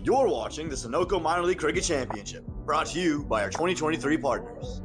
You're watching the Sunoco Minor League Cricket Championship, brought to you by our 2023 partners.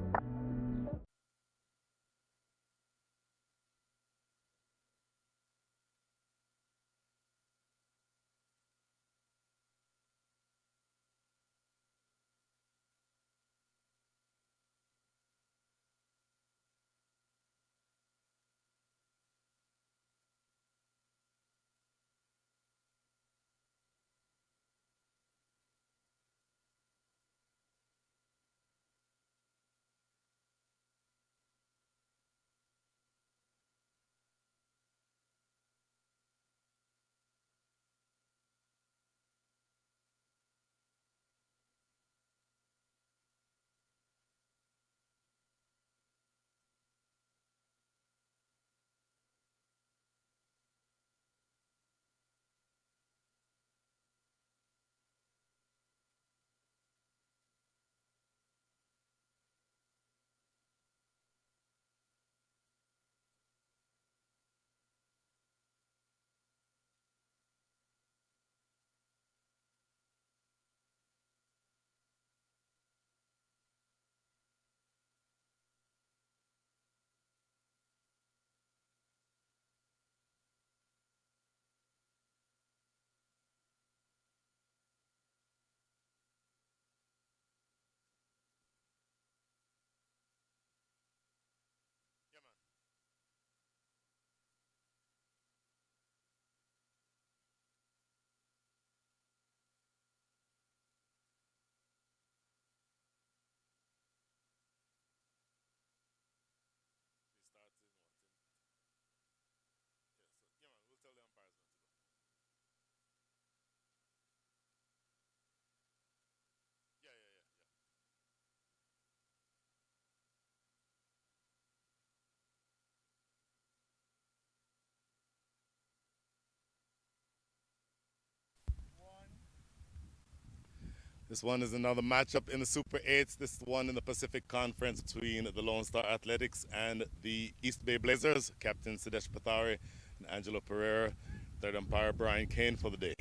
This one is another matchup in the Super 8s. This one in the Pacific Conference between the Lone Star Athletics and the East Bay Blazers. Captain Sidesh Pathari and Angelo Pereira. Third umpire Brian Kane for the day.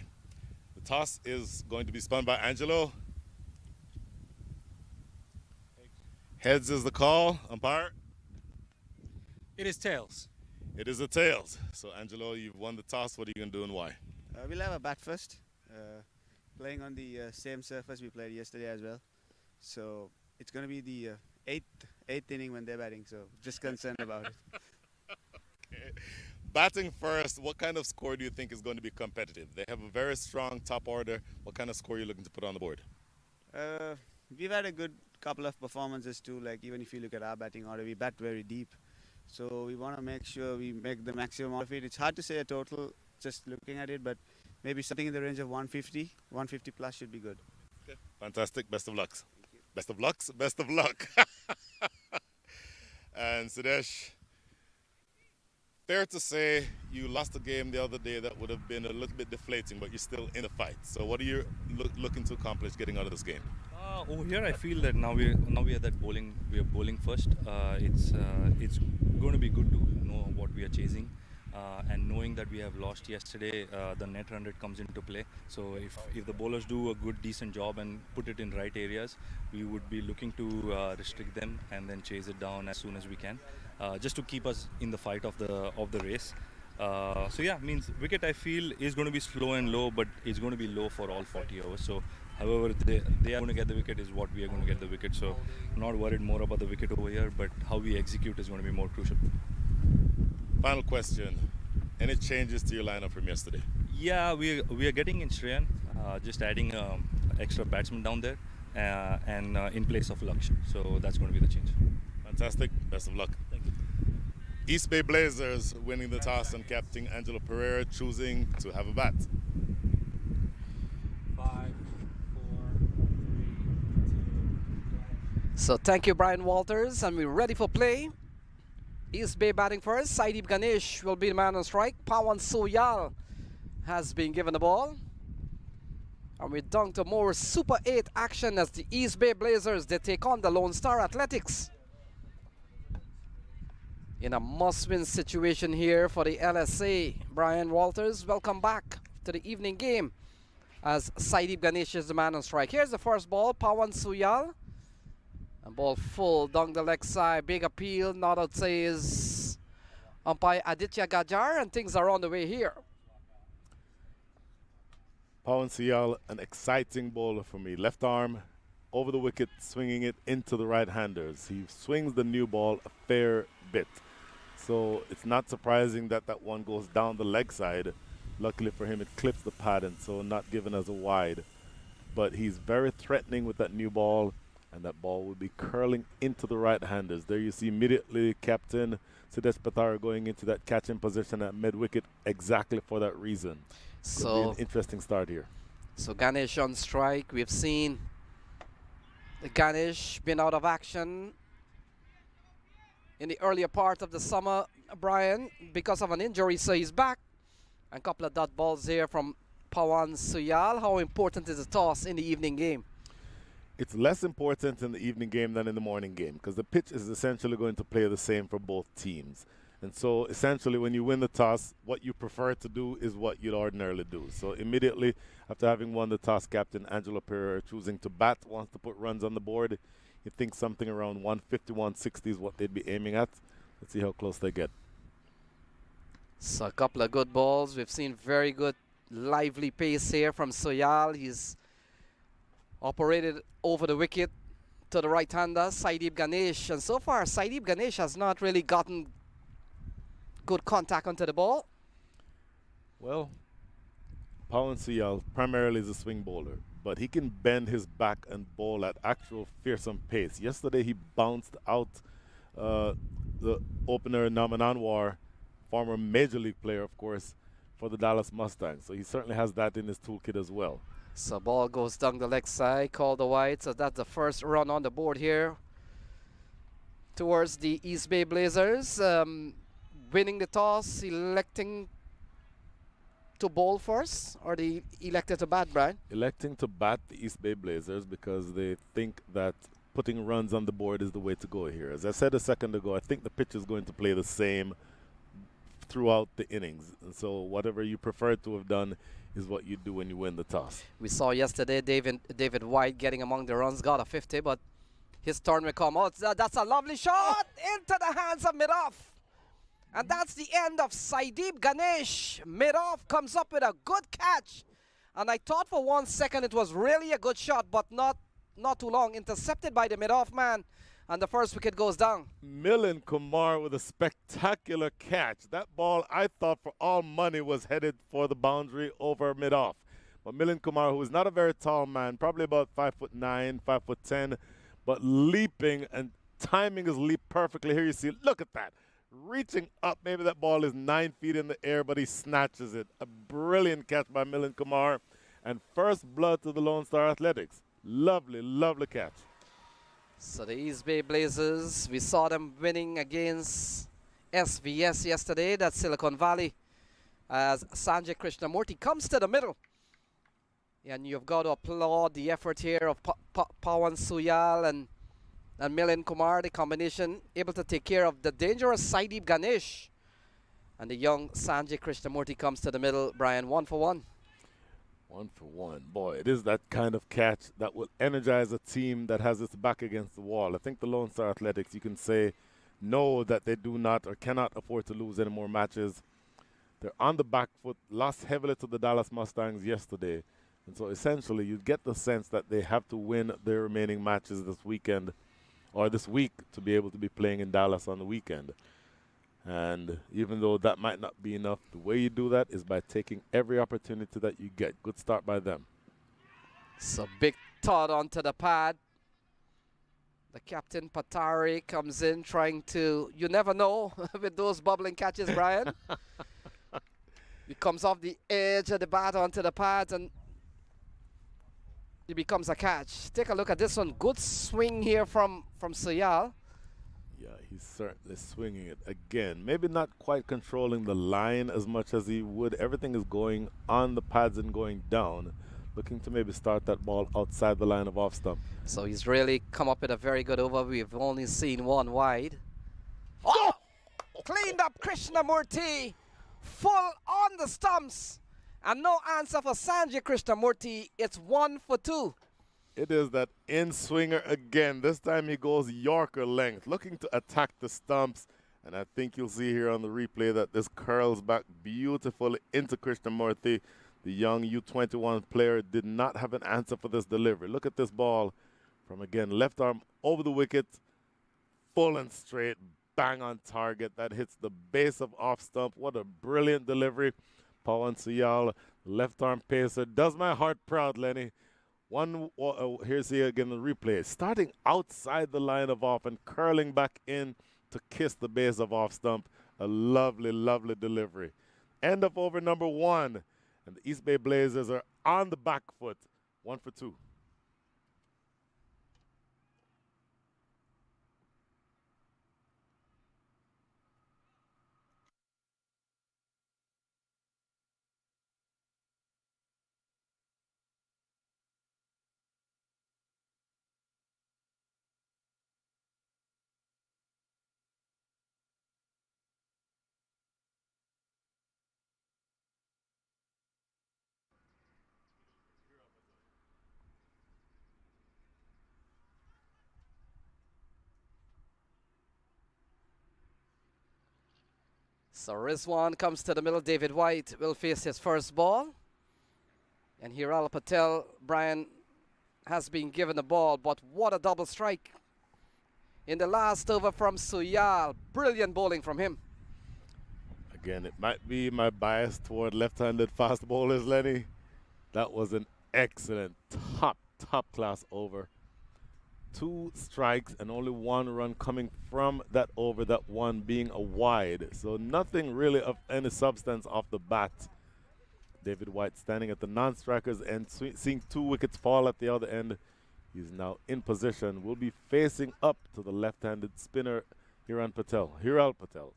The toss is going to be spun by Angelo. Heads is the call. Umpire? It is tails. It is a tails. So Angelo, you've won the toss. What are you going to do and why? We'll have a bat first. Playing on the same surface we played yesterday as well. So it's going to be the eighth inning when they're batting, so just concerned about it. Okay. Batting first, what kind of score do you think is going to be competitive? They have a very strong top order. What kind of score are you looking to put on the board? We've had a good couple of performances too, like even if you look at our batting order, we bat very deep. So we want to make sure we make the maximum out of it. It's hard to say a total just looking at it, but maybe something in the range of 150 plus should be good. Okay. Fantastic. Best of luck. Best of luck. Best of luck. And Sidesh, fair to say you lost a game the other day that would have been a little bit deflating, but you're still in the fight. So what are you looking to accomplish getting out of this game? Over here, I feel that now we are that bowling. We are bowling first. It's going to be good to know what we are chasing. And knowing that we have lost yesterday, the net run rate comes into play. So if the bowlers do a good, decent job and put it in right areas, we would be looking to restrict them and then chase it down as soon as we can, just to keep us in the fight of the race. So yeah, means wicket I feel is going to be slow and low, but it's going to be low for all 40 overs. So however they are going to get the wicket is what we are going to get the wicket. So not worried more about the wicket over here, but how we execute is going to be more crucial. Final question. Any changes to your lineup from yesterday? Yeah, we are getting in Shreyan, just adding extra batsman down there and in place of Lakshya. So that's going to be the change. Fantastic. Best of luck. Thank you. East Bay Blazers winning the toss and Captain Angelo Pereira choosing to have a bat. 5, 4, 3, 2. So thank you, Brian Walters, and we're ready for play. East Bay batting first. Saidip Ganesh will be the man on strike. Pawan Soyal has been given the ball. And we're down to more Super 8 action as the East Bay Blazers, they take on the Lone Star Athletics. In a must-win situation here for the LSA. Brian Walters, welcome back to the evening game. as Saidip Ganesh is the man on strike. Here's the first ball, Pawan Suyal. And ball full down the leg side. Big appeal, not out says umpire Aditya Gajar, and things are on the way here. Pawan Siyal, an exciting bowler for me. Left arm over the wicket, swinging it into the right-handers. He swings the new ball a fair bit. So it's not surprising that that one goes down the leg side. Luckily for him, it clips the pad, and so not given as a wide. But he's very threatening with that new ball, and that ball will be curling into the right-handers. There you see immediately Captain Sidesh Pathar going into that catching position at mid-wicket exactly for that reason. Could be an interesting start here. So Ganesh on strike. We've seen the Ganesh been out of action in the earlier part of the summer, Brian, because of an injury. So he's back. And a couple of dot balls here from Pawan Suyal. How important is the toss in the evening game? It's less important in the evening game than in the morning game because the pitch is essentially going to play the same for both teams. And so essentially when you win the toss, what you prefer to do is what you'd ordinarily do. So immediately after having won the toss, Captain Angelo Pereira choosing to bat, wants to put runs on the board. You think something around 150, 160 is what they'd be aiming at. Let's see how close they get. So a couple of good balls. We've seen very good lively pace here from Soyal. He's operated over the wicket to the right-hander, Saidip Ganesh. And so far, Saidip Ganesh has not really gotten good contact onto the ball. Well, Pawan Siyal primarily is a swing bowler, but he can bend his back and bowl at actual fearsome pace. Yesterday, he bounced out the opener, Naman Anwar, former Major League player, of course, for the Dallas Mustangs. So he certainly has that in his toolkit as well. So ball goes down the leg side, called the wide. So that's the first run on the board here towards the East Bay Blazers. Winning the toss, electing to bowl first, or they elected to bat, Brian? Electing to bat the East Bay Blazers because they think that putting runs on the board is the way to go here. As I said a second ago, I think the pitch is going to play the same throughout the innings. And so whatever you prefer to have done is what you do when you win the toss. We saw yesterday David White getting among the runs, got a 50, but his turn will come out. That's a lovely shot into the hands of mid-off. And that's the end of Saidip Ganesh. Mid-off comes up with a good catch. And I thought for 1 second it was really a good shot, but not too long. Intercepted by the mid-off man. And the first wicket goes down. Milind Kumar with a spectacular catch. That ball, I thought for all money, was headed for the boundary over mid-off. But Milind Kumar, who is not a very tall man, probably about 5'9", 5'10", but leaping and timing his leap perfectly. Here you see, look at that. Reaching up, maybe that ball is 9 feet in the air, but he snatches it. A brilliant catch by Milind Kumar. And first blood to the Lone Star Athletics. Lovely, lovely catch. So the East Bay Blazers, we saw them winning against SVS yesterday. That's Silicon Valley. As Sanjay Krishnamurti comes to the middle. And you've got to applaud the effort here of Pawan Suyal and Milind Kumar, the combination, able to take care of the dangerous Saidip Ganesh. And the young Sanjay Krishnamurti comes to the middle. Brian, 1 for 1. 1 for 1. Boy, it is that kind of catch that will energize a team that has its back against the wall. I think the Lone Star Athletics, you can say, know that they do not or cannot afford to lose any more matches. They're on the back foot, lost heavily to the Dallas Mustangs yesterday. And so essentially you get the sense that they have to win their remaining matches this weekend or this week to be able to be playing in Dallas on the weekend. And even though that might not be enough, the way you do that is by taking every opportunity that you get. Good start by them. So big thought onto the pad. The captain Patari comes in trying to, you never know with those bubbling catches, Brian. He comes off the edge of the bat onto the pad and it becomes a catch. Take a look at this one. Good swing here from Soyal. Yeah, he's certainly swinging it again. Maybe not quite controlling the line as much as he would. Everything is going on the pads and going down. Looking to maybe start that ball outside the line of off stump. So he's really come up with a very good over. We've only seen one wide. Oh! Cleaned up Krishnamurti. Full on the stumps. And no answer for Sanjay Krishnamurti. It's 1 for 2. It is that in-swinger again. This time he goes Yorker length, looking to attack the stumps. And I think you'll see here on the replay that this curls back beautifully into Krishnamurti. The young U21 player did not have an answer for this delivery. Look at this ball from, again, left arm over the wicket, full and straight, bang on target. That hits the base of off stump. What a brilliant delivery. Pawan Suyal, left arm pacer, does my heart proud, Lenny. Here's here again the replay. Starting outside the line of off and curling back in to kiss the base of off stump. A lovely, lovely delivery. End of over number 1. And the East Bay Blazers are on the back foot. 1 for 2. So Rizwan comes to the middle. David White will face his first ball. And Hiral Patel, Brian, has been given the ball. But what a double strike in the last over from Suyal. Brilliant bowling from him. Again, it might be my bias toward left-handed fast bowlers, Lenny. That was an excellent, top class over. 2 strikes and only 1 run coming from that over, that one being a wide. So nothing really of any substance off the bat. David White standing at the non-strikers and seeing 2 wickets fall at the other end. He's now in position. Will be facing up to the left-handed spinner, Hiral Patel.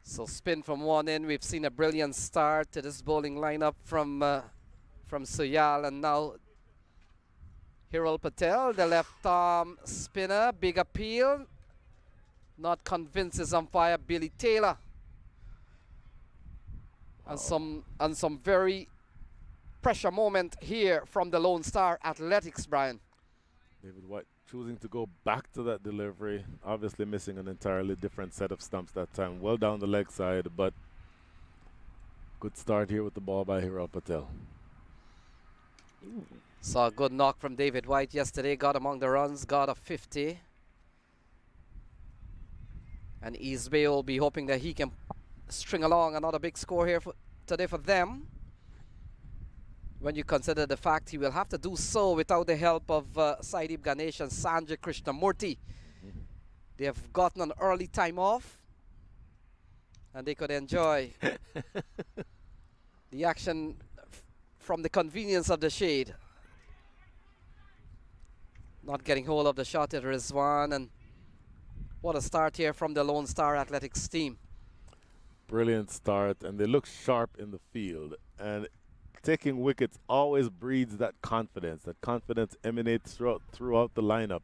So spin from one end. We've seen a brilliant start to this bowling lineup from Suyal, and now Hiral Patel, the left arm spinner, big appeal. Not convinces umpire Billy Taylor. And some very pressure moment here from the Lone Star Athletics, Brian. David White choosing to go back to that delivery, obviously missing an entirely different set of stumps that time. Well down the leg side, but good start here with the ball by Hiral Patel. Saw a good knock from David White yesterday, got among the runs, got a 50. And East Bay will be hoping that he can string along another big score here today for them. When you consider the fact he will have to do so without the help of Saidip Ganesh and Sanjay Krishnamurti. They have gotten an early time off, and they could enjoy the action from the convenience of the shade. Not getting hold of the shot at Rizwan, and what a start here from the Lone Star Athletics team. Brilliant start, and they look sharp in the field. And taking wickets always breeds that confidence. That confidence emanates throughout the lineup.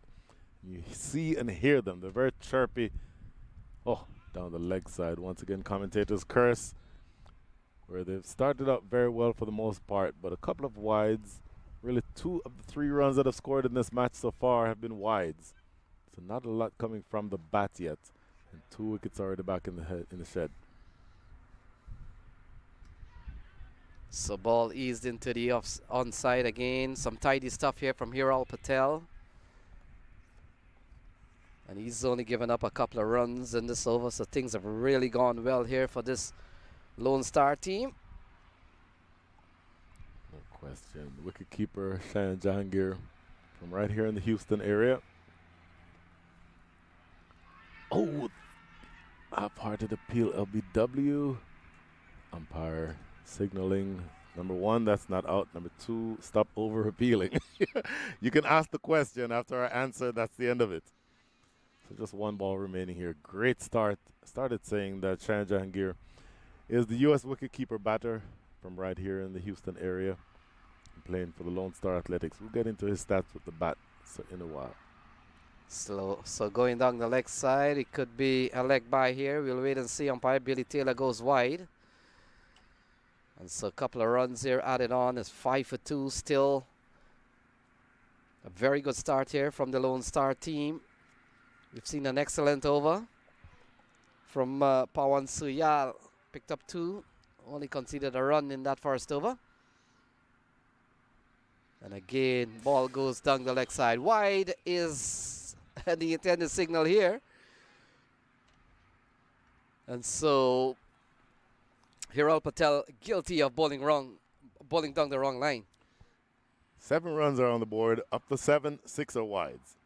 You see and hear them. They're very chirpy. Oh, down the leg side. Once again, commentators curse, where they've started out very well for the most part, but a couple of wides. Really, 2 of the 3 runs that have scored in this match so far have been wides. So not a lot coming from the bat yet. And 2 wickets already back in the shed. So ball eased into the onside again. Some tidy stuff here from Hiral Patel. And he's only given up a couple of runs in this over, so things have really gone well here for this Lone Star team. No question. Wicketkeeper Shayan Jahangir from right here in the Houston area. Oh, half-hearted appeal, LBW. Umpire signaling. Number 1, that's not out. Number 2, stop over appealing. You can ask the question after I answer. That's the end of it. So just 1 ball remaining here. Great start. Started saying that Shayan Jahangir is the U.S. wicketkeeper batter from right here in the Houston area, playing for the Lone Star Athletics. We'll get into his stats with the bat in a while. Slow. So going down the leg side, it could be a leg by here. We'll wait and see. Umpire Billy Taylor goes wide. And so a couple of runs here added on is 5 for 2 still. A very good start here from the Lone Star team. We've seen an excellent over from Pawan Suyal. Picked up 2, only conceded a run in that first over. And again, ball goes down the leg side. Wide is the intended signal here. And so Hiral Patel guilty of bowling down the wrong line. 7 runs are on the board. Up to 7, 6 are wides.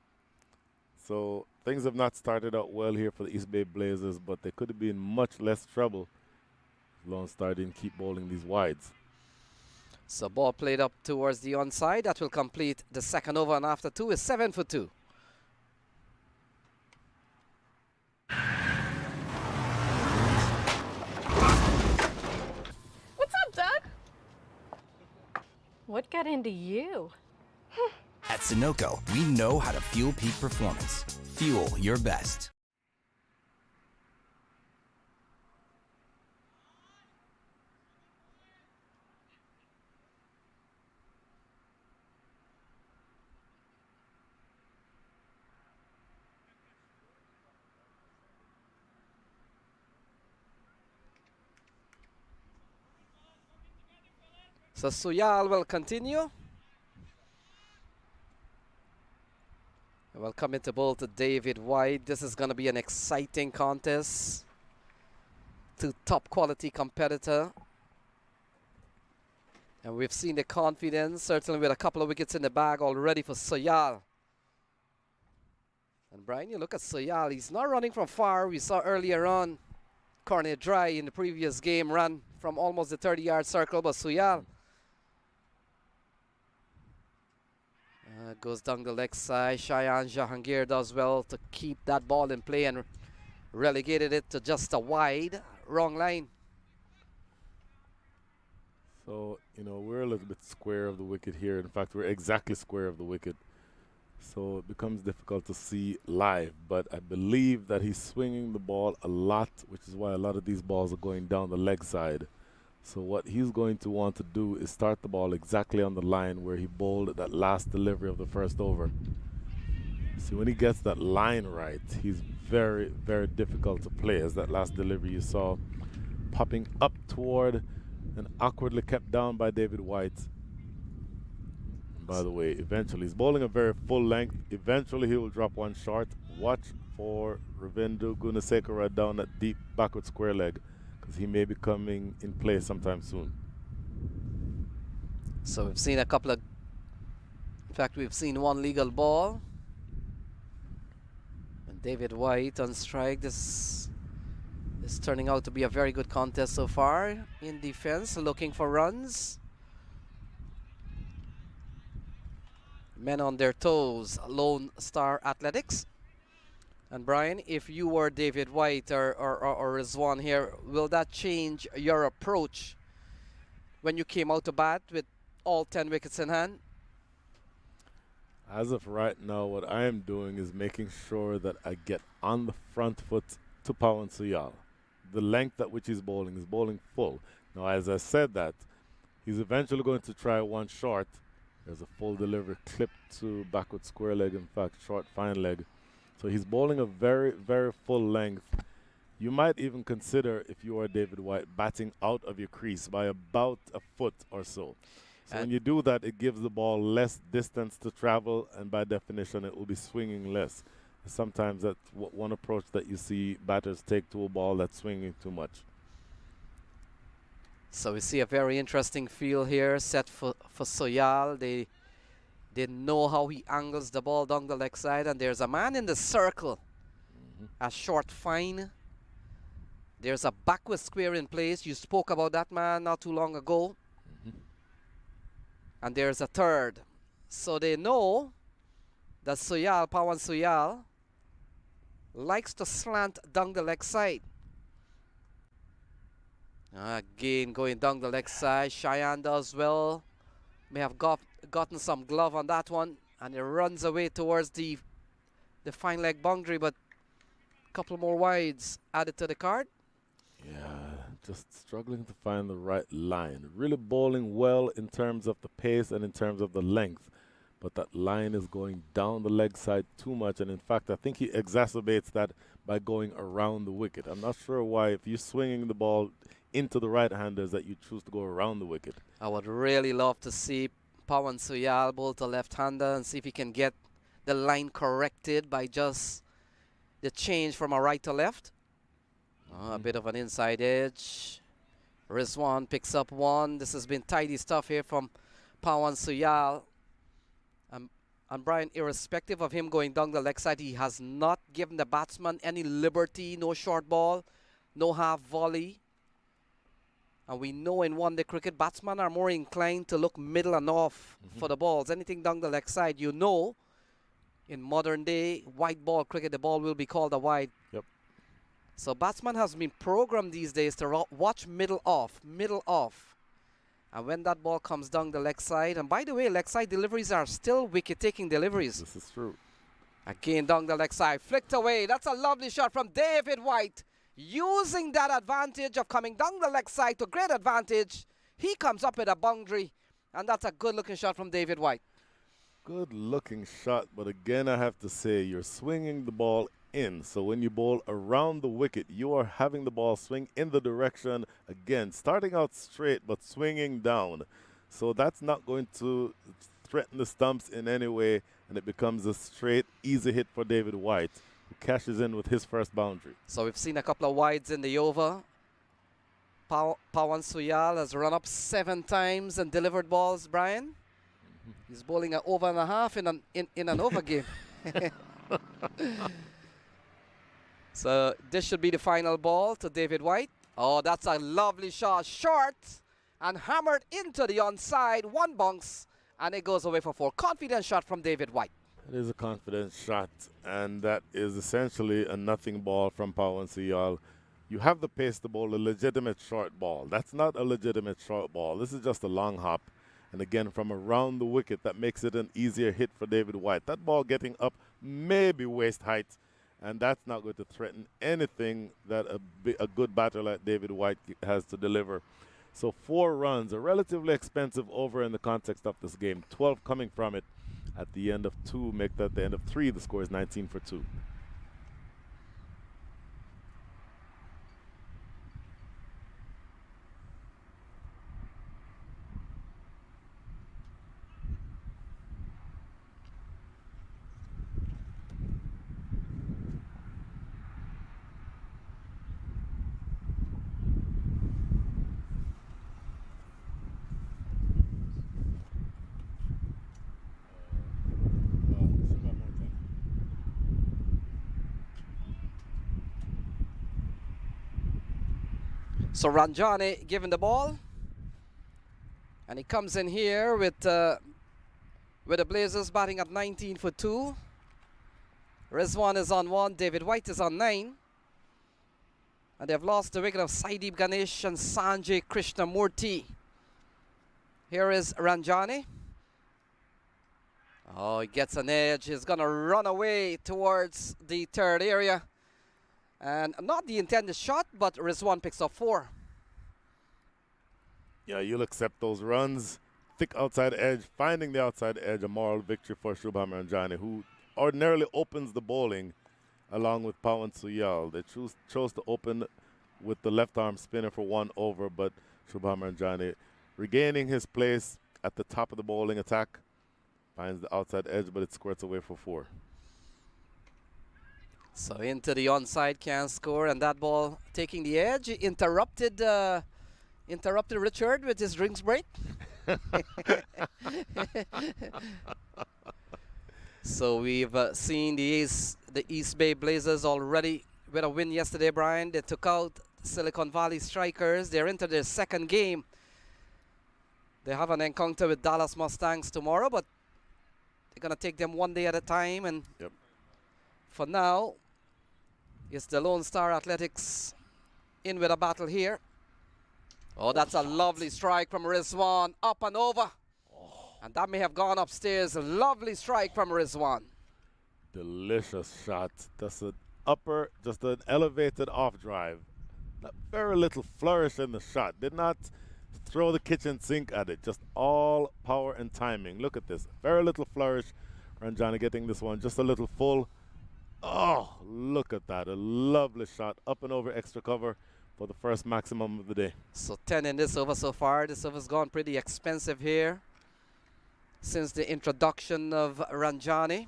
So things have not started out well here for the East Bay Blazers, but they could have been much less trouble if Lone Star didn't keep bowling these wides. So ball played up towards the onside. That will complete the second over, and after 2 is 7 for 2. What's up, Doug? What got into you? At Sunoco, we know how to fuel peak performance. Fuel your best. So Suyal will continue. Welcome into bowl to David White. This is going to be an exciting contest. 2 top quality competitor. And we've seen the confidence, certainly with a couple of wickets in the bag already for Suyal. And Brian, you look at Suyal, he's not running from far. We saw earlier on, Cornet Dry in the previous game ran from almost the 30-yard circle, but Suyal goes down the leg side. Shayan Jahangir does well to keep that ball in play and relegated it to just a wide, wrong line. So, you know, we're a little bit square of the wicket here. In fact, we're exactly square of the wicket. So it becomes difficult to see live. But I believe that he's swinging the ball a lot, which is why a lot of these balls are going down the leg side. So what he's going to want to do is start the ball exactly on the line where he bowled that last delivery of the first over. See, when he gets that line right, he's very, very difficult to play. As that last delivery you saw popping up toward and awkwardly kept down by David White. And by the way, eventually he's bowling a very full length. Eventually he will drop one short. Watch for Ravindu Gunasekara down that deep backward square leg, because he may be coming in play sometime soon. So we've seen a couple of, in fact, we've seen one legal ball. And David White on strike. This is turning out to be a very good contest so far in defense, looking for runs. Men on their toes, Lone Star Athletics. And Brian, if you were David White or Rizwan here, will that change your approach when you came out to bat with all 10 wickets in hand? As of right now, what I am doing is making sure that I get on the front foot to Pawan Suyal. The length at which he's bowling is bowling full. Now, as I said that, he's eventually going to try one short. There's a full delivery clipped to backward square leg, in fact, short fine leg. So he's bowling a very, very full length. You might even consider, if you are David White, batting out of your crease by about a foot or so. So when you do that, it gives the ball less distance to travel, and by definition, it will be swinging less. Sometimes that's one approach that you see batters take to a ball that's swinging too much. So we see a very interesting field here set for Suyal. They know how he angles the ball down the leg side, and there's a man in the circle. A short fine. There's a backward square in place. You spoke about that man not too long ago. And there's a third. So they know that Suyal, Pawan Suyal, likes to slant down the leg side. Again, going down the leg side. Cheyenne does well. May have gotten some glove on that one. And it runs away towards the fine leg boundary, but a couple more wides added to the card. Yeah, just struggling to find the right line. Really bowling well in terms of the pace and in terms of the length, but that line is going down the leg side too much, and in fact, I think he exacerbates that by going around the wicket. I'm not sure why, if you're swinging the ball into the right-handers, that you choose to go around the wicket. I would really love to see Pawan Suyal bowl to left-hander and see if he can get the line corrected by just the change from a right to left. A bit of an inside edge. Rizwan picks up one. This has been tidy stuff here from Pawan Suyal. And Brian, irrespective of him going down the leg side, he has not given the batsman any liberty, no short ball, no half volley. And we know in one-day cricket, batsmen are more inclined to look middle and off for the balls. Anything down the leg side, you know, in modern day white ball cricket, the ball will be called a wide. Yep. So batsman has been programmed these days to watch middle off, middle off. And when that ball comes down the leg side, and by the way, leg side deliveries are still wicket-taking deliveries. This is true. Again down the leg side, flicked away. That's a lovely shot from David White. Using that advantage of coming down the leg side to great advantage, he comes up with a boundary, and that's a good-looking shot from David White. Good looking shot, but again, I have to say, you're swinging the ball in. So when you bowl around the wicket, you are having the ball swing in the direction, again, starting out straight, but swinging down. So that's not going to threaten the stumps in any way, and it becomes a straight, easy hit for David White, who cashes in with his first boundary. So we've seen a couple of wides in the over. Pawan Suyal has run up 7 times and delivered balls, Brian. He's bowling an over and a half in an over game. So this should be the final ball to David White. Oh, that's a lovely shot. Short and hammered into the onside. 1 bounce, and it goes away for 4. Confident shot from David White. It is a confident shot, and that is essentially a nothing ball from Pawan Suyal. You have the pace to bowl a legitimate short ball. That's not a legitimate short ball. This is just a long hop. And again, from around the wicket, that makes it an easier hit for David White. That ball getting up maybe waist height, and that's not going to threaten anything that a good batter like David White has to deliver. So 4 runs, a relatively expensive over in the context of this game. 12 coming from it at the end of 2, make that the end of 3. The score is 19 for 2. So Ranjani given the ball, and he comes in here with the Blazers batting at 19 for 2. Rizwan is on 1, David White is on 9. And they've lost the wicket of Saideep Ganesh and Sanjay Krishnamurti. Here is Ranjani. Oh, he gets an edge. He's going to run away towards the 3rd area. And not the intended shot, but Rizwan picks up 4. Yeah, you'll accept those runs. Thick outside edge, finding the outside edge, a moral victory for Shubham Ranjani, who ordinarily opens the bowling along with Pawan Suyal. They chose to open with the left-arm spinner for 1 over, but Shubham Ranjani regaining his place at the top of the bowling attack. Finds the outside edge, but it squirts away for 4. So into the onside, can score, and that ball taking the edge. Interrupted Richard with his drinks break. So we've seen the East Bay Blazers already with a win yesterday, Brian. They took out Silicon Valley Strikers. They're into their 2nd game. They have an encounter with Dallas Mustangs tomorrow, but they're going to take them one day at a time. And for now, it's the Lone Star Athletics in with a battle here. Oh, that's a lovely strike from Rizwan. Up and over. And that may have gone upstairs. A lovely strike from Rizwan. Delicious shot. That's an upper, just an elevated off drive. Very little flourish in the shot. Did not throw the kitchen sink at it. Just all power and timing. Look at this. Very little flourish. Ranjani getting this one just a little full. Oh, look at that. A lovely shot up and over extra cover for the first maximum of the day. So 10 in this over so far. This over's gone pretty expensive here since the introduction of Ranjani.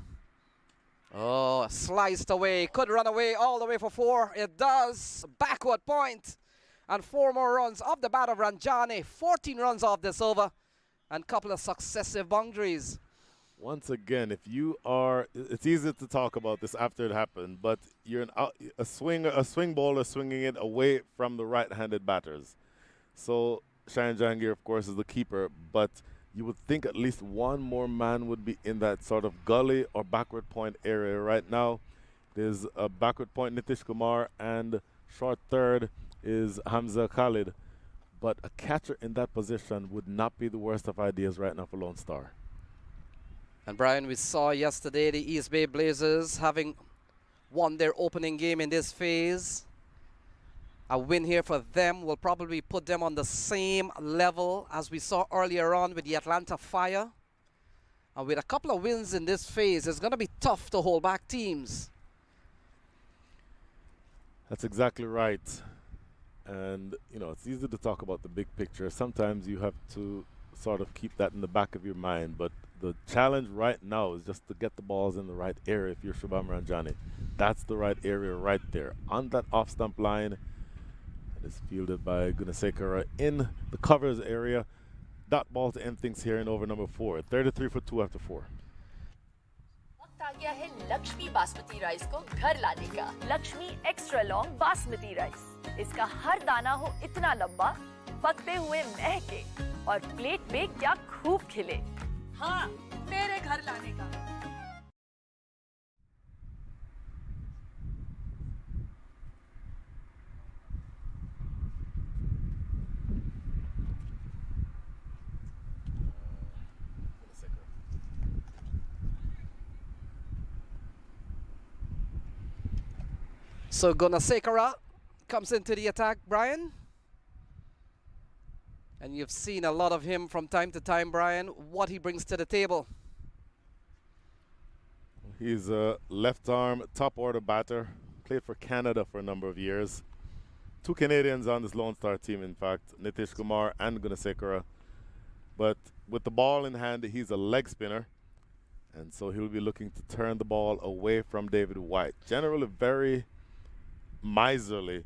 Oh, sliced away. Could run away all the way for 4. It does. Backward point. And 4 more runs off the bat of Ranjani. 14 runs off this over. And a couple of successive boundaries. Once again, if you are, it's easy to talk about this after it happened, but you're a swing bowler swinging it away from the right-handed batters. So Shine Jahangir, of course, is the keeper, but you would think at least one more man would be in that sort of gully or backward point area. Right now, there's a backward point, Nitish Kumar, and short third is Hamza Khalid. But a catcher in that position would not be the worst of ideas right now for Lone Star. And Brian, we saw yesterday the East Bay Blazers having won their opening game in this phase. A win here for them will probably put them on the same level as we saw earlier on with the Atlanta Fire. And with a couple of wins in this phase, it's going to be tough to hold back teams. That's exactly right. And, you know, it's easy to talk about the big picture. Sometimes you have to sort of keep that in the back of your mind. But the challenge right now is just to get the balls in the right area if you're Shubham Ranjani. That's the right area right there. On that off-stump line, it is fielded by Gunasekara in the covers area. Dot ball to end things here in over number 4. 33 for 2 after 4. वक्त आ गया है Lakshmi basmati rice को घर लाने का। Lakshmi extra long basmati rice. इसका हर दाना हो इतना लंबा, पकते हुए महके और प्लेट पे क्या खूब खिले। हाँ, मेरे घर लाने का। So Gunasekara comes into the attack, Brian. And you've seen a lot of him from time to time, Brian, what he brings to the table. He's a left-arm top-order batter. Played for Canada for a number of years. 2 Canadians on this Lone Star team, in fact, Nitish Kumar and Gunasekara. But with the ball in hand, he's a leg spinner. And so he'll be looking to turn the ball away from David White. Generally very miserly.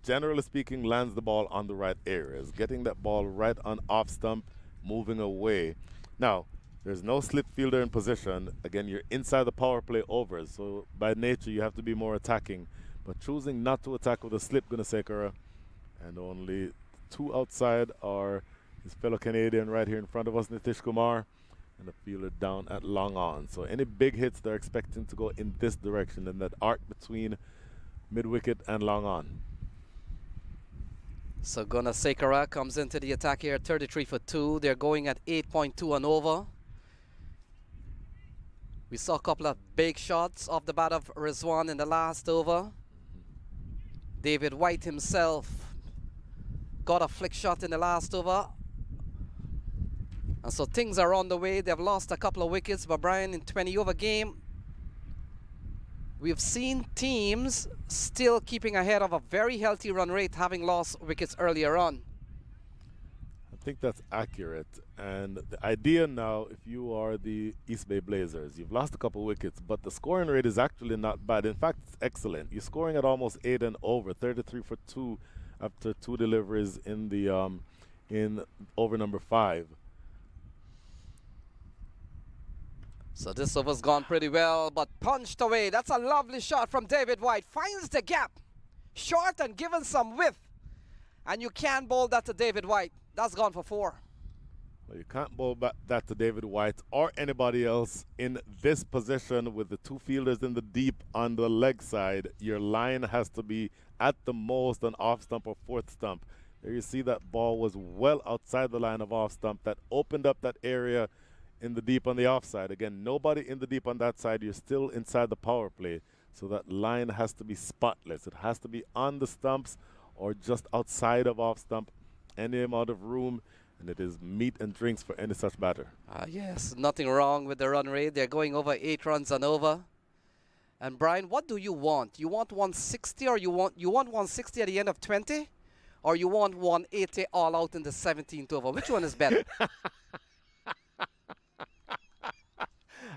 Generally speaking, lands the ball on the right areas. Getting that ball right on off stump, moving away. Now, there's no slip fielder in position. Again, you're inside the power play overs, so by nature you have to be more attacking. But choosing not to attack with a slip, Gunasekara, and only 2 outside are his fellow Canadian right here in front of us, Nitish Kumar, and the fielder down at long on. So any big hits they're expecting to go in this direction, in that arc between mid-wicket and long on. So Gunasekara comes into the attack here, 33 for 2. They're going at 8.2 and over. We saw a couple of big shots off the bat of Rizwan in the last over. David White himself got a flick shot in the last over. And so things are on the way. They've lost a couple of wickets, but Brian, in 20 over game, we've seen teams still keeping ahead of a very healthy run rate, having lost wickets earlier on. I think that's accurate. And the idea now, if you are the East Bay Blazers, you've lost a couple wickets, but the scoring rate is actually not bad. In fact, it's excellent. You're scoring at almost 8 and over, 33 for 2 after 2 deliveries in the in over number 5. So this over's gone pretty well, but punched away. That's a lovely shot from David White. Finds the gap. Short and given some width. And you can't bowl that to David White. That's gone for 4. Well, you can't bowl that to David White or anybody else in this position with the 2 fielders in the deep on the leg side. Your line has to be at the most an off stump or 4th stump. There you see that ball was well outside the line of off stump. That opened up that area in the deep on the offside. Again, nobody in the deep on that side. You're still inside the power play. So that line has to be spotless. It has to be on the stumps or just outside of off stump, any amount of room, and it is meat and drinks for any such batter. Yes, nothing wrong with the run rate. They're going over 8 runs and over. And Brian, what do you want? You want 160 or you want 160 at the end of 20? Or you want 180 all out in the 17th over? Which one is better?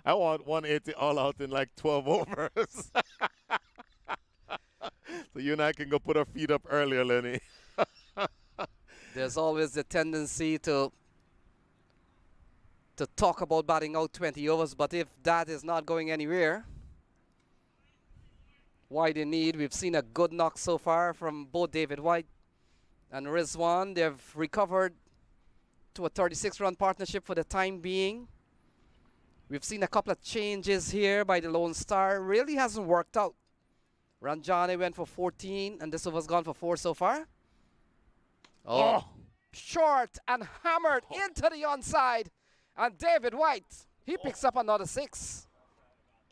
I want 180 all out in like 12 overs. So you and I can go put our feet up earlier, Lenny. There's always the tendency to talk about batting out 20 overs, but if that is not going anywhere, why they need? We've seen a good knock so far from both David White and Rizwan. They've recovered to a 36-run partnership for the time being. We've seen a couple of changes here by the Lone Star. Really hasn't worked out. Ranjane went for 14, and this over's gone for 4 so far. Oh, short and hammered into the onside. And David White, he picks up another 6.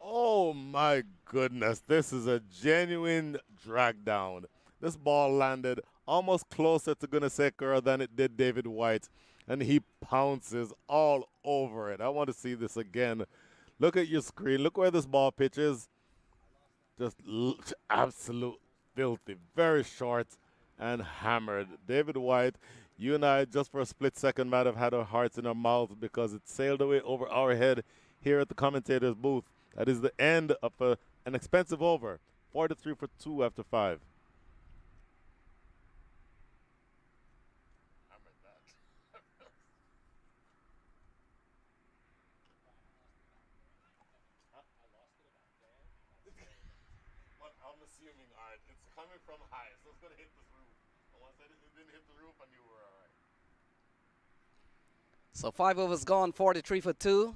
Oh my goodness, this is a genuine drag down. This ball landed almost closer to Gunasekara than it did David White, and he pounces all over it. I want to see this again. Look at your screen. Look where this ball pitches. Just absolute filthy. Very short and hammered. David White, you and I, just for a split second, might have had our hearts in our mouths because it sailed away over our head here at the commentator's booth. That is the end of an expensive over. 43 for 2 after 5. I'm assuming, all right, it's coming from high, so it's going to hit this roof. And once it didn't hit the roof, I knew we were all right. So 5 overs gone, 43 for 2.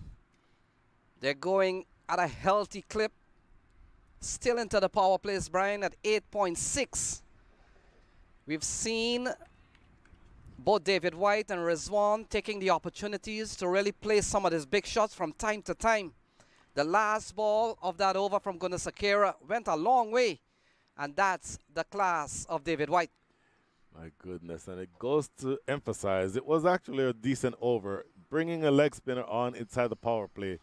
They're going at a healthy clip. Still into the power plays, Brian, at 8.6. We've seen both David White and Rizwan taking the opportunities to really play some of these big shots from time to time. The last ball of that over from Gunasekara went a long way, and that's the class of David White. My goodness, and it goes to emphasize it was actually a decent over, bringing a leg spinner on inside the power play.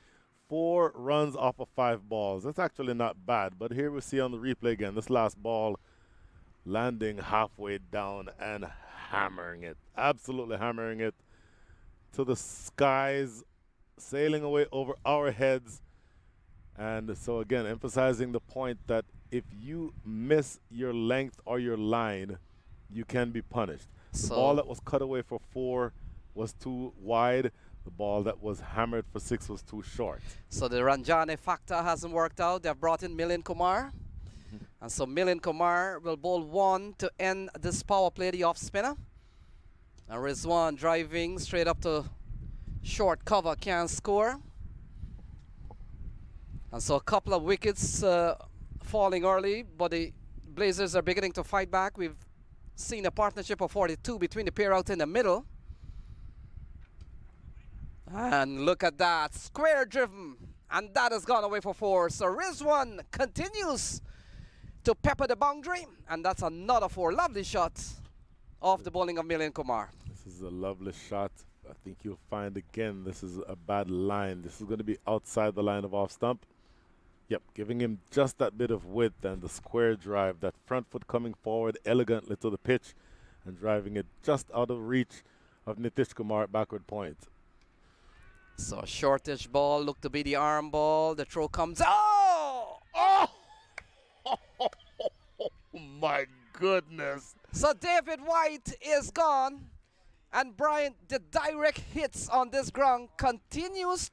4 runs off of 5 balls. That's actually not bad, but here we see on the replay again, this last ball landing halfway down and hammering it, absolutely hammering it to the skies, sailing away over our heads. And so again, emphasizing the point that if you miss your length or your line, you can be punished. The ball that was cut away for 4 was too wide. The ball that was hammered for 6 was too short. So the Ranjane factor hasn't worked out. They've brought in Milind Kumar. And so Milind Kumar will bowl 1 to end this power play, the off spinner. And Rizwan driving straight up to short cover, can't score. And so a couple of wickets falling early, but the Blazers are beginning to fight back. We've seen a partnership of 42 between the pair out in the middle. And look at that, square driven, and that has gone away for 4. So Rizwan continues to pepper the boundary, and that's another 4. Lovely shot off the bowling of Milind Kumar. This is a lovely shot. I think you'll find again this is a bad line. This is going to be outside the line of off stump. Yep, giving him just that bit of width and the square drive, that front foot coming forward elegantly to the pitch and driving it just out of reach of Nitish Kumar at backward point. So a shortish ball, looked to be the arm ball. The throw comes. Oh! Oh! My goodness. So David White is gone. And Brian, the direct hits on this ground continues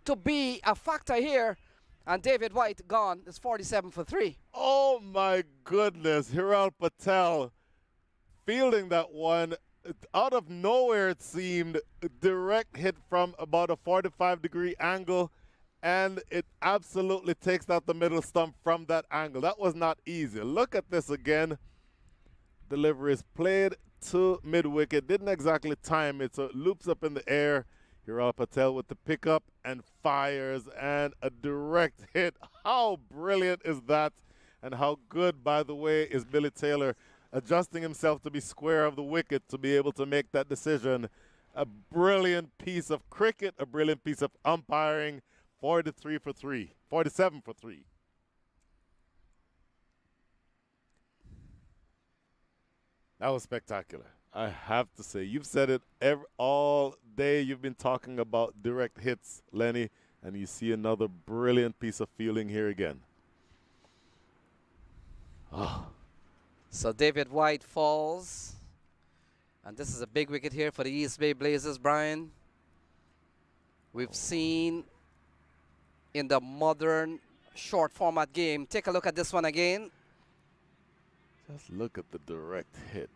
to be a factor here. And David White gone. It's 47 for 3. Oh my goodness. Hiral Patel fielding that one. Out of nowhere, it seemed. A direct hit from about a 45-degree angle, and it absolutely takes out the middle stump from that angle. That was not easy. Look at this again. Delivery is played to mid-wicket. Didn't exactly time it, so it loops up in the air. Hiral Patel with the pickup and fires, and a direct hit. How brilliant is that? And how good, by the way, is Billy Taylor adjusting himself to be square of the wicket to be able to make that decision. A brilliant piece of cricket, a brilliant piece of umpiring. 43 for 3, 47 for 3. That was spectacular. I have to say, you've said it all day. You've been talking about direct hits, Lenny, and you see another brilliant piece of fielding here again. Oh. So David White falls. And this is a big wicket here for the East Bay Blazers, Brian. We've seen in the modern short format game. Take a look at this one again. Just look at the direct hit.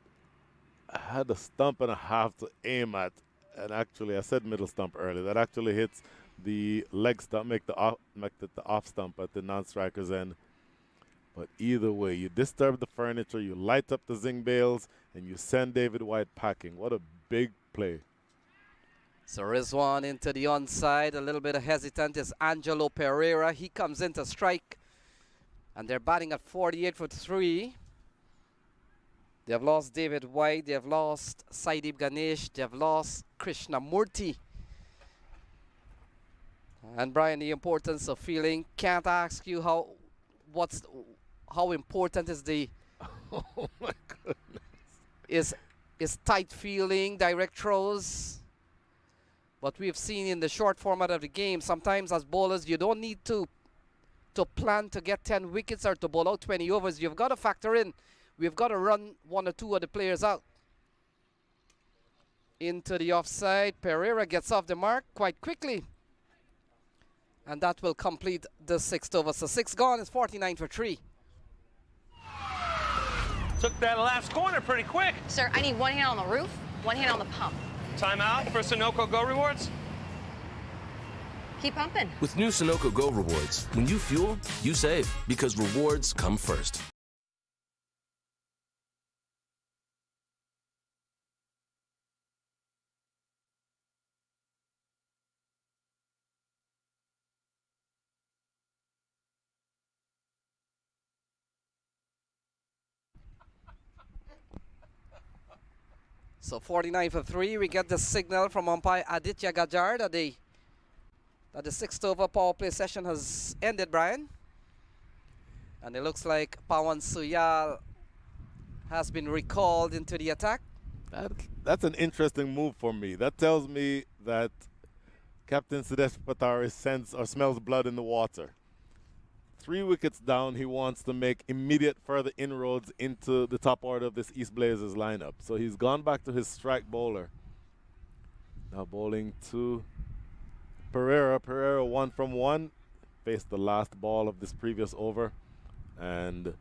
I had a stump and a half to aim at, and actually I said middle stump earlier. That actually hits the leg stump, make the off stump at the non-striker's end. But either way, you disturb the furniture, you light up the zing bales, and you send David White packing. What a big play. So Rizwan into the onside. A little bit of hesitant is Angelo Pereira. He comes in to strike. And they're batting at 48 for 3. They have lost David White. They have lost Saidip Ganesh. They have lost Krishnamurti. And Brian, the importance of fielding. Can't ask you how important is the Oh my goodness. is tight fielding, direct throws. But we've seen in the short format of the game, sometimes as bowlers, you don't need to plan to get 10 wickets or to bowl out 20 overs. You've got to factor in, we've got to run one or two of the players out. Into the offside, Pereira gets off the mark quite quickly. And that will complete the 6th over. So 6 gone is 49 for 3. Took that last corner pretty quick. Sir, I need one hand on the roof, one hand on the pump. Timeout for Sunoco Go Rewards. Keep pumping. With new Sunoco Go Rewards, when you fuel, you save, because rewards come first. So 49 for 3. We get the signal from umpire Aditya Gajar that the 6th over power play session has ended, Brian. And it looks like Pawan Suyal has been recalled into the attack. That's an interesting move for me. That tells me that Captain Sidesh Patari scents or smells blood in the water. 3 wickets down, he wants to make immediate further inroads into the top order of this East Blazers lineup. So he's gone back to his strike bowler. Now bowling to Pereira. Pereira 1 from 1. Faced the last ball of this previous over. And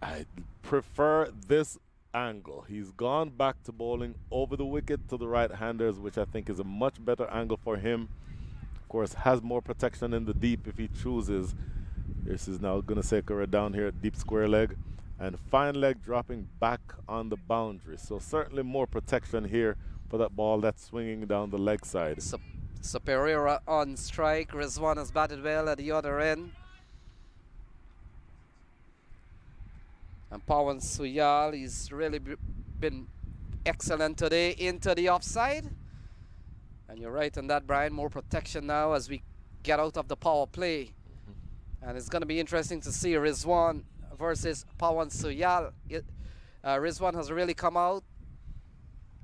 I prefer this angle. He's gone back to bowling over the wicket to the right-handers, which I think is a much better angle for him. Of course, has more protection in the deep if he chooses. This is now Gunasekara down here at deep square leg. And fine leg dropping back on the boundary. So certainly more protection here for that ball that's swinging down the leg side. So Pereira on strike. Rizwan has batted well at the other end. And Pawan Suyal, he's really been excellent today into the offside. And you're right on that, Brian. More protection now as we get out of the power play. And it's going to be interesting to see Rizwan versus Pawan Suyal. Rizwan has really come out.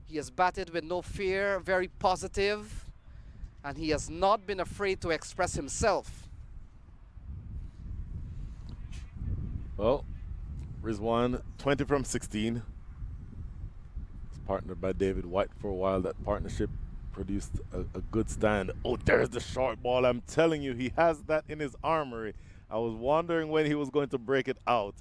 He has batted with no fear, very positive, and he has not been afraid to express himself. Well, Rizwan, 20 from 16. He's partnered by David White for a while. That partnership produced a good stand. Oh, there's the short ball. I'm telling you, he has that in his armory. I was wondering when he was going to break it out.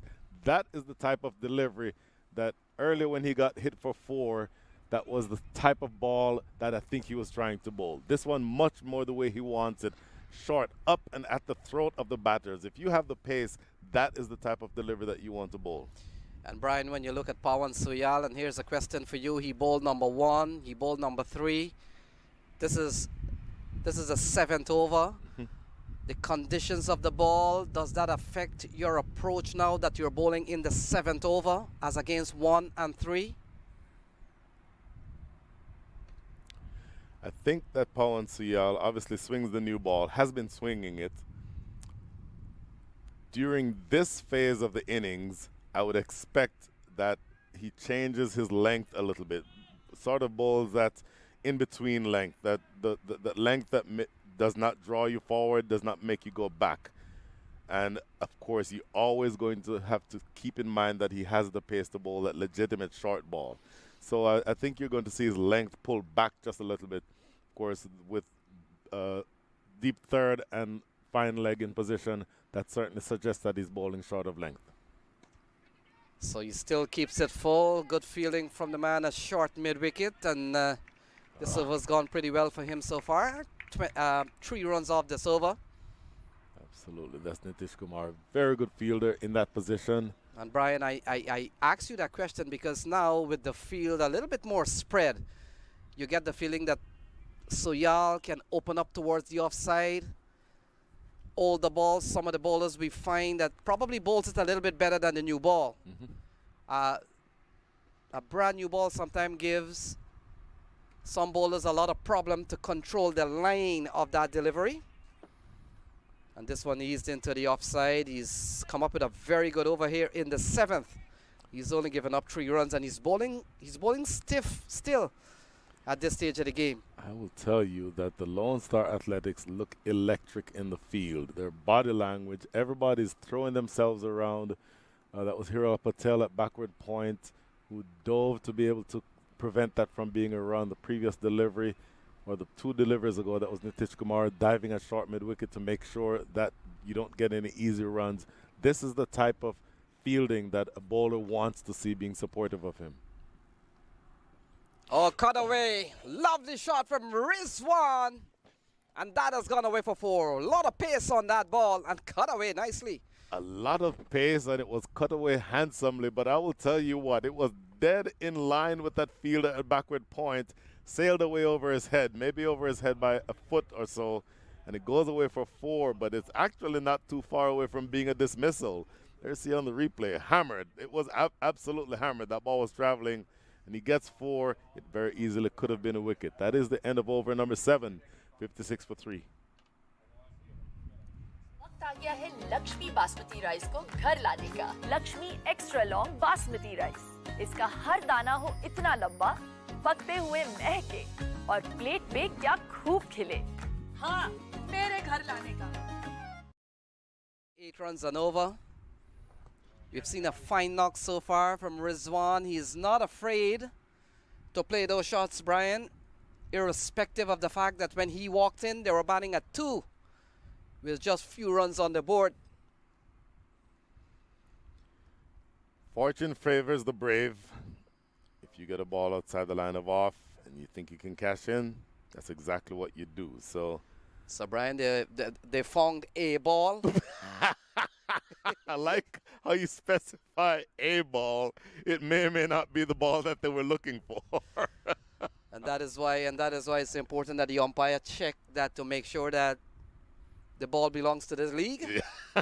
That is the type of delivery that earlier when he got hit for 4, that was the type of ball that I think he was trying to bowl. This one much more the way he wants it. Short, up and at the throat of the batters. If you have the pace, that is the type of delivery that you want to bowl. And Brian, when you look at Pawan Suyal, and here's a question for you. He bowled number 1, he bowled number 3. This is a 7th over. The conditions of the ball, does that affect your approach now that you're bowling in the 7th over as against 1 and 3? I think that Pawan Suyal obviously swings the new ball, has been swinging it. During this phase of the innings, I would expect that he changes his length a little bit. Sort of bowls that in between length, that the length that does not draw you forward, does not make you go back. And of course, you're always going to have to keep in mind that he has the pace to bowl that legitimate short ball. So I think you're going to see his length pull back just a little bit. Of course, with deep third and fine leg in position, that certainly suggests that he's bowling short of length. So he still keeps it full. Good fielding from the man, a short mid-wicket, and this over's gone pretty well for him so far. 3 runs off this over. Absolutely, that's Nitish Kumar. Very good fielder in that position. And Brian, I asked you that question because now with the field a little bit more spread, you get the feeling that Suyal can open up towards the offside. All the balls, some of the bowlers we find that probably bowls it a little bit better than the new ball. A brand new ball sometimes gives some bowlers a lot of problem to control the line of that delivery. And this one eased into the offside. He's come up with a very good over here in the 7th. He's only given up 3 runs and he's bowling stiff still at this stage of the game. I will tell you that the Lone Star Athletics look electric in the field. Their body language, everybody's throwing themselves around. That was Hiral Patel at backward point, who dove to be able to prevent that from being around the previous delivery, or the 2 deliveries ago. That was Nitish Kumar diving at short mid-wicket to make sure that you don't get any easy runs. This is the type of fielding that a bowler wants to see being supportive of him. Oh, cut away. Lovely shot from Rizwan. And that has gone away for 4. A lot of pace on that ball and cut away nicely. A lot of pace, and it was cut away handsomely, but I will tell you what, it was dead in line with that fielder at backward point, sailed away over his head, maybe over his head by a foot or so, and it goes away for 4, but it's actually not too far away from being a dismissal. There's see on the replay, hammered. It was absolutely hammered. That ball was traveling, and he gets 4. It very easily could have been a wicket. That is the end of over number 7, 56 for 3. आ गया है Lakshmi basmati rice को घर लाने का। Lakshmi extra long basmati rice. इसका हर दाना हो इतना लंबा, पकते हुए महके और प्लेट पे क्या खूब खिले। हाँ, मेरे घर लाने का। 8 runs and over. We've seen a fine knock so far from Rizwan. He's not afraid to play those shots, Brian, irrespective of the fact that when he walked in, they were batting at 2. With just few runs on the board. Fortune favors the brave. If you get a ball outside the line of off and you think you can cash in, that's exactly what you do. So Brian, they found a ball. I like how you specify a ball. It may or may not be the ball that they were looking for. and that is why it's important that the umpire check that to make sure that the ball belongs to this league. Yeah.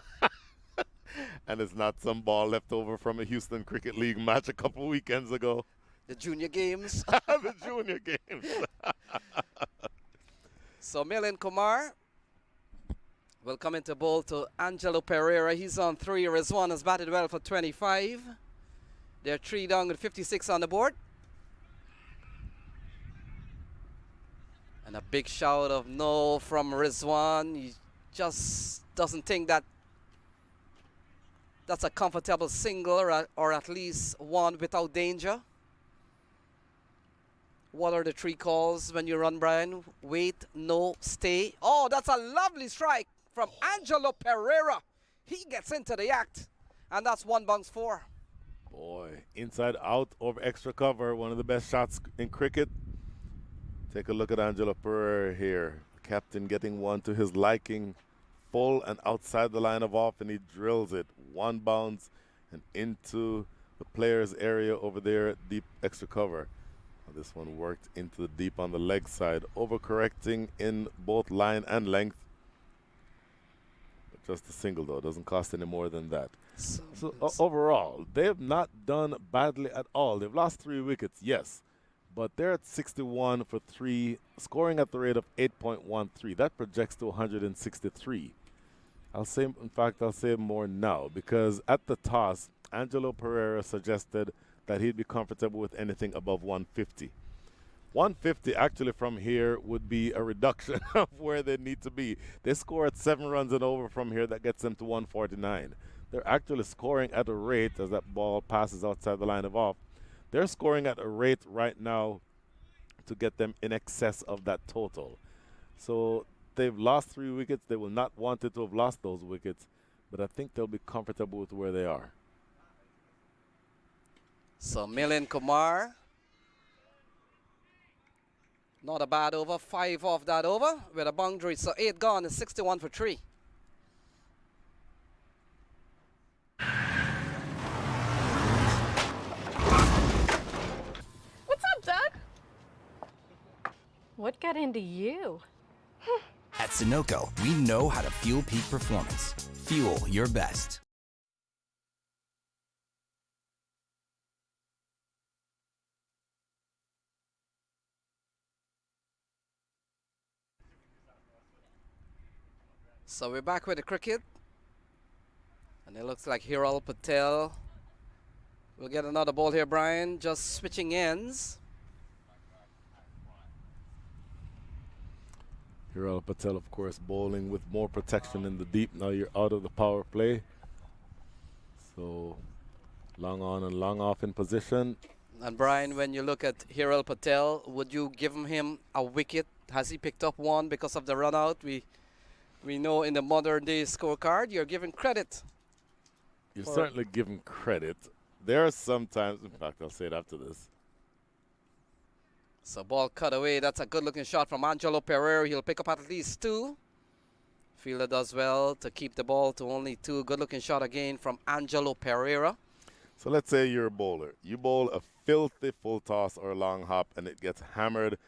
And it's not some ball left over from a Houston Cricket League match a couple weekends ago. The junior games. The junior games. So Milind Kumar will come into bowl to Angelo Pereira. He's on 3. Rizwan has batted well for 25. They're 3 down with 56 on the board. And a big shout of no from Rizwan. He just doesn't think that that's a comfortable single or at least one without danger. What are the 3 calls when you run, Brian? Wait, no, stay. Oh, that's a lovely strike from Angelo Pereira. He gets into the act, and that's 1 bounce 4. Boy, inside out over extra cover, one of the best shots in cricket. Take a look at Angelo Pereira here. Captain getting one to his liking, full and outside the line of off, and he drills it 1 bounce and into the player's area over there at deep extra cover. This one worked into the deep on the leg side, overcorrecting in both line and length. just a single, though. It doesn't cost any more than that. So it's- overall, they have not done badly at all. They've lost 3 wickets, yes, but they're at 61 for 3, scoring at the rate of 8.13. That projects to 163. I'll say more now, because at the toss, Angelo Pereira suggested that he'd be comfortable with anything above 150. 150 actually from here would be a reduction of where they need to be. They score at 7 runs and over from here. That gets them to 149. They're actually scoring at a rate, as that ball passes outside the line of off, they're scoring at a rate right now to get them in excess of that total. So they've lost 3 wickets. They will not want it to have lost those wickets, but I think they'll be comfortable with where they are. So Milind Kumar, not a bad over, 5 off that over with a boundary. So 8 gone and 61 for 3. What's up, Doug? What got into you? At Sunoco, we know how to fuel peak performance. Fuel your best. So we're back with the cricket. And it looks like Hiral Patel will get another ball here, Brian. Just switching ends. Hiral Patel, of course, bowling with more protection in the deep. Now you're out of the power play. So long on and long off in position. And Brian, when you look at Hiral Patel, would you give him a wicket? Has he picked up one because of the run out? We know in the modern day scorecard, you're giving credit. You're certainly giving credit. There are some times, in fact, I'll say it after this. So ball cut away. That's a good looking shot from Angelo Pereira. He'll pick up at least 2. Fielder does well to keep the ball to only 2. Good looking shot again from Angelo Pereira. So let's say you're a bowler. You bowl a filthy full toss or a long hop and it gets hammered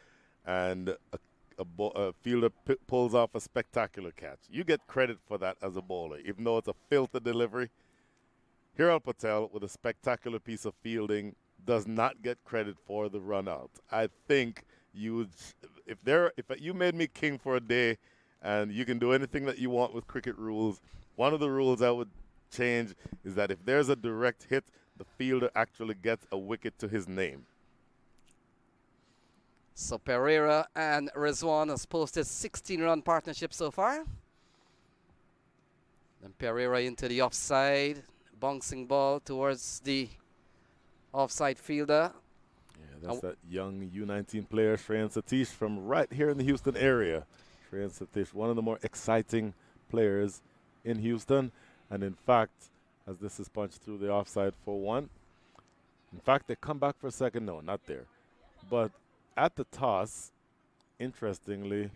and a fielder pulls off a spectacular catch. You get credit for that as a bowler, even though it's a filthy delivery. Hiral Patel, with a spectacular piece of fielding, does not get credit for the run out. I think you would, if you made me king for a day and you can do anything that you want with cricket rules, one of the rules I would change is that if there's a direct hit, the fielder actually gets a wicket to his name. So Pereira and Rizwan has posted 16-run partnership so far. And Pereira into the offside, bouncing ball towards the offside fielder. Yeah, that's that young U19 player, Shreyan Satish, from right here in the Houston area. Shreyan Satish, one of the more exciting players in Houston. And in fact, as this is punched through the offside for 1, in fact, they come back for a second. No, not there. But at the toss, interestingly,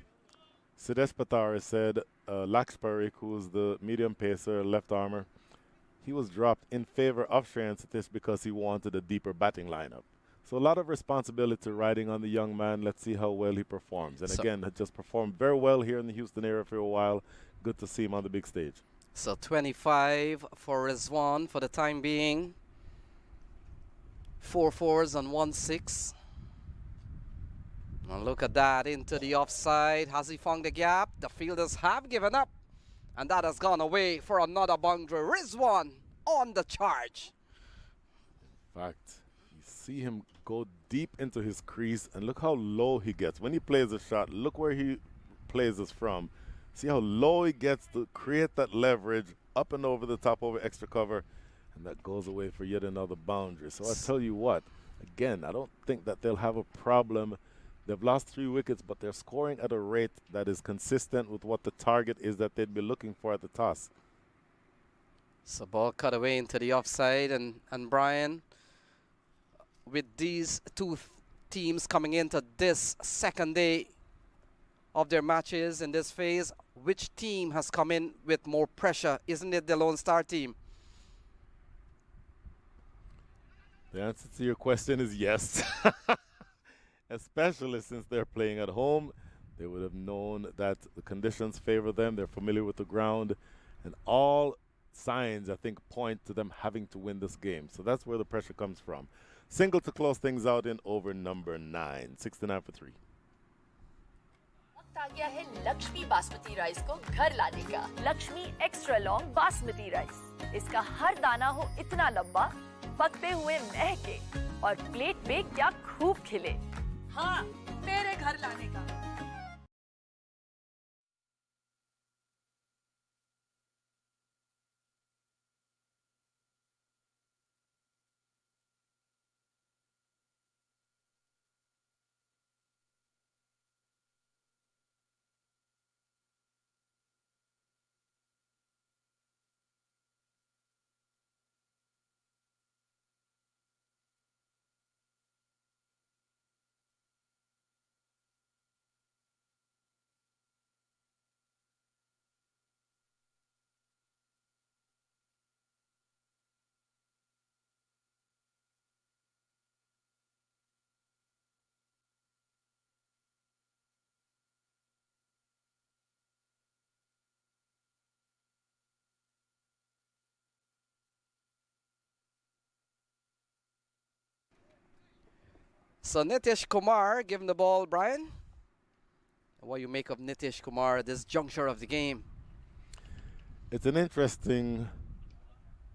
Sidesh Patari said Laksh Parikh, who's the medium pacer, left armer, he was dropped in favor of Shreyan Satish because he wanted a deeper batting lineup. So a lot of responsibility riding on the young man. Let's see how well he performs. And again, had just performed very well here in the Houston area for a while. Good to see him on the big stage. So 25 for Rizwan for the time being. 4 fours and 1 6. And look at that, into the offside. Has he found the gap? The fielders have given up. And that has gone away for another boundary. Rizwan on the charge. In fact, you see him go deep into his crease, and look how low he gets. When he plays a shot, look where he plays this from. See how low he gets to create that leverage up and over the top over extra cover, and that goes away for yet another boundary. So I tell you what, again, I don't think that they'll have a problem. They've lost 3 wickets, but they're scoring at a rate that is consistent with what the target is that they'd be looking for at the toss. So ball cut away into the offside, and Brian, with these two teams coming into this second day of their matches in this phase, which team has come in with more pressure? Isn't it the Lone Star team? The answer to your question is yes. Especially since they're playing at home. They would have known that the conditions favor them. They're familiar with the ground. And all signs, I think, point to them having to win this game. So that's where the pressure comes from. Single to close things out in over number 9, 69 for 3. वक्त आ गया है Lakshmi basmati rice को घर लाने का। Lakshmi extra long basmati rice. इसका हर दाना हो इतना लंबा, पकते हुए महके और प्लेट पे क्या खूब खिले। हाँ, मेरे घर लाने का। So Nitish Kumar giving the ball, Brian. What you make of Nitish Kumar at this juncture of the game? It's an interesting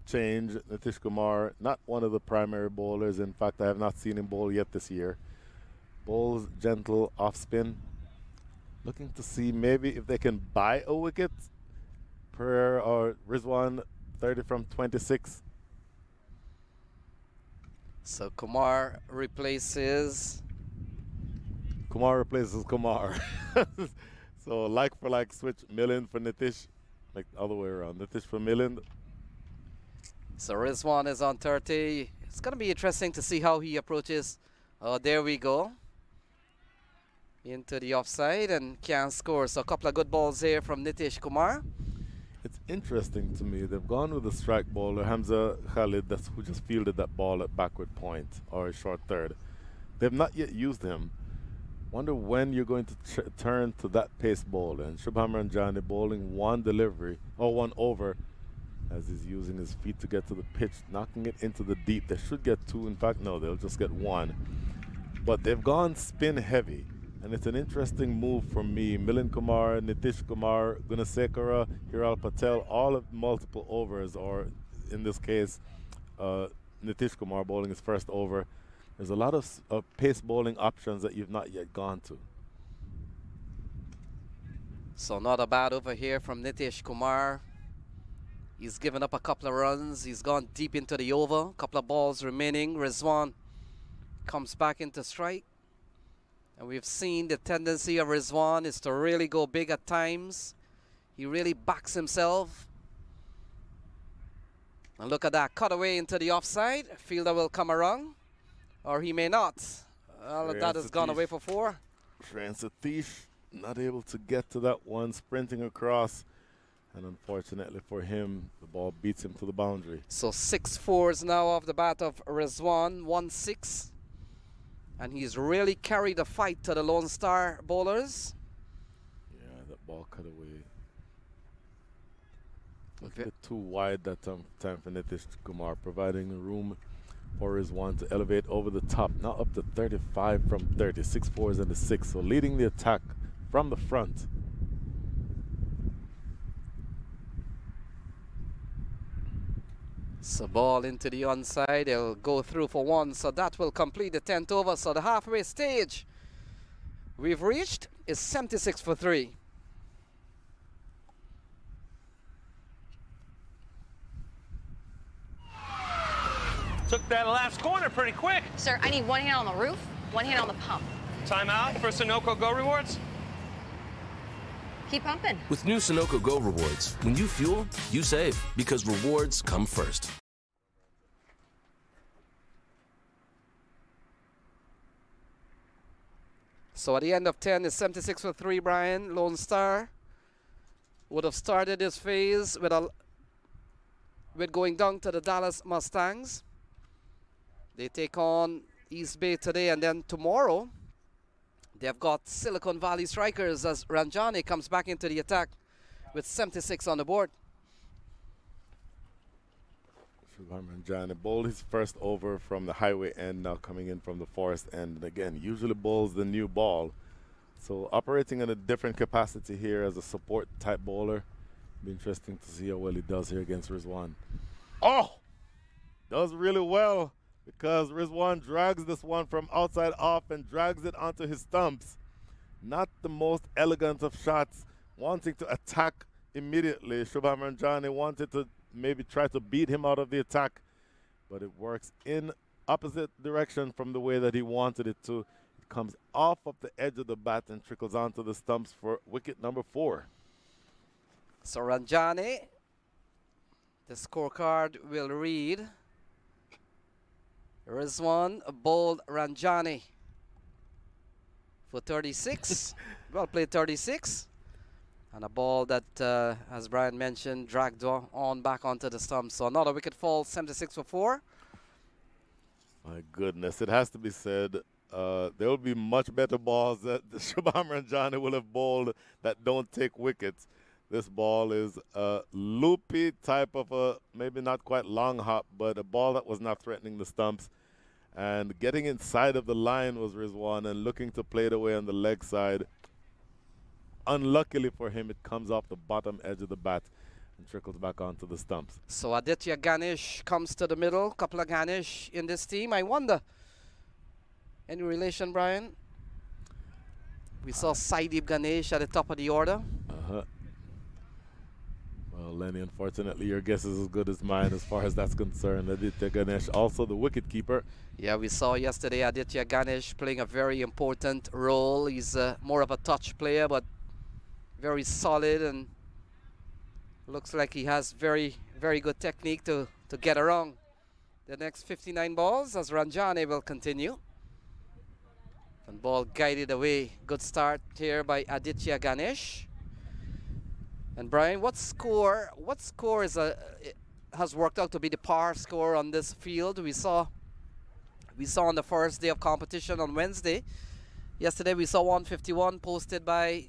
change. Nitish Kumar, not one of the primary bowlers. In fact, I have not seen him bowl yet this year. Bowls gentle off spin. Looking to see maybe if they can buy a wicket. Pereira or Rizwan 30 from 26. So Kumar replaces Kumar. So like for like switch, Milind for Nitish. Like the other way around. Nitish for Milind. So Rizwan is on 30. It's going to be interesting to see how he approaches. Oh, there we go. Into the offside and can't score. So a couple of good balls here from Nitish Kumar. It's interesting to me. They've gone with a strike bowler, Hamza Khalid, who just fielded that ball at backward point or a short third. They've not yet used him. Wonder when you're going to turn to that pace bowler. And Shubham Ranjani bowling one delivery or one over as he's using his feet to get to the pitch, knocking it into the deep. They should get 2. In fact, no, they'll just get 1. But they've gone spin heavy. And it's an interesting move for me. Milind Kumar, Nitish Kumar, Gunasekara, Hiral Patel, all of multiple overs, or in this case, Nitish Kumar bowling his first over. There's a lot of pace bowling options that you've not yet gone to. So not a bad over here from Nitish Kumar. He's given up a couple of runs. He's gone deep into the over. Couple of balls remaining. Rizwan comes back into strike. And we've seen the tendency of Rizwan is to really go big at times. He really backs himself. And look at that, cut away into the offside. Fielder will come around, or he may not. All of that has gone away for 4. Shreyan Satish not able to get to that one, sprinting across. And unfortunately for him, the ball beats him to the boundary. So 6 fours now off the bat of Rizwan, 1-6. And he's really carried the fight to the Lone Star bowlers. Yeah, that ball cut away. A bit too wide that time for Nitish Kumar, providing room for Rizwan to elevate over the top. Now up to 35 from 30, 6 fours and a 6. So leading the attack from the front. So ball into the onside, they'll go through for 1, so that will complete the 10th over. So the halfway stage we've reached is 76 for 3. Took that last corner pretty quick. Sir, I need one hand on the roof, one hand on the pump. Timeout for Sunoco Go Rewards. Keep pumping. With new Sunoco Go rewards, when you fuel, you save, because rewards come first. So at the end of 10 is 76 for 3, Brian. Lone Star would have started this phase with going down to the Dallas Mustangs. They take on East Bay today, and then tomorrow they've got Silicon Valley Strikers as Ranjani comes back into the attack with 76 on the board. Shubham Ranjani bowled his first over from the highway end, now coming in from the forest end. And again, usually bowls the new ball. So operating in a different capacity here as a support type bowler. Be interesting to see how well he does here against Rizwan. Oh! Does really well because Rizwan drags this one from outside off and drags it onto his stumps. Not the most elegant of shots, wanting to attack immediately. Shubham Ranjani wanted to maybe try to beat him out of the attack, but it works in opposite direction from the way that he wanted it to. It comes off of the edge of the bat and trickles onto the stumps for wicket number 4. So Ranjani, the scorecard will read Rizwan bowled Ranjani for 36. Well played 36. And a ball that, as Brian mentioned, dragged on back onto the stump. So another wicket fall, 76 for 4. My goodness, it has to be said, there will be much better balls that Shubham Ranjani will have bowled that don't take wickets. This ball is a loopy type of a, maybe not quite long hop, but a ball that was not threatening the stumps. And getting inside of the line was Rizwan and looking to play it away on the leg side. Unluckily for him, it comes off the bottom edge of the bat and trickles back onto the stumps. So Aditya Ganesh comes to the middle. Couple of Ganesh in this team. I wonder, any relation, Brian? We saw Saidip Ganesh at the top of the order. Well, Lenny, unfortunately, your guess is as good as mine as far as that's concerned. Aditya Ganesh, also the wicket keeper. Yeah, we saw yesterday Aditya Ganesh playing a very important role. He's more of a touch player, but very solid, and looks like he has very, very good technique to get around the next 59 balls as Ranjani will continue. And ball guided away. Good start here by Aditya Ganesh. And Brian, what score is has worked out to be the par score on this field? We saw on the first day of competition on Wednesday. Yesterday we saw 151 posted by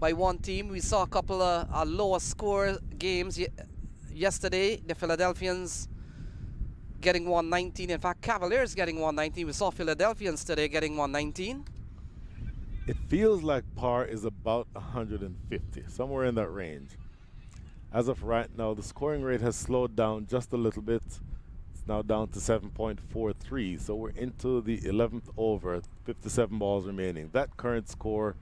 one team. We saw a couple of lower score games yesterday. The Philadelphians getting 119. In fact, Cavaliers getting 119. We saw Philadelphians today getting 119. It feels like par is about 150, somewhere in that range. As of right now, the scoring rate has slowed down just a little bit. It's now down to 7.43, so we're into the 11th over, 57 balls remaining. That current score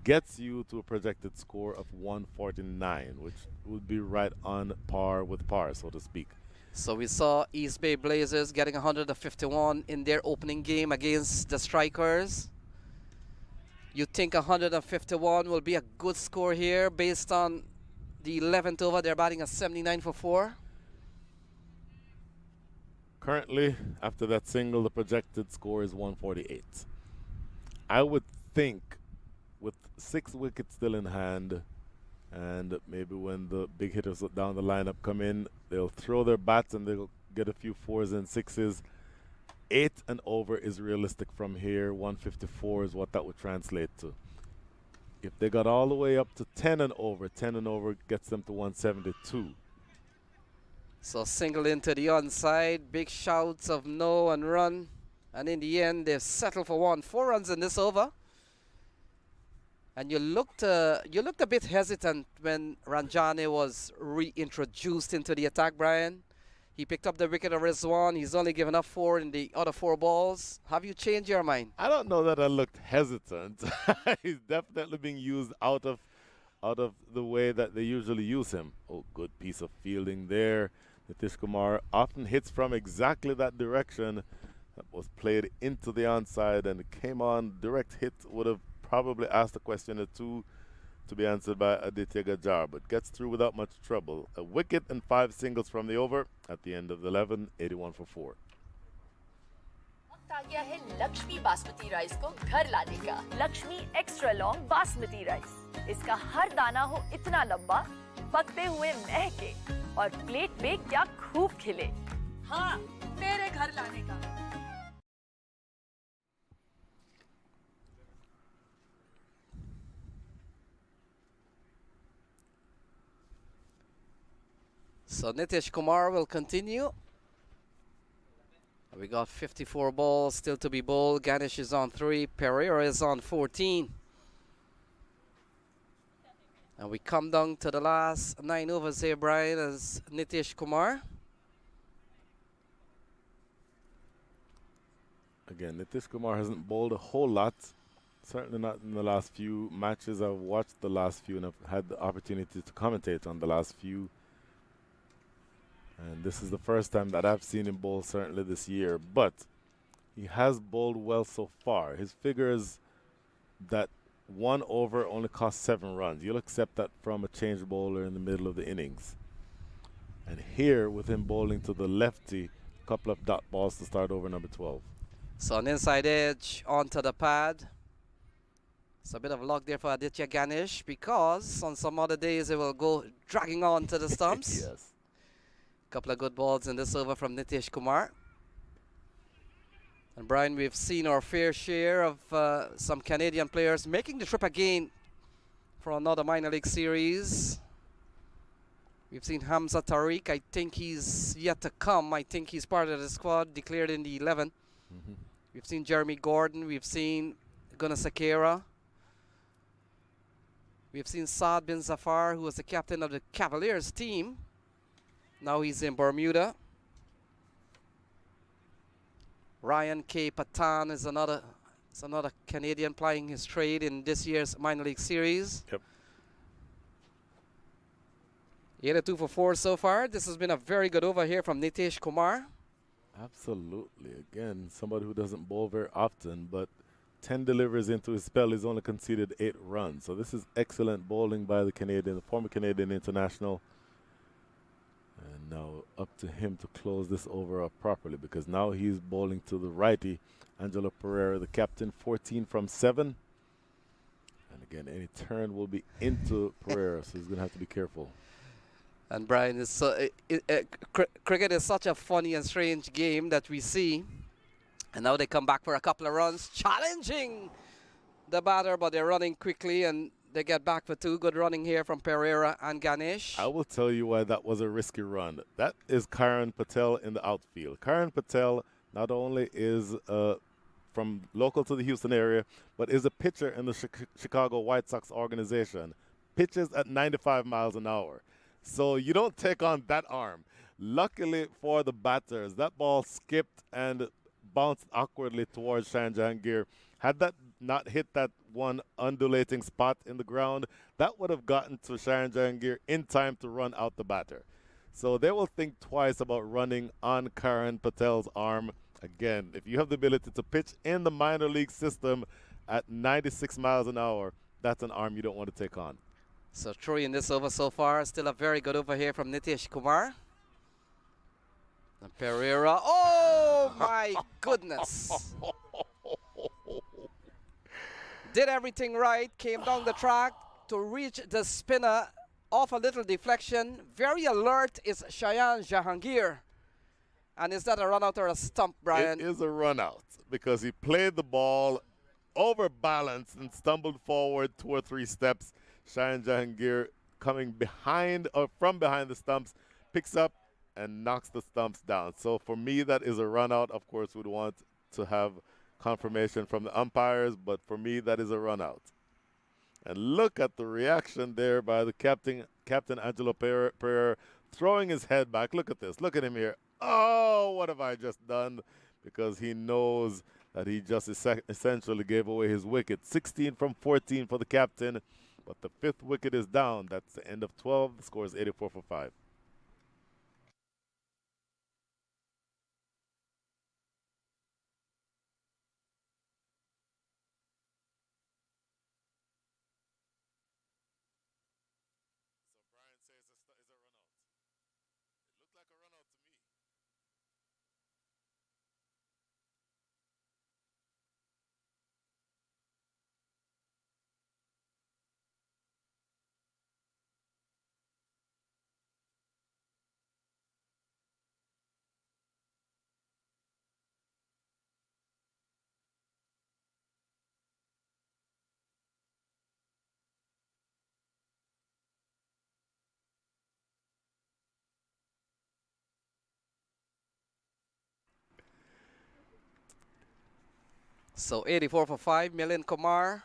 gets you to a projected score of 149, which would be right on par with par, so to speak. So we saw East Bay Blazers getting 151 in their opening game against the Strikers. You think 151 will be a good score here based on the 11th over? They're batting a 79 for 4. Currently, after that single, the projected score is 148. I would think with 6 wickets still in hand, and maybe when the big hitters down the lineup come in, they'll throw their bats and they'll get a few 4s and 6s. 8 and over is realistic from here. 154 is what that would translate to. If they got all the way up to 10 and over gets them to 172. So single into the onside, big shouts of no and run, and in the end they've settled for 1. 4 runs in this over. And you looked a bit hesitant when Ranjani was reintroduced into the attack, Brian. He picked up the wicket of Rizwan. He's only given up 4 in the other 4 balls. Have you changed your mind? I don't know that I looked hesitant. He's definitely being used out of the way that they usually use him. Oh, good piece of fielding there. Nitish Kumar often hits from exactly that direction. That was played into the onside and it came on. Direct hit would have probably asked a question or two to be answered by Aditya Gajar, but gets through without much trouble. A wicket and 5 singles from the over at the end of the 11, 81 for 4. वक्त आ गया है Lakshmi basmati rice को घर लाने का। Lakshmi extra long basmati rice. इसका हर दाना हो इतना लंबा, पकते हुए महके और प्लेट पे क्या खूब खिले। हाँ, मेरे घर लाने का। So Nitish Kumar will continue. We got 54 balls still to be bowled. Ganesh is on 3. Pereira is on 14. And we come down to the last 9 overs here, Brian, as Nitish Kumar. Again, Nitish Kumar hasn't bowled a whole lot. Certainly not in the last few matches. I've watched the last few and I've had the opportunity to commentate on the last few. And this is the first time that I've seen him bowl certainly this year. But he has bowled well so far. His figures that 1 over only cost 7 runs. You'll accept that from a change bowler in the middle of the innings. And here, with him bowling to the lefty, a couple of dot balls to start over number 12. So an inside edge onto the pad. It's a bit of luck there for Aditya Ganesh, because on some other days it will go dragging on to the stumps. Yes. Couple of good balls in this over from Nitish Kumar. And Brian, we've seen our fair share of some Canadian players making the trip again for another minor league series. We've seen Hamza Tariq. I think he's yet to come. I think he's part of the squad declared in the 11. We've seen Jeremy Gordon. We've seen Gunasakera. We've seen Saad bin Zafar, who was the captain of the Cavaliers team. Now he's in Bermuda. Ryan K. Patan is another Canadian plying his trade in this year's minor league series. Yep. 82 for 4 so far. This has been a very good over here from Nitish Kumar. Absolutely. Again, somebody who doesn't bowl very often, but 10 deliveries into his spell, he's only conceded 8 runs. So this is excellent bowling by the Canadian, the former Canadian international. And now up to him to close this over up properly, because now he's bowling to the righty, Angelo Pereira, the captain, 14 from 7. And again, any turn will be into Pereira, so he's going to have to be careful. And Brian, cricket is such a funny and strange game that we see. And now they come back for a couple of runs, challenging the batter, but they're running quickly and they get back for 2. Good running here from Pereira and Ganesh. I will tell you why that was a risky run. That is Karan Patel in the outfield. Karan Patel not only is from local to the Houston area, but is a pitcher in the Chicago White Sox organization. Pitches at 95 miles an hour. So you don't take on that arm. Luckily for the batters, that ball skipped and bounced awkwardly towards Shane Jahangir. Had that not hit that one undulating spot in the ground, that would have gotten to Shane Jahangir in time to run out the batter. So they will think twice about running on Karan Patel's arm. Again, if you have the ability to pitch in the minor league system at 96 miles an hour, that's an arm you don't want to take on. So 3 in this over so far. Still a very good over here from Nitish Kumar. And Pereira. Oh my goodness. Did everything right. Came down the track to reach the spinner off a little deflection. Very alert is Cheyenne Jahangir. And is that a run out or a stump, Brian? It is a run out because he played the ball overbalanced and stumbled forward 2 or 3 steps. Shane Jahangir coming behind or from behind the stumps, picks up and knocks the stumps down. So for me, that is a run out. Of course, we'd want to have confirmation from the umpires, but for me, that is a run out. And look at the reaction there by the captain Angelo Pereira, throwing his head back. Look at this. Look at him here. Oh, what have I just done? Because he knows that he just essentially gave away his wicket. 16 from 14 for the captain. But the 5th wicket is down. That's the end of 12. The score is 84 for 5. So 84 for 5. Milind Kumar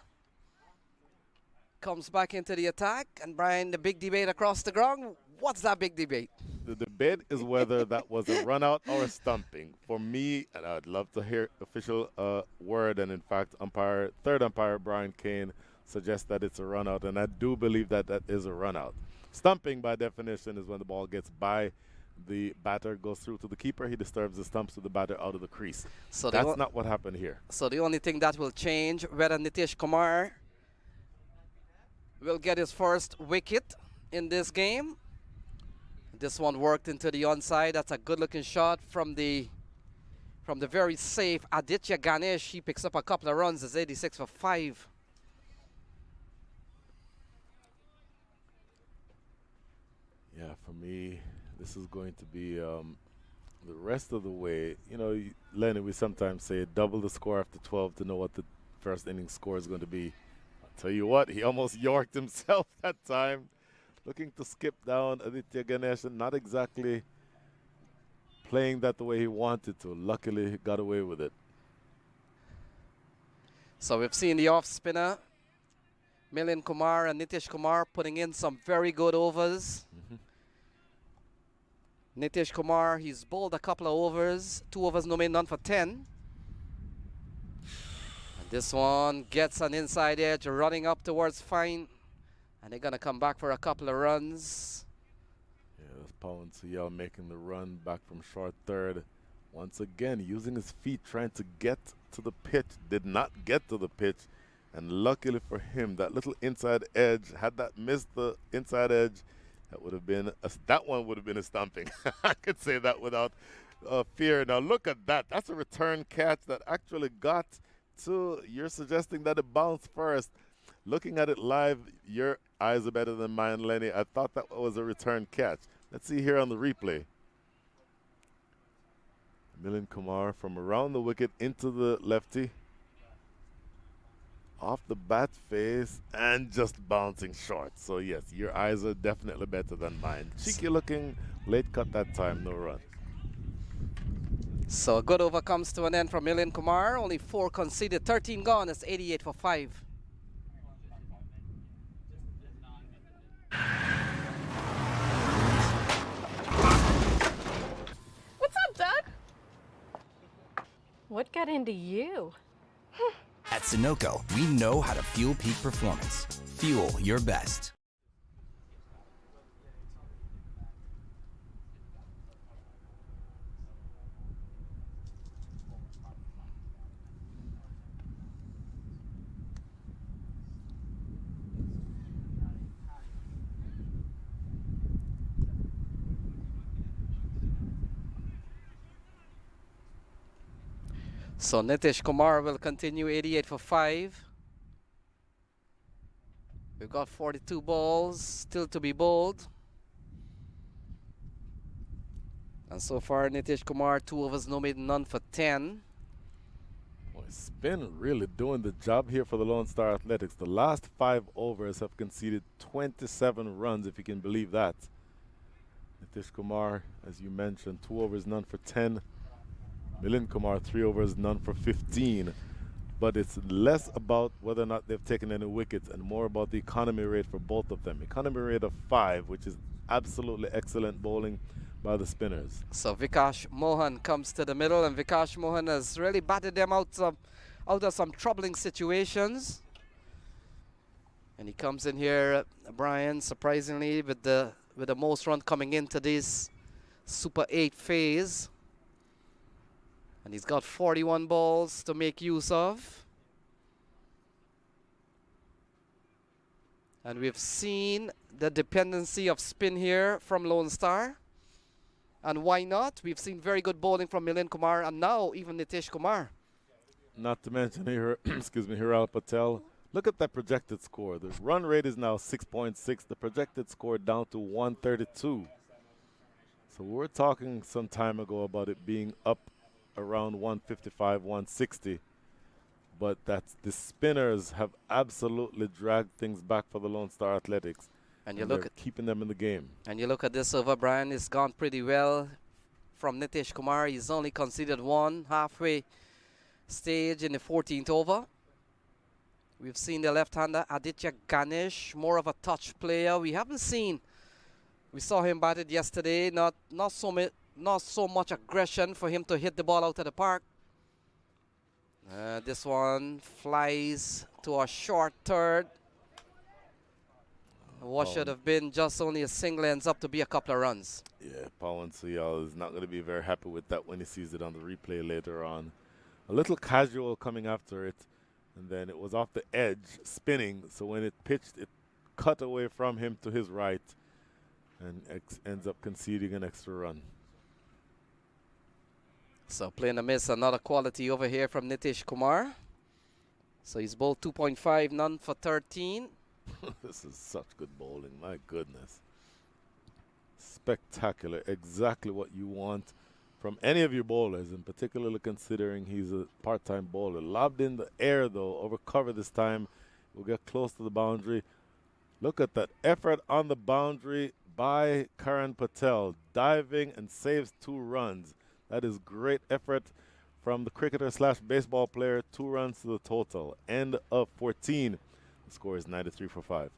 comes back into the attack. And Brian, the big debate across the ground. What's that big debate? The debate is whether that was a run out or a stumping. For me, and I'd love to hear official word, and in fact, third umpire Brian Kane suggests that it's a run out, and I do believe that that is a run out. Stumping, by definition, is when the ball gets by the batter, goes through to the keeper, he disturbs the stumps with the batter out of the crease. So that's not what happened here. So the only thing that will change, whether Nitish Kumar will get his first wicket in this game. This one worked into the onside. That's a good-looking shot from the very safe Aditya Ganesh. He picks up a couple of runs. It's 86 for 5. Yeah, for me, this is going to be the rest of the way. You know, Lenny, we sometimes say double the score after 12 to know what the first inning score is going to be. I'll tell you what, he almost yorked himself that time. Looking to skip down Aditya Ganesh, and not exactly playing that the way he wanted to. Luckily, he got away with it. So we've seen the off spinner, Milind Kumar and Nitish Kumar putting in some very good overs. Nitish Kumar, he's bowled a couple of overs, 2 overs, no made, none for 10. And this one gets an inside edge, running up towards fine. And they're going to come back for a couple of runs. Yeah, that's Pawan Suyal making the run back from short third. Once again, using his feet, trying to get to the pitch. Did not get to the pitch. And luckily for him, that little inside edge, had that missed the inside edge, that would have been that one would have been a stumping. I could say that without fear. Now look at that. That's a return catch that actually got to, you're suggesting that it bounced first. Looking at it live, your eyes are better than mine, Lenny. I thought that was a return catch. Let's see here on the replay. Milind Kumar from around the wicket into the lefty. Off the bat face and just bouncing short. So yes, your eyes are definitely better than mine. Cheeky looking, late cut that time, no run. So a good over comes to an end from Milind Kumar. Only 4 conceded, 13 gone. It's 88 for 5. What's up, Doug? What got into you? At Sunoco, we know how to fuel peak performance. Fuel your best. So Nitish Kumar will continue 88 for 5. We've got 42 balls still to be bowled. And so far Nitish Kumar, 2 overs, no made, none for 10. Boy, Spin really doing the job here for the Lone Star Athletics. The last 5 overs have conceded 27 runs, if you can believe that. Nitish Kumar, as you mentioned, 2 overs, none for 10. Milind Kumar, 3 overs, none for 15. But it's less about whether or not they've taken any wickets and more about the economy rate for both of them. Economy rate of 5, which is absolutely excellent bowling by the spinners. So Vikash Mohan comes to the middle, and Vikash Mohan has really batted them out of some troubling situations. And he comes in here, Brian, surprisingly, with the most run coming into this Super 8 phase. And he's got 41 balls to make use of. And we've seen the dependency of spin here from Lone Star. And why not? We've seen very good bowling from Milind Kumar and now even Nitish Kumar. Not to mention here, excuse me, Hiral Patel. Look at that projected score. The run rate is now 6.6. The projected score down to 132. So we were talking some time ago about it being up around 155, 160. But that's the spinners have absolutely dragged things back for the Lone Star Athletics. And you look at keeping them in the game. And you look at this over, Brian. It's gone pretty well from Nitish Kumar. He's only conceded 1 halfway stage in the 14th over. We've seen the left-hander Aditya Ganesh, more of a touch player. We saw him batted yesterday. Not so much aggression for him to hit the ball out of the park. This one flies to a short third. What should have been just only a single ends up to be a couple of runs. Yeah, Pawan Suyal is not going to be very happy with that when he sees it on the replay later on. A little casual coming after it, and then it was off the edge, spinning, so when it pitched, it cut away from him to his right, and ends up conceding an extra run. So playing a miss, another quality over here from Nitish Kumar. So he's bowled 2.5, none for 13. This is such good bowling, my goodness. Spectacular, exactly what you want from any of your bowlers, and particularly considering he's a part-time bowler. Lobbed in the air though, over cover this time. We'll get close to the boundary. Look at that effort on the boundary by Karan Patel, diving and saves 2 runs. That is great effort from the cricketer slash baseball player. 2 runs to the total. End of 14. The score is 93 for 5.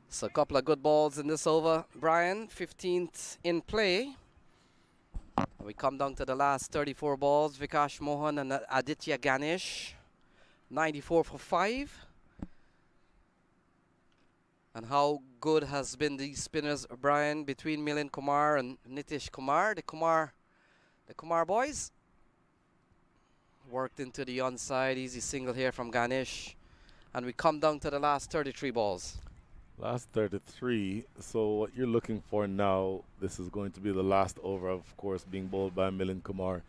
So a couple of good balls in this over, Brian. 15th in play. We come down to the last 34 balls. Vikash Mohan and Aditya Ganesh. 94 for 5. And how good has been these spinners, Brian, between Milind Kumar and Nitish Kumar. The Kumar boys. Worked into the onside. Easy single here from Ganesh. And we come down to the last 33 balls. Last 33. So what you're looking for now, this is going to be the last over, of course, being bowled by Milind Kumar.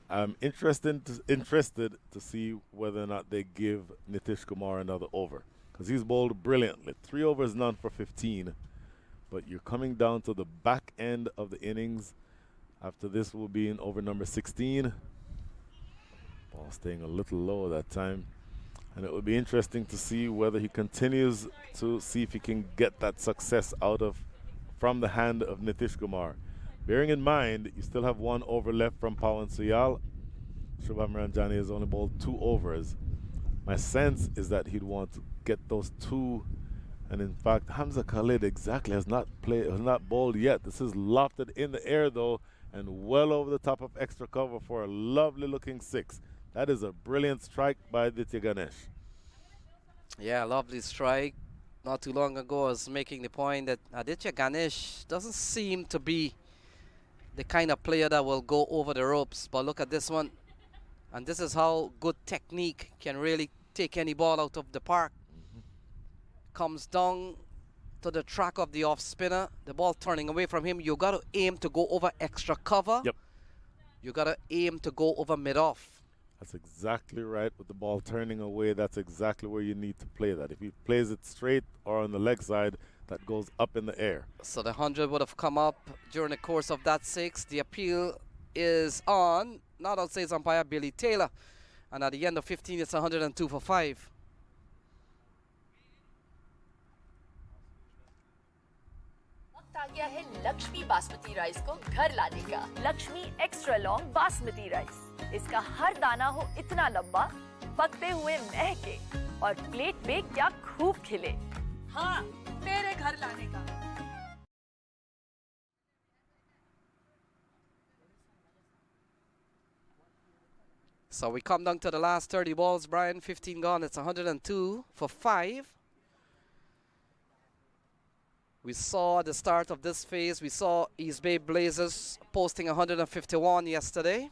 I'm interested to see whether or not they give Nitish Kumar another over, because he's bowled brilliantly. 3 overs, none for 15. But you're coming down to the back end of the innings. After this will be in over number 16. Ball staying a little low that time. And it will be interesting to see whether he continues to see if he can get that success from the hand of Nitish Kumar. Bearing in mind, you still have 1 over left from Pawan Suyal. Shubham Ranjani has only bowled 2 overs. My sense is that he'd want to get those 2. And in fact, Hamza Khalid exactly has not bowled yet. This is lofted in the air though, and well over the top of extra cover for a lovely looking 6. That is a brilliant strike by Aditya Ganesh. Yeah, lovely strike. Not too long ago, I was making the point that Aditya Ganesh doesn't seem to be the kind of player that will go over the ropes. But look at this one. And this is how good technique can really take any ball out of the park. Comes down to the track of the off spinner. The ball turning away from him. You got to aim to go over extra cover. Yep. You got to aim to go over mid-off. That's exactly right. With the ball turning away, that's exactly where you need to play that. If he plays it straight or on the leg side, that goes up in the air. So the 100 would have come up during the course of that 6. The appeal is on. Not outside umpire Billy Taylor. And at the end of 15, it's 102 for 5. आ गया है Lakshmi basmati rice को घर लाने का। Lakshmi extra long basmati rice, इसका हर दाना हो इतना लंबा, पकते हुए महके और प्लेट पे क्या खूब खिले। हाँ, मेरे घर लाने का। So we come down to the last 30 balls, Brian. 15 gone. It's 102 for 5. We saw at the start of this phase, we saw East Bay Blazers posting 151 yesterday.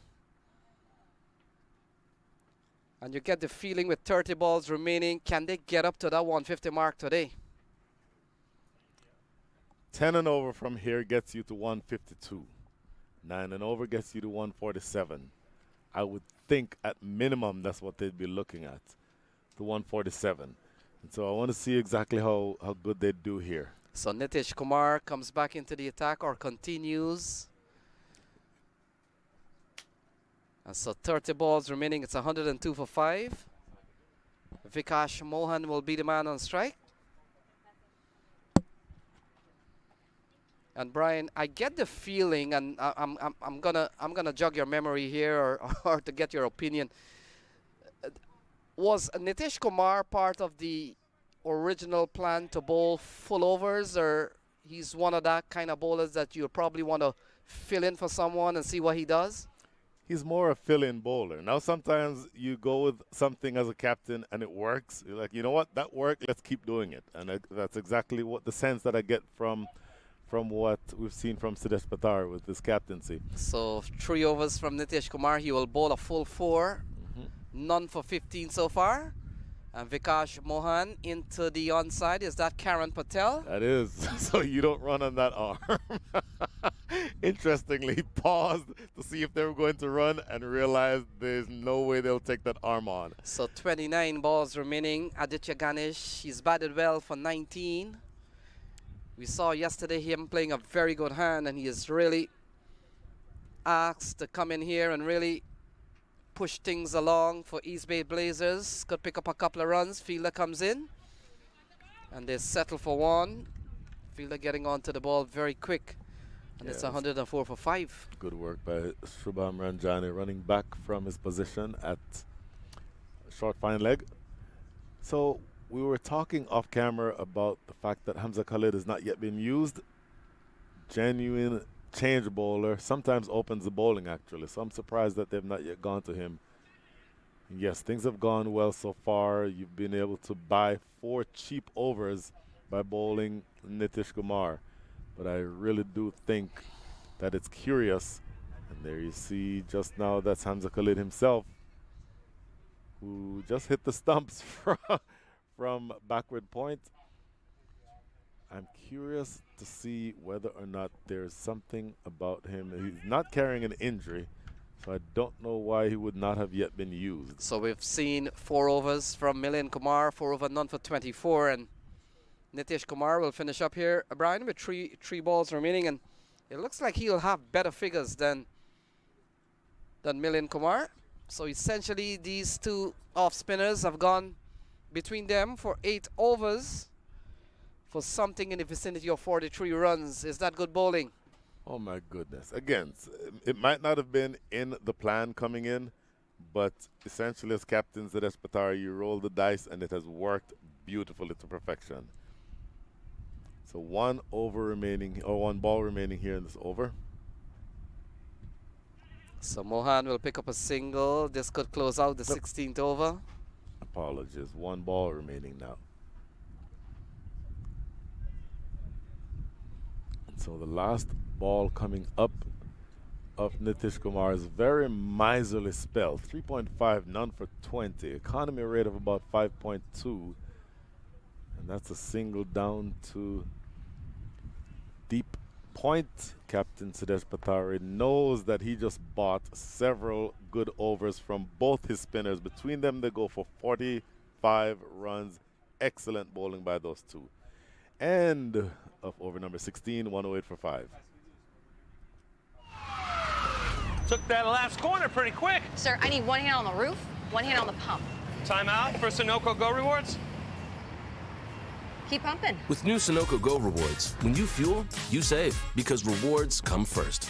And you get the feeling with 30 balls remaining, can they get up to that 150 mark today? 10 and over from here gets you to 152. 9 and over gets you to 147. I would think at minimum that's what they'd be looking at, the 147. And so I want to see exactly how good they do here. So Nitish Kumar comes back into the attack or continues. And so 30 balls remaining, it's 102 for 5. Vikash Mohan will be the man on strike. And Brian, I get the feeling, and I'm gonna jog your memory here, or to get your opinion. Was Nitish Kumar part of the original plan to bowl full overs, or he's one of that kind of bowlers that you probably want to fill in for someone and see what he does? He's more a fill-in bowler. Now sometimes you go with something as a captain and it works. You're like, you know what, that worked, let's keep doing it. And that's exactly what the sense that I get from what we've seen from Sidesh Patar with his captaincy. So 3 overs from Nitish Kumar. He will bowl a full 4. None for 15 so far. And Vikash Mohan into the onside. Is that Karan Patel? That is. So you don't run on that arm. Interestingly, he paused to see if they were going to run and realized there's no way they'll take that arm on. So 29 balls remaining. Aditya Ganesh, he's batted well for 19. We saw yesterday him playing a very good hand, and he is really asked to come in here and really push things along for East Bay Blazers. Could pick up a couple of runs. Fielder comes in, and they settle for 1. Fielder getting onto the ball very quick, and it's 104 for 5. Good work by Shubham Ranjani, running back from his position at short fine leg. So we were talking off camera about the fact that Hamza Khalid has not yet been used. Genuine change bowler, sometimes opens the bowling actually. So I'm surprised that they've not yet gone to him. And yes, things have gone well so far. You've been able to buy 4 cheap overs by bowling Nitish Kumar. But I really do think that it's curious. And there you see just now that's Hamza Khalid himself, who just hit the stumps from backward point. I'm curious to see whether or not there's something about him. He's not carrying an injury, so I don't know why he would not have yet been used. So we've seen 4 overs from Milind Kumar, 4 over none for 24, and Nitish Kumar will finish up here, Brian, with three balls remaining, and it looks like he'll have better figures than Milind Kumar. So essentially these 2 off spinners have gone between them for 8 overs for something in the vicinity of 43 runs. Is that good bowling? Oh my goodness. Again, it might not have been in the plan coming in, but essentially as captain Sidesh Patar, you roll the dice and it has worked beautifully to perfection. So 1 over remaining, or 1 ball remaining here in this over. So Mohan will pick up a single. This could close out the 16th over. Apologies, 1 ball remaining now. So the last ball coming up of Nitish Kumar is very miserly spell. 3.5, none for 20. Economy rate of about 5.2. And that's a single down to deep point. Captain Sidesh Patar knows that he just bought several good overs from both his spinners. Between them, they go for 45 runs. Excellent bowling by those 2. End of over number 16, 108 for 5. Took that last corner pretty quick. Sir, I need 1 hand on the roof, 1 hand on the pump. Timeout for Sunoco Go Rewards. Keep pumping. With new Sunoco Go rewards, when you fuel, you save because rewards come first.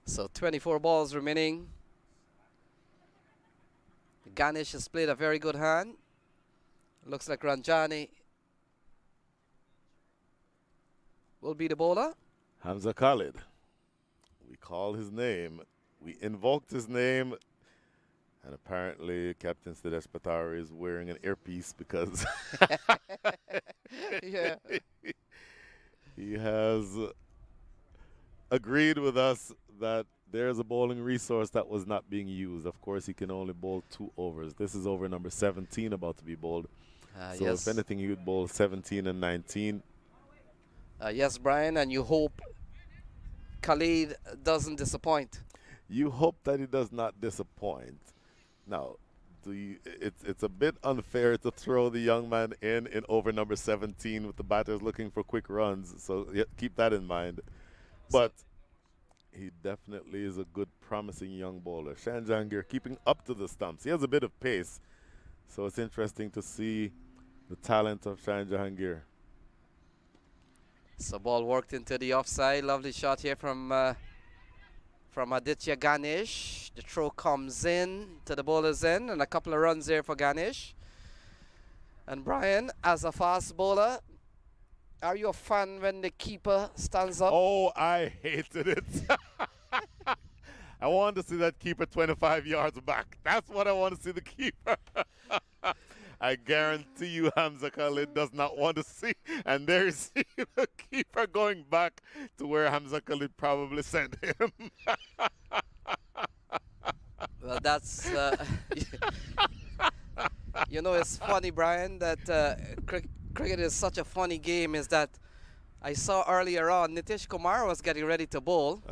So 24 balls remaining. Ganesh has played a very good hand. Looks like Ranjani will be the bowler. Hamza Khalid. We call his name. We invoked his name. And apparently Captain Sidesh Patari is wearing an earpiece because Yeah. he has agreed with us that there's a bowling resource that was not being used. Of course, he can only bowl 2 overs. This is over number 17 about to be bowled. So yes. if anything, he would bowl 17 and 19. Yes, Brian, and you hope Khalid doesn't disappoint. You hope that he does not disappoint. Now, it's a bit unfair to throw the young man in over number 17 with the batters looking for quick runs. So keep that in mind. But he definitely is a good, promising young bowler. Shan Jahangir keeping up to the stumps. He has a bit of pace. So it's interesting to see the talent of Shan Jahangir. So ball worked into the offside. Lovely shot here from Aditya Ganesh. The throw comes in to the bowler's end, and a couple of runs there for Ganesh. And Brian, as a fast bowler, are you a fan when the keeper stands up? Oh, I hated it. I wanted to see that keeper 25 yards back. That's what I want to see the keeper. I guarantee you Hamza Khalid does not want to see. And there you see the keeper going back to where Hamza Khalid probably sent him. Well, that's, you know, it's funny, Brian, that cricket is such a funny game, is that I saw earlier on Nitish Kumar was getting ready to bowl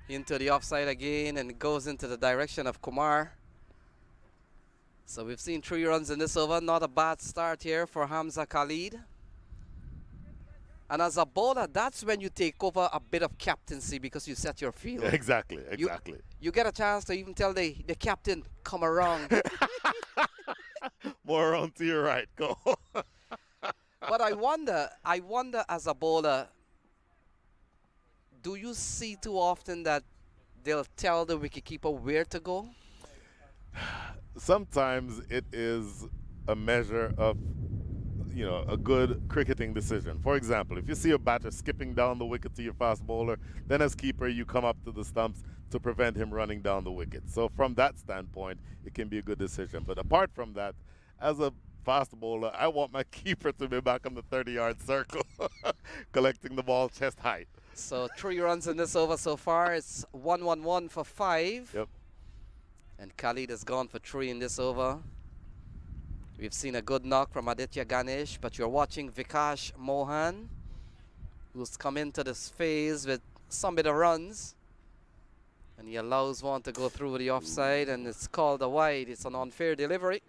into the offside again, and it goes into the direction of Kumar. So we've seen 3 runs in this over. Not a bad start here for Hamza Khalid. And as a bowler, that's when you take over a bit of captaincy because you set your field. Exactly. You get a chance to even tell the captain, come around. More around to your right, go. But I wonder as a bowler, do you see too often that they'll tell the wicketkeeper where to go? Sometimes it is a measure of, you know, a good cricketing decision. For example, if you see a batter skipping down the wicket to your fast bowler, then as keeper you come up to the stumps to prevent him running down the wicket. So from that standpoint, it can be a good decision. But apart from that, as a fast bowler, I want my keeper to be back on the 30-yard circle, collecting the ball chest height. So 3 runs in this over so far. It's 1-1-1 for 5. Yep. And Khalid has gone for 3 in this over. We've seen a good knock from Aditya Ganesh, but you're watching Vikash Mohan, who's come into this phase with some bit of runs. And he allows one to go through the offside, and it's called a wide. It's an unfair delivery.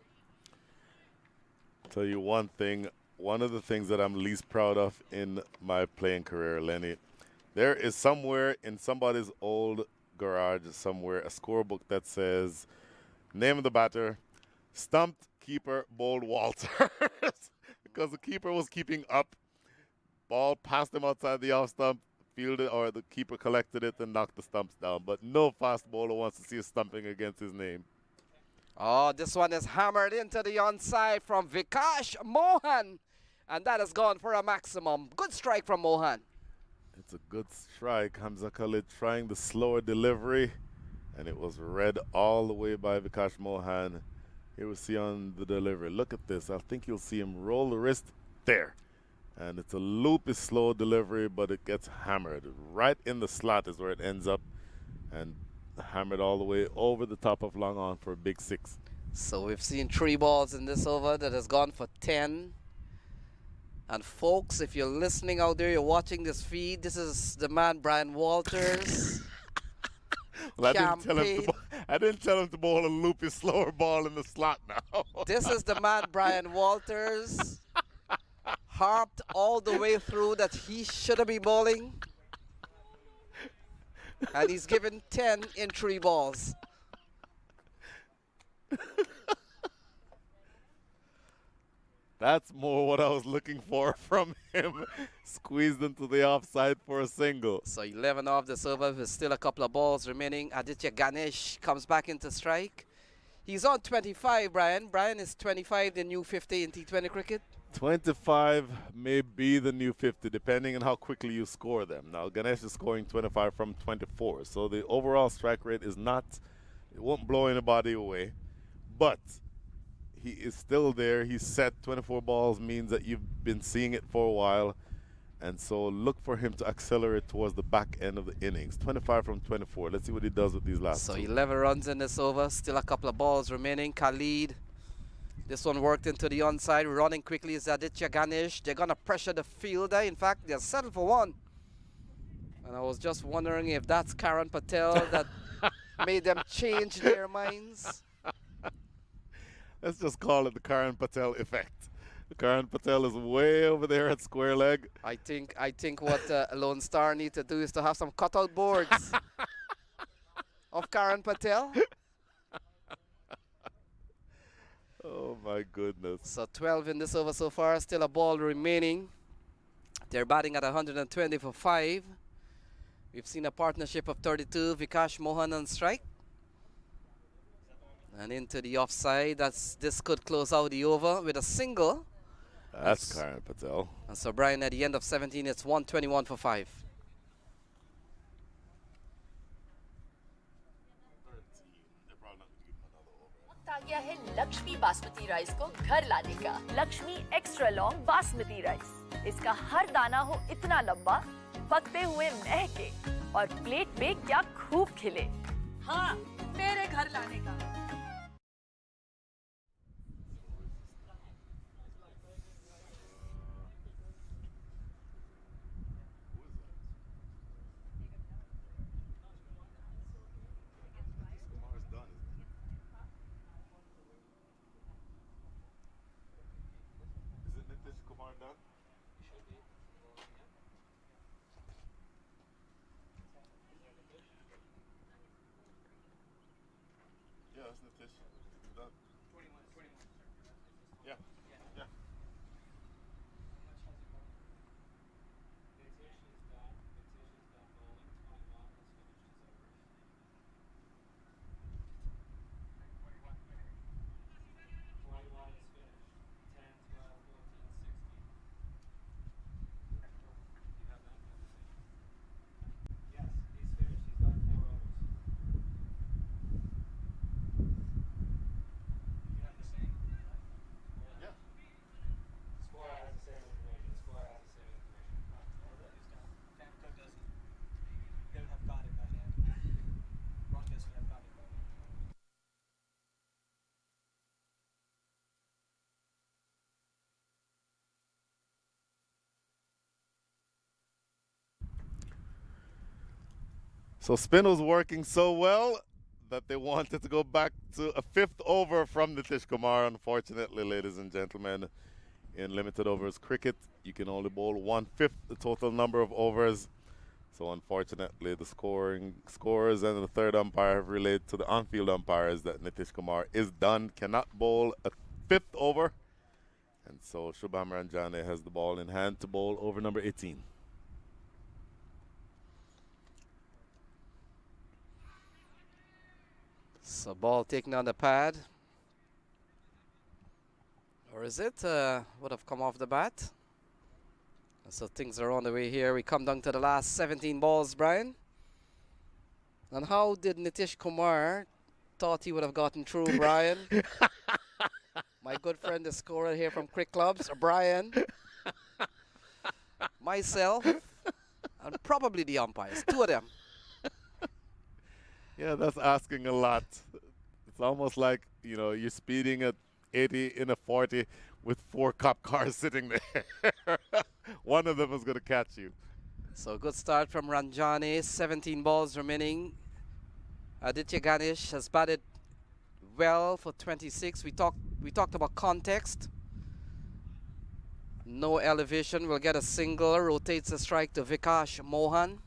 Tell you one thing, one of the things that I'm least proud of in my playing career, Lenny, there is somewhere in somebody's old garage somewhere a scorebook that says name of the batter, stumped keeper, bowled Walters, because the keeper was keeping up, ball passed him outside the off stump, fielded, or the keeper collected it and knocked the stumps down. But no fast bowler wants to see a stumping against his name. Oh, this one is hammered into the onside from Vikash Mohan, and that has gone for a maximum. Good strike from Mohan. It's a good strike. Hamza Khalid trying the slower delivery, and it was read all the way by Vikash Mohan. Here we see on the delivery. Look at this. I think you'll see him roll the wrist there. And it's a loopy, slow delivery, but it gets hammered. Right in the slot is where it ends up, and hammered all the way over the top of long on for a big 6. So we've seen 3 balls in this over that has gone for 10. And folks, if you're listening out there, you're watching this feed, this is the man Brian Walters. Well, I didn't tell him to bowl a loopy, slower ball in the slot now. This is the man Brian Walters. Harped all the way through that he shouldn't be bowling. And he's given 10 in 3 balls. That's more what I was looking for from him. Squeezed into the offside for a single. So 11 off this over with still a couple of balls remaining. Aditya Ganesh comes back into strike. He's on 25, Brian. Brian is 25, the new 50 in T20 cricket. 25 may be the new 50, depending on how quickly you score them. Now, Ganesh is scoring 25 from 24, so the overall strike rate is not, it won't blow anybody away. But he is still there. He's set. 24 balls means that you've been seeing it for a while. And so look for him to accelerate towards the back end of the innings. 25 from 24. Let's see what he does with these last So two. 11 runs in this over. Still a couple of balls remaining. Khalid. This one worked into the onside. Running quickly is Aditya Ganesh. They're going to pressure the fielder. In fact, they're settled for one. And I was just wondering if that's Karan Patel that made them change their minds. Let's just call it the Karan Patel effect. Karan Patel is way over there at square leg. I think what Lone Star need to do is to have some cutout boards of Karan Patel. Oh my goodness. So 12 in this over so far. Still a ball remaining. They're batting at 120 for 5. We've seen a partnership of 32. Vikash Mohan on strike. And into the offside. This could close out the over with a single. That's Karan Patel. And so Brian, at the end of 17, it's 121 for 5. वक्त आ गया है Lakshmi basmati rice को घर लाने का। Lakshmi extra long basmati rice. इसका हर दाना हो इतना लंबा, पकते हुए महके और प्लेट पे क्या खूब खिले। हाँ, मेरे घर लाने का। Yeah, that's Nitish. He's done. 21. Yeah. Yeah. So spin was working so well that they wanted to go back to a 5th over from Nitish Kumar. Unfortunately, ladies and gentlemen, in limited overs cricket, you can only bowl 1/5 the total number of overs. So unfortunately, the scores and the third umpire have relayed to the on-field umpires that Nitish Kumar is done, cannot bowl a 5th over. And so Shubham Ranjane has the ball in hand to bowl over number 18. So ball taken on the pad. Or is it? Would have come off the bat. So things are on the way here. We come down to the last 17 balls, Brian. And how did Nitish Kumar thought he would have gotten through, Brian? My good friend, the scorer here from Crick Clubs, Brian. Myself. And probably the umpires. 2 of them. Yeah, that's asking a lot. It's almost like, you know, you're speeding at 80 in a 40 with 4 cop cars sitting there. One of them is going to catch you. So good start from Ranjane. 17 balls remaining. Aditya Ganesh has batted well for 26. We talked about context. No elevation. Will get a single. Rotates the strike to Vikash Mohan.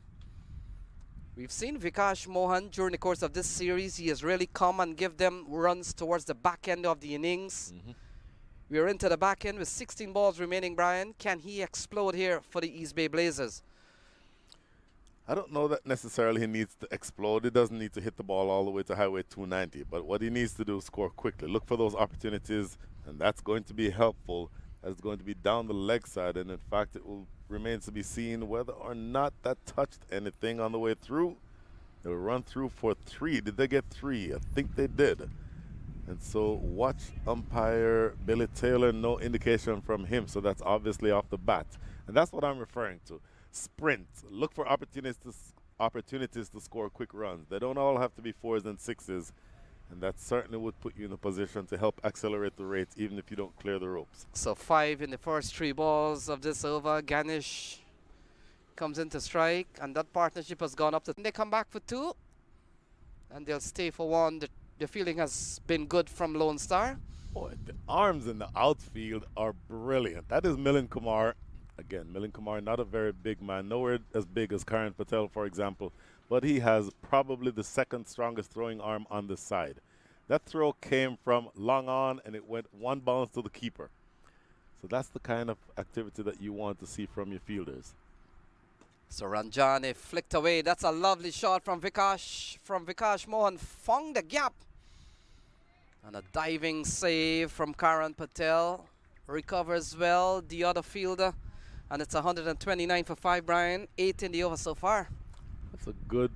We've seen Vikash Mohan during the course of this series. He has really come and give them runs towards the back end of the innings. We're into the back end with 16 balls remaining, Brian. Can he explode here for the East Bay Blazers? I don't know that necessarily he needs to explode. He doesn't need to hit the ball all the way to highway 290. But what he needs to do is score quickly. Look for those opportunities, and that's going to be helpful. That's going to be down the leg side. And, in fact, it will remain to be seen whether or not that touched anything on the way through. They'll run through for 3. Did they get 3? I think they did. And so watch umpire Billy Taylor, no indication from him. So that's obviously off the bat. And that's what I'm referring to. Sprint. Look for opportunities to score quick runs. They don't all have to be 4s and 6s, and that certainly would put you in a position to help accelerate the rate even if you don't clear the ropes. So 5 in the first 3 balls of this over. Ganesh comes into strike, and that partnership has gone up to. They come back for 2, and they'll stay for 1. The feeling has been good from Lone Star. Boy, the arms in the outfield are brilliant. That is Milind Kumar. Again, Milind Kumar, not a very big man, nowhere as big as Karan Patel, for example, but he has probably the second strongest throwing arm on the side. That throw came from long on, and it went 1 bounce to the keeper. So that's the kind of activity that you want to see from your fielders. So Ranjane flicked away. That's a lovely shot from Vikash Mohan. Found the gap. And a diving save from Karan Patel. Recovers well, the other fielder. And it's 129 for 5, Brian. 8 in the over so far. That's a good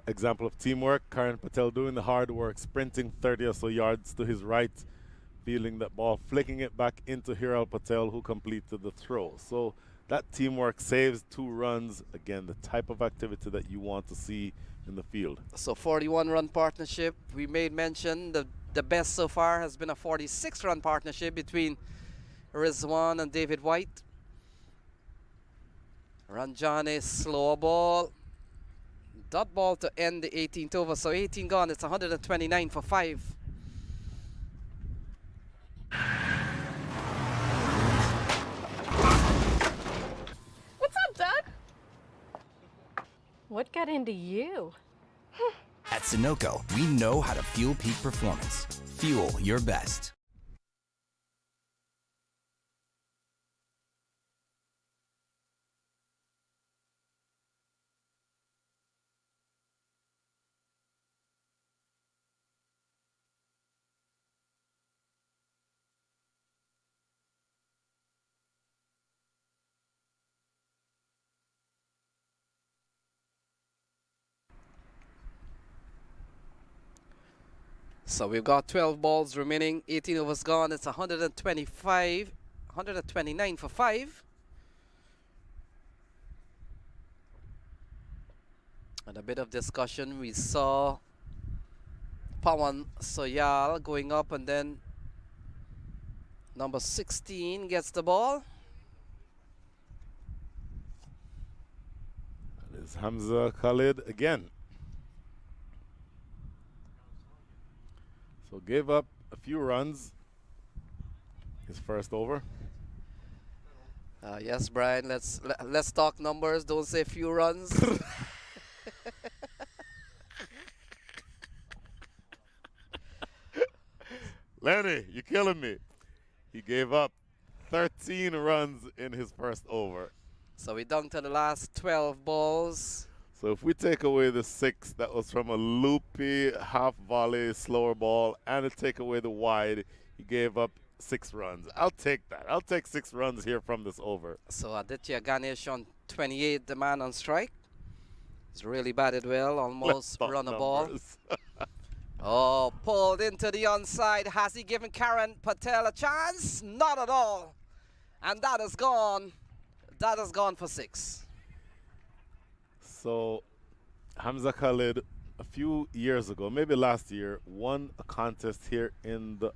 example of teamwork. Karan Patel doing the hard work, sprinting 30 or so yards to his right, feeling that ball, flicking it back into Hiral Patel, who completed the throw. So that teamwork saves 2 runs. Again, the type of activity that you want to see in the field. So 41-run partnership. We made mention the best so far has been a 46-run partnership between Rizwan and David White. Ranjane, slow ball. Dot ball to end the 18th over. So 18 gone. It's 129 for 5. What's up, Doug? What got into you? At Sunoco, we know how to fuel peak performance. Fuel your best. So we've got 12 balls remaining, 18 overs gone. It's 129 for 5. And a bit of discussion. We saw Pawan Soyal going up, and then number 16 gets the ball. That is Hamza Khalid again. So gave up a few runs his first over. Yes, Brian, let's talk numbers. Don't say few runs. Lenny, you're killing me. He gave up 13 runs in his first over. So we're down to the last 12 balls. So if we take away the 6 that was from a loopy, half volley, slower ball, and take away the wide, he gave up 6 runs. I'll take that. I'll take 6 runs here from this over. So Aditya Ganesh on 28, the man on strike. He's really batted well, almost run a ball. Oh, pulled into the onside. Has he given Karan Patel a chance? Not at all. And that is gone. That is gone for 6. So Hamza Khalid, a few years ago, maybe last year, won a contest here in the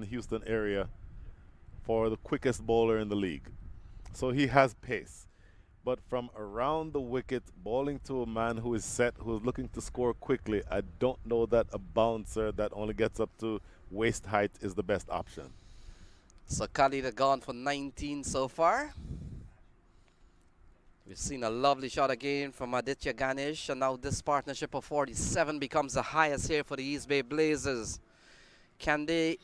Houston area for the quickest bowler in the league. So he has pace. But from around the wicket, bowling to a man who is set, who is looking to score quickly, I don't know that a bouncer that only gets up to waist height is the best option. So Khalid has gone for 19 so far. We've seen a lovely shot again from Aditya Ganesh, and now this partnership of 47 becomes the highest here for the East Bay Blazers. Can they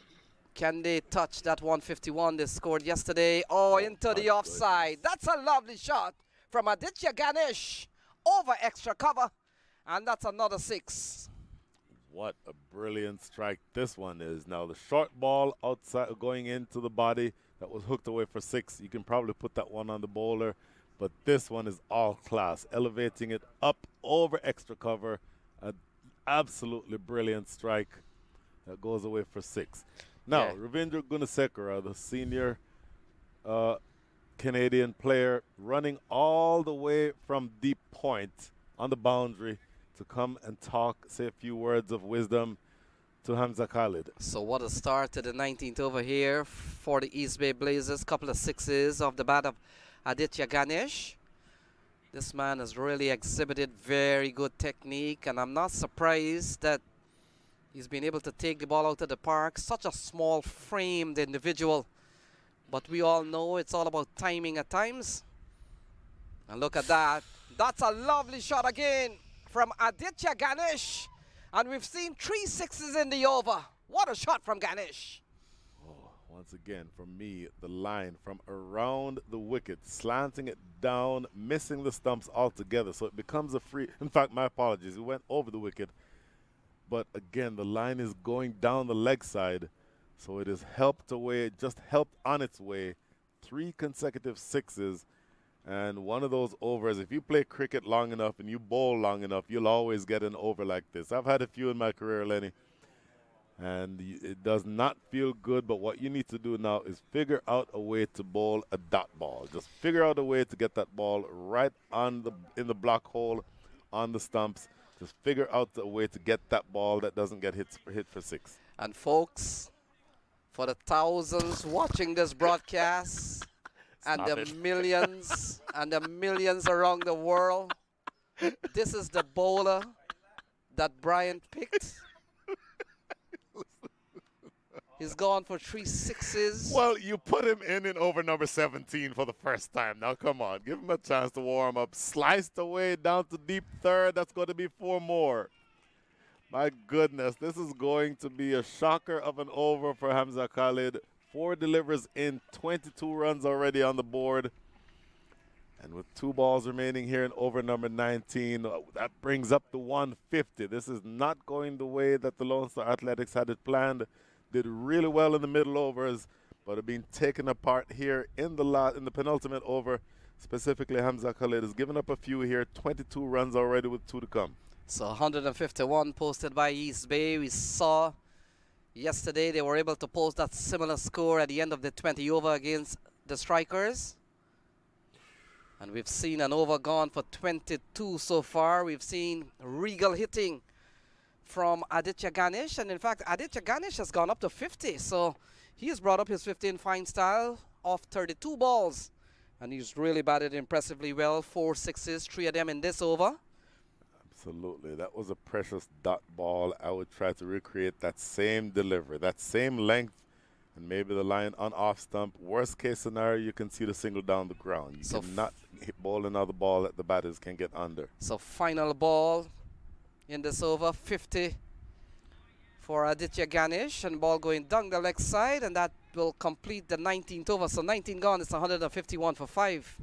touch that 151 they scored yesterday? Oh, into the offside. That's a lovely shot from Aditya Ganesh over extra cover, and that's another 6. What a brilliant strike this one is. Now the short ball outside going into the body that was hooked away for 6. You can probably put that one on the bowler, but this one is all class, elevating it up over extra cover. An absolutely brilliant strike that goes away for 6. Now, Ravindra Gunasekara, the senior Canadian player, running all the way from deep point on the boundary to come and talk, say a few words of wisdom to Hamza Khalid. So what a start to the 19th over here for the East Bay Blazers. Couple of 6s off the bat of Aditya Ganesh. This man has really exhibited very good technique, and I'm not surprised that he's been able to take the ball out of the park. Such a small framed individual, but we all know it's all about timing at times. And look at that. That's a lovely shot again from Aditya Ganesh. And we've seen 3 6s in the over. What a shot from Ganesh. Oh, once again, for me, the line from around the wicket, slanting it down, missing the stumps altogether. So it becomes a free. In fact, my apologies. It went over the wicket. But again, the line is going down the leg side. So it is helped away, just helped on its way. 3 consecutive 6s. And one of those overs, if you play cricket long enough and you bowl long enough, you'll always get an over like this. I've had a few in my career, Lenny, and it does not feel good. But what you need to do now is figure out a way to bowl a dot ball. Just figure out a way to get that ball right in the block hole on the stumps. Just figure out a way to get that ball that doesn't get hit for 6. And folks, for the thousands watching this broadcast, and the millions around the world, this is the bowler that Brian picked. He's gone for 3 6s. Well, you put him in over number 17 for the first time. Now, come on. Give him a chance to warm up. Sliced away down to deep third. That's going to be 4 more. My goodness, this is going to be a shocker of an over for Hamza Khalid. 4 delivers in, 22 runs already on the board. And with 2 balls remaining here in over number 19, that brings up to 150. This is not going the way that the Lone Star Athletics had it planned. Did really well in the middle overs, but have been taken apart here in the penultimate over. Specifically, Hamza Khalid has given up a few here. 22 runs already with 2 to come. So 151 posted by East Bay. We saw yesterday they were able to post that similar score at the end of the 20 over against the Strikers. And we've seen an over gone for 22 so far. We've seen regal hitting from Aditya Ganesh. And in fact, Aditya Ganesh has gone up to 50. So he has brought up his 15 fine style off 32 balls. And he's really batted impressively well. 4 6s, 3 of them in this over. Absolutely. That was a precious dot ball. I would try to recreate that same delivery, that same length, and maybe the line on off stump. Worst case scenario, you can see the single down the ground. You cannot bowl another ball that the batters can get under. So final ball in this over, 50 for Aditya Ganesh, and ball going down the leg side, and that will complete the 19th over. So 19 gone, it's 151 for 5.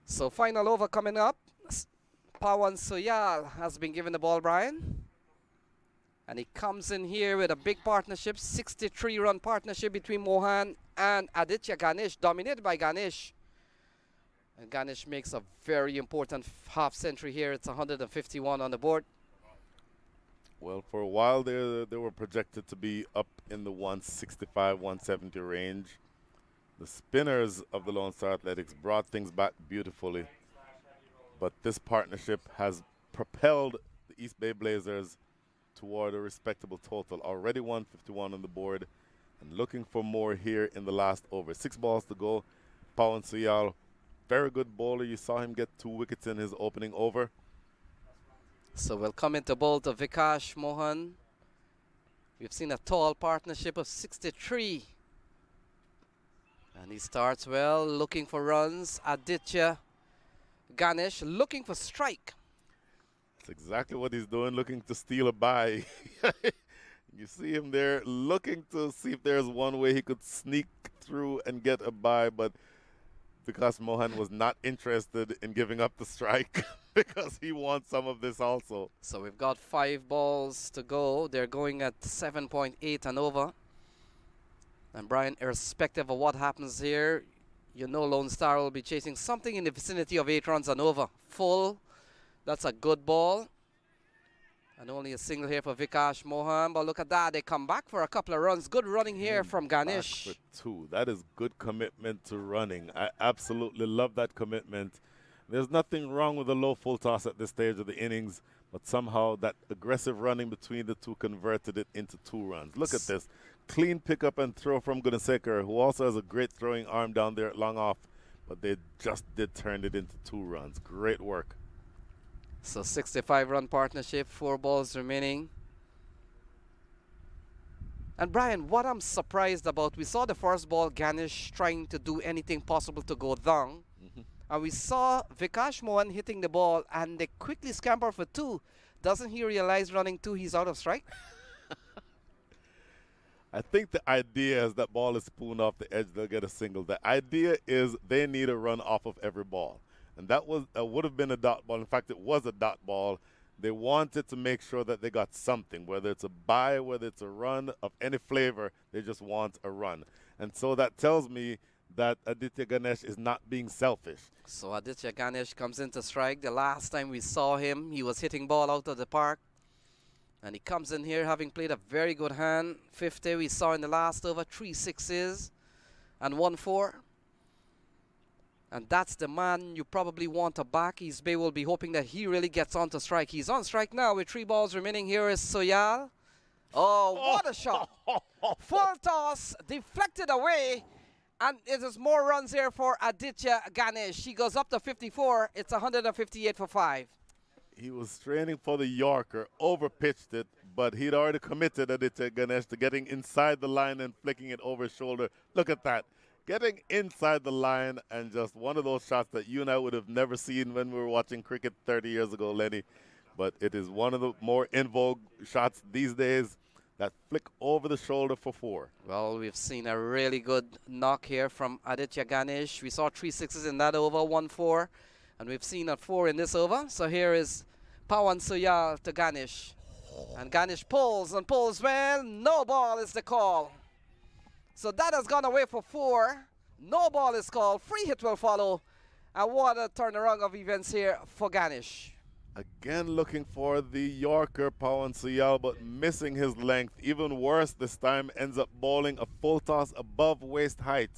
So final over coming up. Pawan Soyal has been given the ball, Brian. And he comes in here with a big partnership, 63-run partnership between Mohan and Aditya Ganesh, dominated by Ganesh. And Ganesh makes a very important half century here. It's 151 on the board. Well, for a while they were projected to be up in the 165, 170 range. The spinners of the Lone Star Athletics brought things back beautifully, but this partnership has propelled the East Bay Blazers toward a respectable total. Already 151 on the board, and looking for more here in the last over. 6 balls to go. Pawan Suyal, very good bowler. You saw him get 2 wickets in his opening over. So we'll come into bowl to Vikash Mohan. We've seen a tall partnership of 63. And he starts well, looking for runs. Aditya Ganesh looking for strike. That's exactly what he's doing, looking to steal a bye. You see him there looking to see if there's one way he could sneak through and get a bye, but because Mohan was not interested in giving up the strike because he wants some of this also. So we've got 5 balls to go. They're going at 7.8 and over. And Brian, irrespective of what happens here, you know Lone Star will be chasing something in the vicinity of 8 runs and over. Full. That's a good ball. And only a single here for Vikash Mohan. But look at that. They come back for a couple of runs. Good running here from Ganesh. Back for 2. That is good commitment to running. I absolutely love that commitment. There's nothing wrong with a low full toss at this stage of the innings, but somehow that aggressive running between the two converted it into 2 runs. Look at this. Clean pickup and throw from Gunasekar, who also has a great throwing arm down there at long off, but they just did turn it into 2 runs. Great work. So 65-run partnership, 4 balls remaining. And Brian, what I'm surprised about, we saw the first ball, Ganesh trying to do anything possible to go down. And we saw Vikash Mohan hitting the ball, and they quickly scamper for 2. Doesn't he realize running 2, he's out of strike? I think the idea is that ball is spooned off the edge, they'll get a single. The idea is they need a run off of every ball. And that would have been a dot ball. In fact, it was a dot ball. They wanted to make sure that they got something, whether it's a bye, whether it's a run of any flavor, they just want a run. And so that tells me that Aditya Ganesh is not being selfish. So Aditya Ganesh comes into strike. The last time we saw him, he was hitting ball out of the park. And he comes in here having played a very good hand. 50 we saw in the last over, 3 sixes and 1 4. And that's the man you probably want to back. East Bay will be hoping that he really gets on to strike. He's on strike now with 3 balls remaining. Here is Soyal. Oh, what a shot. Full toss, deflected away. And it is more runs here for Aditya Ganesh. He goes up to 54. It's 158 for 5. He was straining for the Yorker, overpitched it, but he'd already committed Aditya Ganesh to getting inside the line and flicking it over his shoulder. Look at that. Getting inside the line, and just one of those shots that you and I would have never seen when we were watching cricket 30 years ago, Lenny. But it is one of the more in vogue shots these days, that flick over the shoulder for 4. Well, we've seen a really good knock here from Aditya Ganesh. We saw 3 sixes in that over, 1 4. And we've seen a 4 in this over. So here is Pawan Suyal to Ganesh. And Ganesh pulls and pulls well. No ball is the call. So that has gone away for 4. No ball is called. Free hit will follow. And what a turnaround of events here for Ganesh. Again looking for the Yorker, Pawan Suyal, but missing his length. Even worse this time, ends up bowling a full toss above waist height.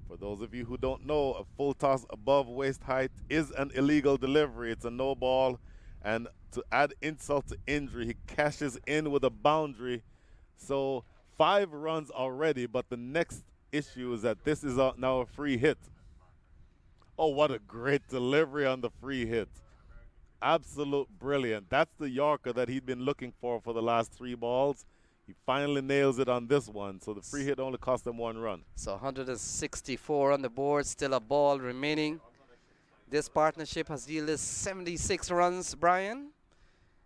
For those of you who don't know, a full toss above waist height is an illegal delivery. It's a no ball. And to add insult to injury, he cashes in with a boundary. So 5 runs already, but the next issue is that this is now a free hit. Oh, what a great delivery on the free hit. Absolute brilliant. That's the Yorker that he'd been looking for the last 3 balls. He finally nails it on this one, so the free hit only cost them 1 run. So 164 on the board, still a ball remaining. This partnership has yielded 76 runs, Brian.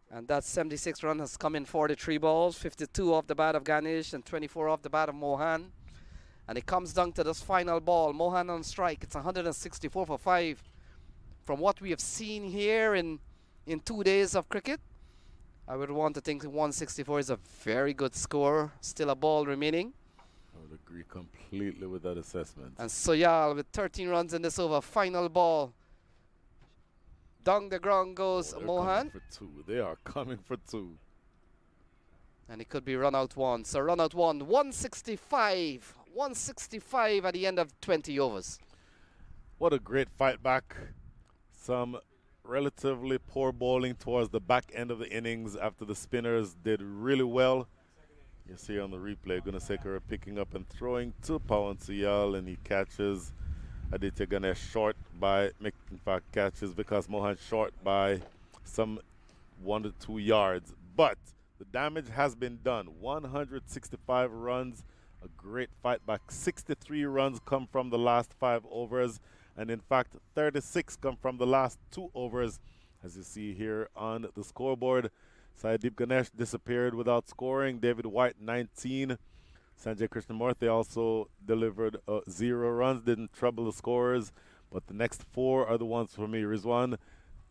And that 76 run has come in 43 balls, 52 off the bat of Ganesh and 24 off the bat of Mohan. And it comes down to this final ball. Mohan on strike. It's 164 for 5. From what we have seen here in 2 days of cricket, I would want to think 164 is a very good score. Still a ball remaining. I would agree completely with that assessment. And Soyal with 13 runs in this over. Final ball. Down the ground goes Mohan. Coming for 2. They are coming for 2. And it could be run out one. So run out one, 165. 165 at the end of 20 overs. What a great fight back. Some relatively poor bowling towards the back end of the innings after the spinners did really well. You see on the replay, Gunasekara picking up and throwing to Pawan Suyal, and he catches Aditya Ganesh short by, in fact, catches Vikas Mohan short by some 1 to 2 yards. But the damage has been done. 165 runs, a great fight back. 63 runs come from the last 5 overs, and in fact, 36 come from the last 2 overs. As you see here on the scoreboard, Saeedip Ganesh disappeared without scoring. David White, 19. Sanjay Krishnamurthy also delivered 0 runs, didn't trouble the scorers. But the next 4 are the ones for me. Rizwan,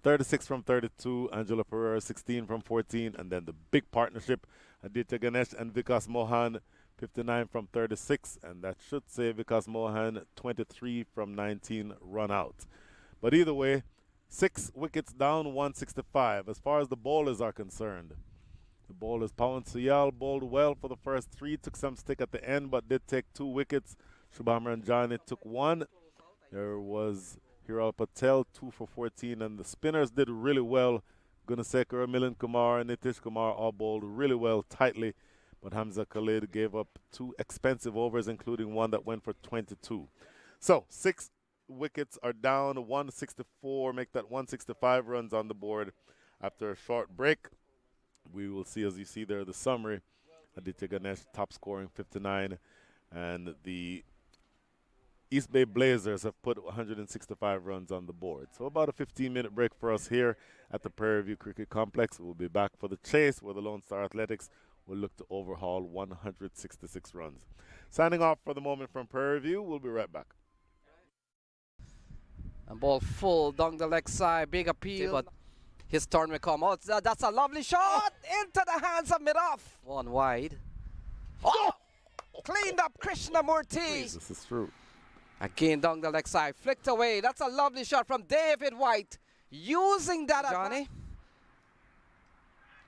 36 from 32. Angela Pereira, 16 from 14. And then the big partnership, Aditya Ganesh and Vikas Mohan, 59 from 36. And that should say Vikas Mohan, 23 from 19 run out. But either way, 6 wickets down, 165. As far as the bowlers are concerned, the bowlers, Pawan Suyal bowled well for the first 3, took some stick at the end, but did take 2 wickets. Shubham Ranjani took 1. There was Hiral Patel, 2 for 14, and the spinners did really well. Gunasekara, Milind Kumar, and Nitish Kumar all bowled really well, tightly, but Hamza Khalid gave up 2 expensive overs, including 1 that went for 22. So, 6 wickets are down, 164, make that 165 runs on the board. After a short break, we will see, as you see there, the summary. Aditya Ganesh top scoring 59, and the East Bay Blazers have put 165 runs on the board. So about a 15-minute break for us here at the Prairie View Cricket Complex. We'll be back for the chase, where the Lone Star Athletics will look to overhaul 166 runs. Signing off for the moment from Prairie View. We'll be right back. And ball full down the leg side, big appeal, but his turn will come out. That's a lovely shot into the hands of mid-off. One wide. Oh! Cleaned up Krishnamurthy. This is true. Again down the leg side, flicked away. That's a lovely shot from David White. Using that, Johnny.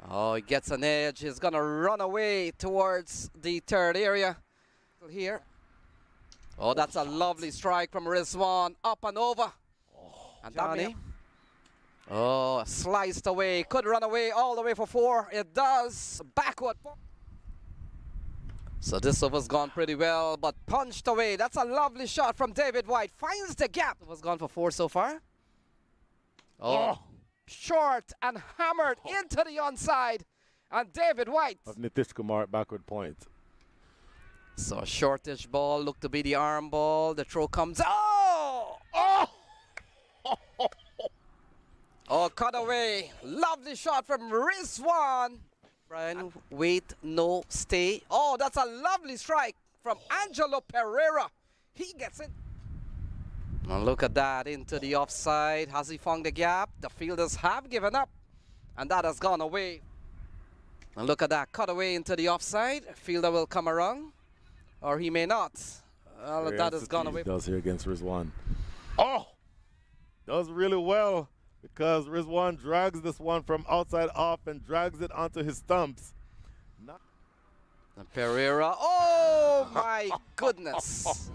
Oh, he gets an edge. He's going to run away towards the third area. Here. Oh, that's a lovely strike from Rizwan. Up and over. And Johnny. Oh, sliced away. Could run away all the way for 4. It does. Backward. So this over's gone pretty well, but punched away. That's a lovely shot from David White. Finds the gap. It was gone for 4 so far. Oh. Short and hammered into the onside. And David White. Of Nitish Kumar at backward point. So a shortish ball, looked to be the arm ball. The throw comes. Oh! Oh! Oh, cut away. Lovely shot from Rizwan. Brian, wait, no, stay. Oh, that's a lovely strike from Angelo Pereira. He gets it. And look at that, into the offside. Has he found the gap? The fielders have given up, and that has gone away. And look at that, cut away into the offside. Fielder will come around, or he may not. Well, that has gone away. Does here against Rizwan. Oh! Does really well, because Rizwan drags this one from outside off and drags it onto his stumps. And Pereira, oh my goodness.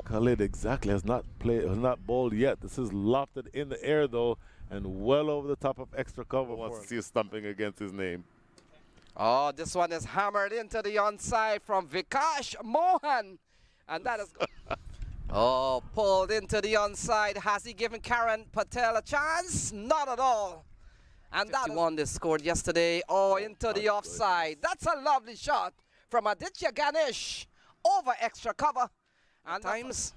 Khalid exactly has not bowled yet. This is lofted in the air though, and well over the top of extra cover. Wants to see a stumping against his name. Oh, this one is hammered into the onside from Vikas Mohan. And that is... Oh, pulled into the onside. Has he given Karan Patel a chance? Not at all. And that one they scored yesterday. Oh, into the offside. That's a lovely shot from Aditya Ganesh over extra cover. And times.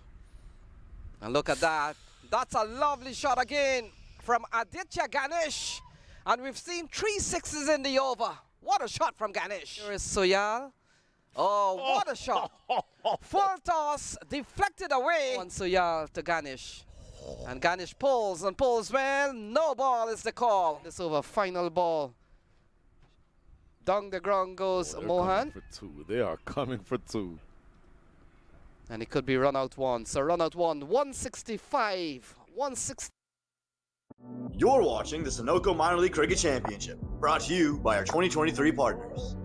And look at that. That's a lovely shot again from Aditya Ganesh. And we've seen 3 sixes in the over. What a shot from Ganesh. Here is Suyal. Oh, what a shot. Full toss, deflected away. One Suyal to Ganesh. And Ganesh pulls and pulls well. No ball is the call. This over, final ball. Down the ground goes Mohan. For 2. They are coming for 2. And it could be run out 1. So run out 1, 165. 160. You're watching the Sunoco Minor League Cricket Championship, brought to you by our 2023 partners.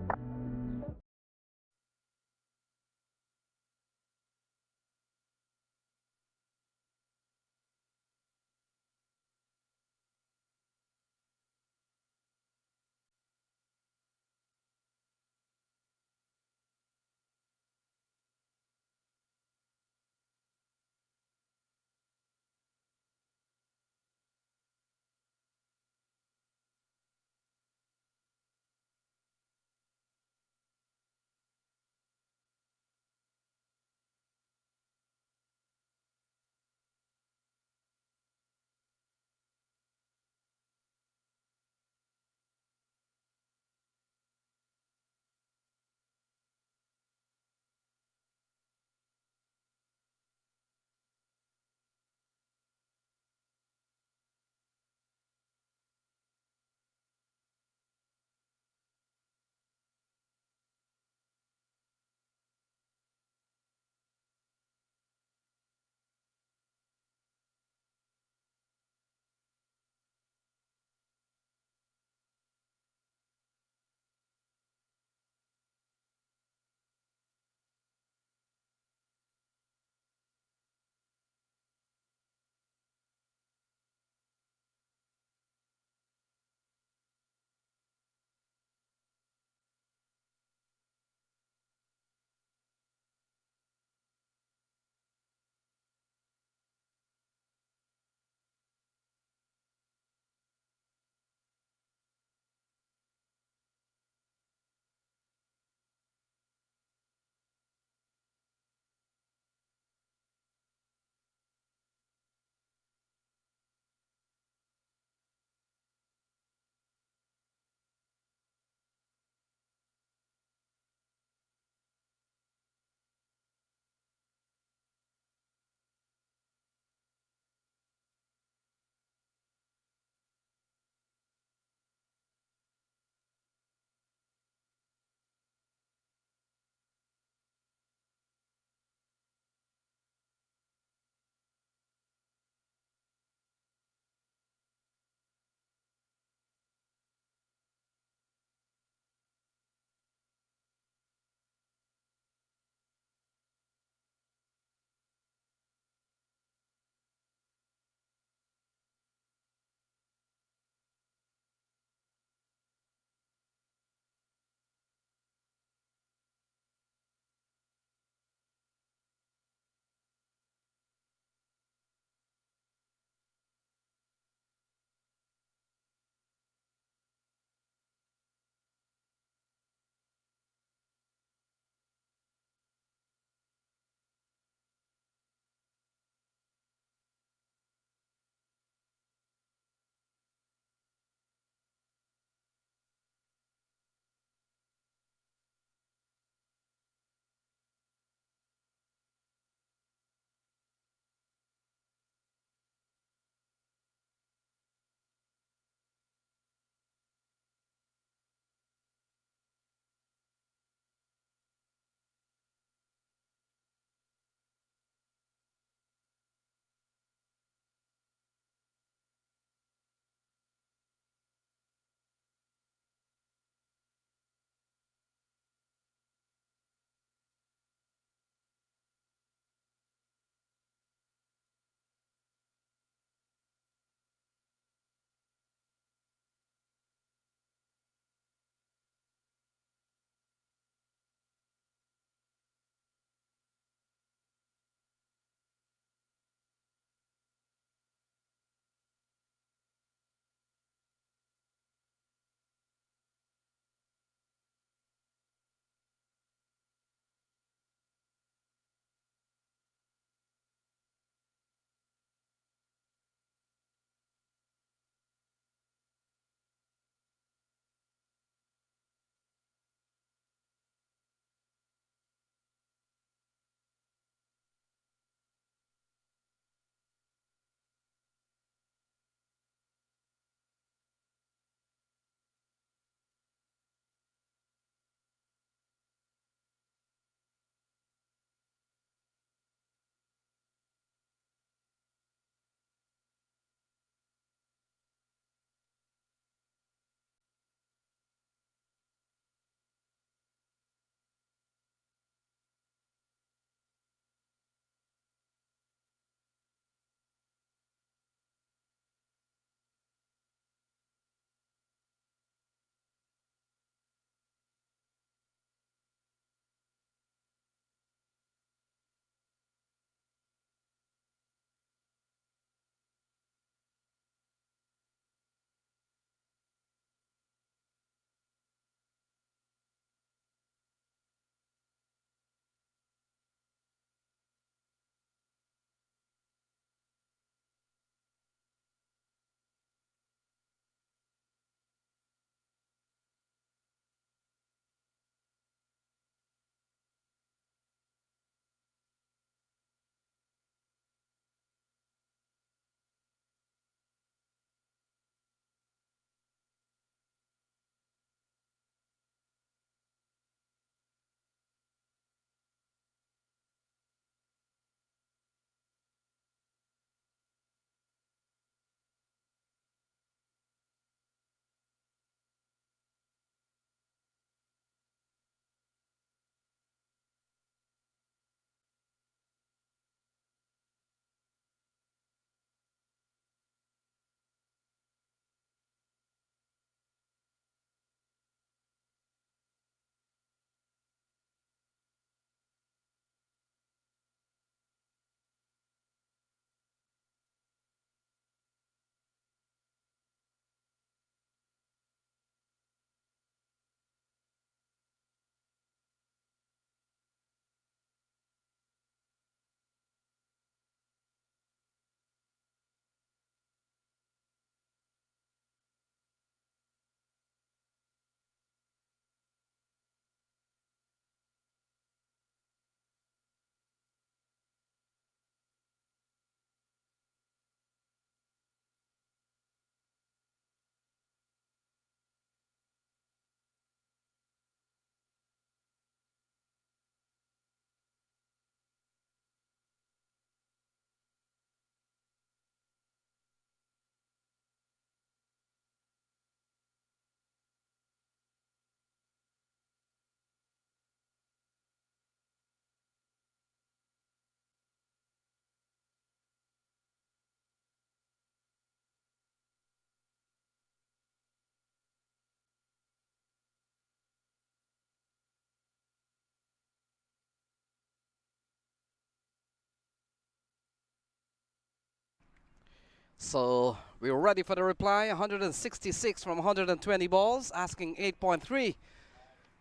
So we're ready for the reply. 166 from 120 balls, asking 8.3.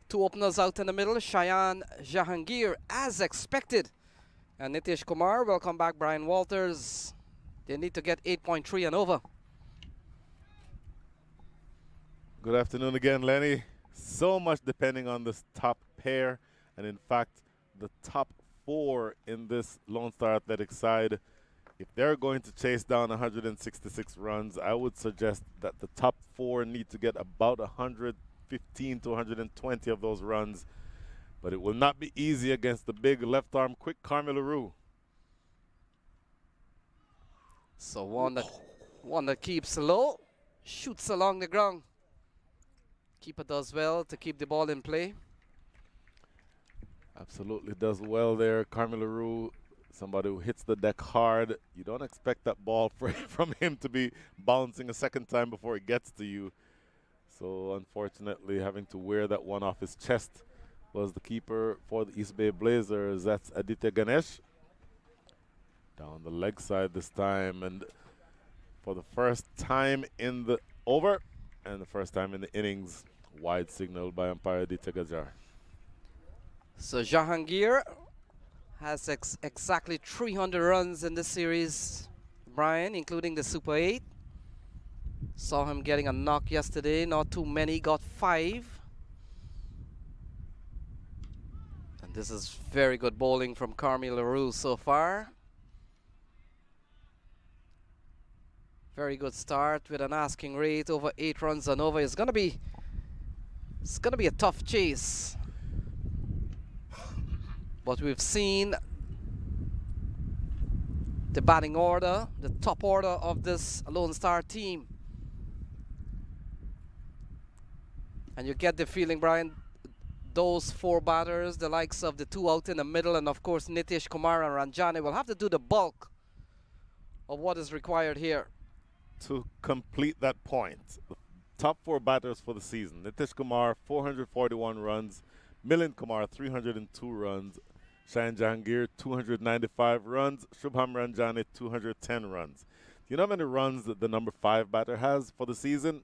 Two openers out in the middle. Cheyenne Jahangir, as expected. And Nitish Kumar, welcome back. Brian Walters. They need to get 8.3 and over. Good afternoon again, Lenny. So much depending on this top pair. And in fact, the top 4 in this Lone Star Athletics side, if they're going to chase down 166 runs, I would suggest that the top 4 need to get about 115 to 120 of those runs. But it will not be easy against the big left-arm quick Carmi LaRue. So one that keeps low, shoots along the ground. Keeper does well to keep the ball in play. Absolutely does well there. Carmi LaRue, somebody who hits the deck hard. You don't expect that ball from him to be bouncing a second time before it gets to you. So unfortunately, having to wear that one off his chest was the keeper for the East Bay Blazers. That's Aditya Ganesh. Down the leg side this time. And for the first time in the over and the first time in the innings, wide signal by umpire Aditya Gajar. So Jahangir has exactly 300 runs in this series, Brian, including the Super 8. Saw him getting a knock yesterday, not too many, got 5. And this is very good bowling from Carmi LaRue so far. Very good start with an asking rate over 8 runs and over. It's gonna be a tough chase. But we've seen the batting order, the top order of this Lone Star team. And you get the feeling, Brian, those 4 batters, the likes of the 2 out in the middle, and of course Nitish Kumar and Ranjani will have to do the bulk of what is required here. To complete that point, the top 4 batters for the season: Nitish Kumar, 441 runs; Milind Kumar, 302 runs; Cheyenne Jahangir, 295 runs; Shubham Ranjani, 210 runs. Do you know how many runs that the number 5 batter has for the season?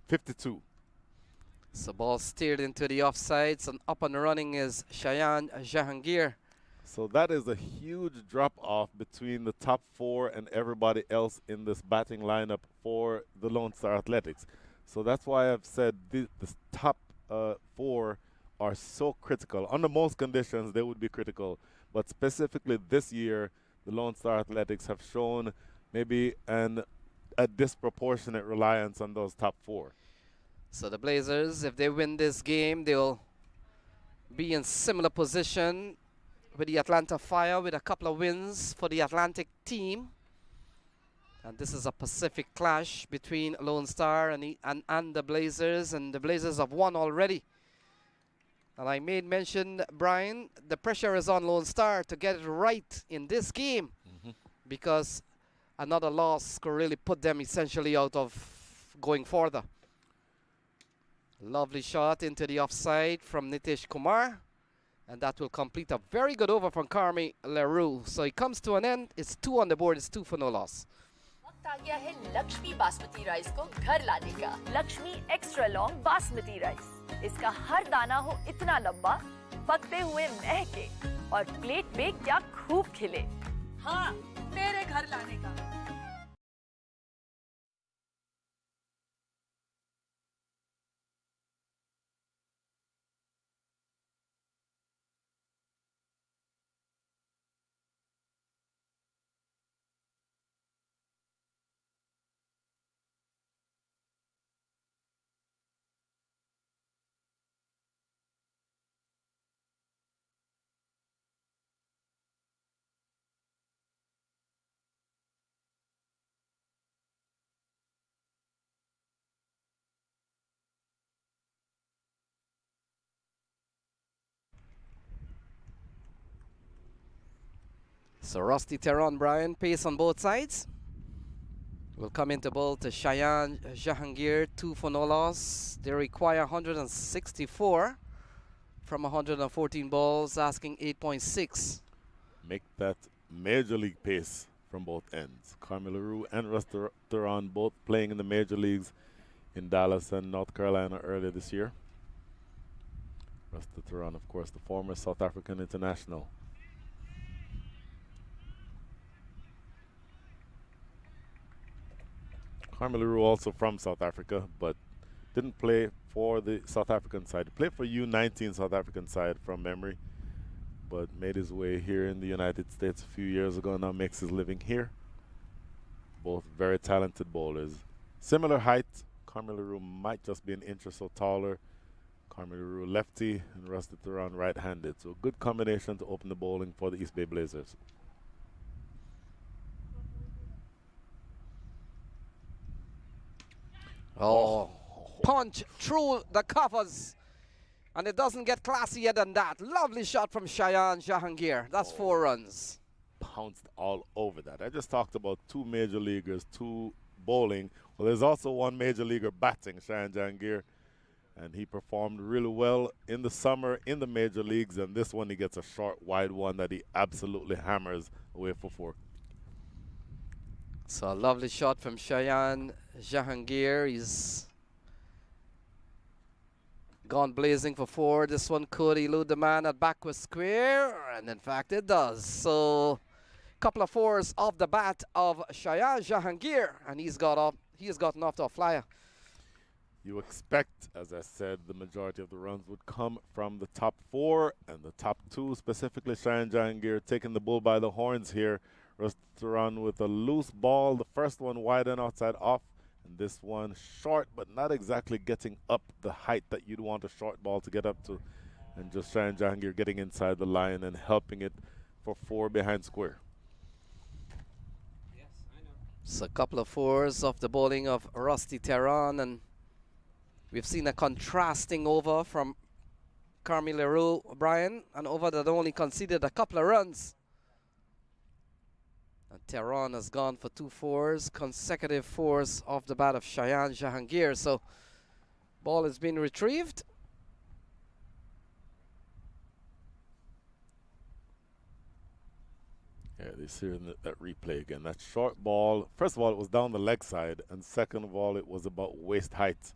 52. So ball steered into the offsides, and up and running is Cheyenne Jahangir. So that is a huge drop-off between the top 4 and everybody else in this batting lineup for the Lone Star Athletics. So that's why I've said the top 4 are so critical. Under most conditions, they would be critical. But specifically this year, the Lone Star Athletics have shown maybe a disproportionate reliance on those top 4. So the Blazers, if they win this game, they'll be in similar position with the Atlanta Fire, with a couple of wins for the Atlantic team. And this is a Pacific clash between Lone Star and the Blazers, and the Blazers have won already. And I made mention, Brian, the pressure is on Lone Star to get it right in this game, because another loss could really put them essentially out of going further. Lovely shot into the offside from Nitish Kumar. And that will complete a very good over from Carmi LaRue. So it comes to an end. It's 2 on the board. It's 2 for no loss. वक्त आ गया है Lakshmi basmati rice को घर लाने का। Lakshmi extra long basmati rice. इसका हर दाना हो इतना लंबा, पकते हुए महके और प्लेट में क्या खूब खिले। हाँ, मेरे घर लाने का। So Rusty Tehran, Brian, pace on both sides. Will come into bowl to Cheyenne Jahangir, 2 for no loss. They require 164 from 114 balls, asking 8.6. Make that major league pace from both ends. Carmi LaRue and Rusty Theron both playing in the major leagues in Dallas and North Carolina earlier this year. Rusty Theron, of course, the former South African international. Carmi LaRue also from South Africa, but didn't play for the South African side. He played for U19 South African side from memory, but made his way here in the United States a few years ago. Now makes his living here. Both very talented bowlers. Similar height. Carmi LaRue might just be an inch or so taller. Carmi LaRue lefty and Rusty Theron right-handed. So a good combination to open the bowling for the East Bay Blazers. Oh, punch through the covers. And it doesn't get classier than that. Lovely shot from Shayan Jahangir. That's 4 runs. Pounced all over that. I just talked about 2 major leaguers, 2 bowling. Well, there's also 1 major leaguer batting, Shayan Jahangir. And he performed really well in the summer in the major leagues. And this one, he gets a short, wide one that he absolutely hammers away for 4. So a lovely shot from Shayan Jahangir. He's gone blazing for 4. This one could elude the man at backward square, and in fact it does. So a couple of 4s off the bat of Shayan Jahangir, and he's gotten off to a flyer. You expect, as I said, the majority of the runs would come from the top 4 and the top 2, specifically Shayan Jahangir taking the bull by the horns here. Rusty Theron with a loose ball, the first one wide and outside off, and this one short, but not exactly getting up the height that you'd want a short ball to get up to. And just Shayan Jahangir getting inside the line and helping it for 4 behind square. Yes, I know. So a couple of 4s off the bowling of Rusty Theron, and we've seen a contrasting over from Carmi LaRue, Brian, an over that only conceded a couple of runs. And Theron has gone for 2 4s, consecutive 4s off the bat of Shayan Jahangir. So ball has been retrieved. Yeah, they see that replay again. That short ball, first of all, it was down the leg side, and second of all, it was about waist height.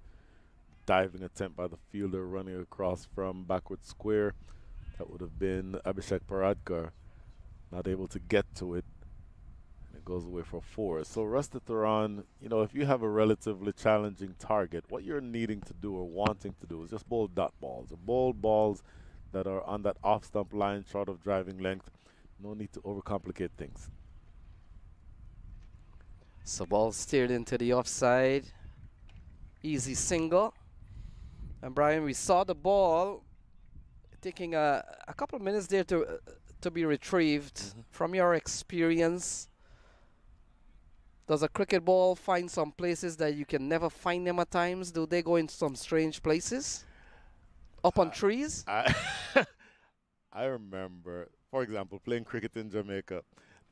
Diving attempt by the fielder running across from backward square. That would have been Abhishek Paradkar. Not able to get to it. And it goes away for 4. So Rusty Theron, you know, if you have a relatively challenging target, what you're needing to do or wanting to do is just bowl dot balls. Or bowl balls that are on that off-stump line short of driving length. No need to overcomplicate things. So ball steered into the offside. Easy single. And Brian, we saw the ball taking a couple of minutes there to be retrieved. From your experience, does a cricket ball find some places that you can never find them at times? Do they go into some strange places? Up on trees? I remember, for example, playing cricket in Jamaica,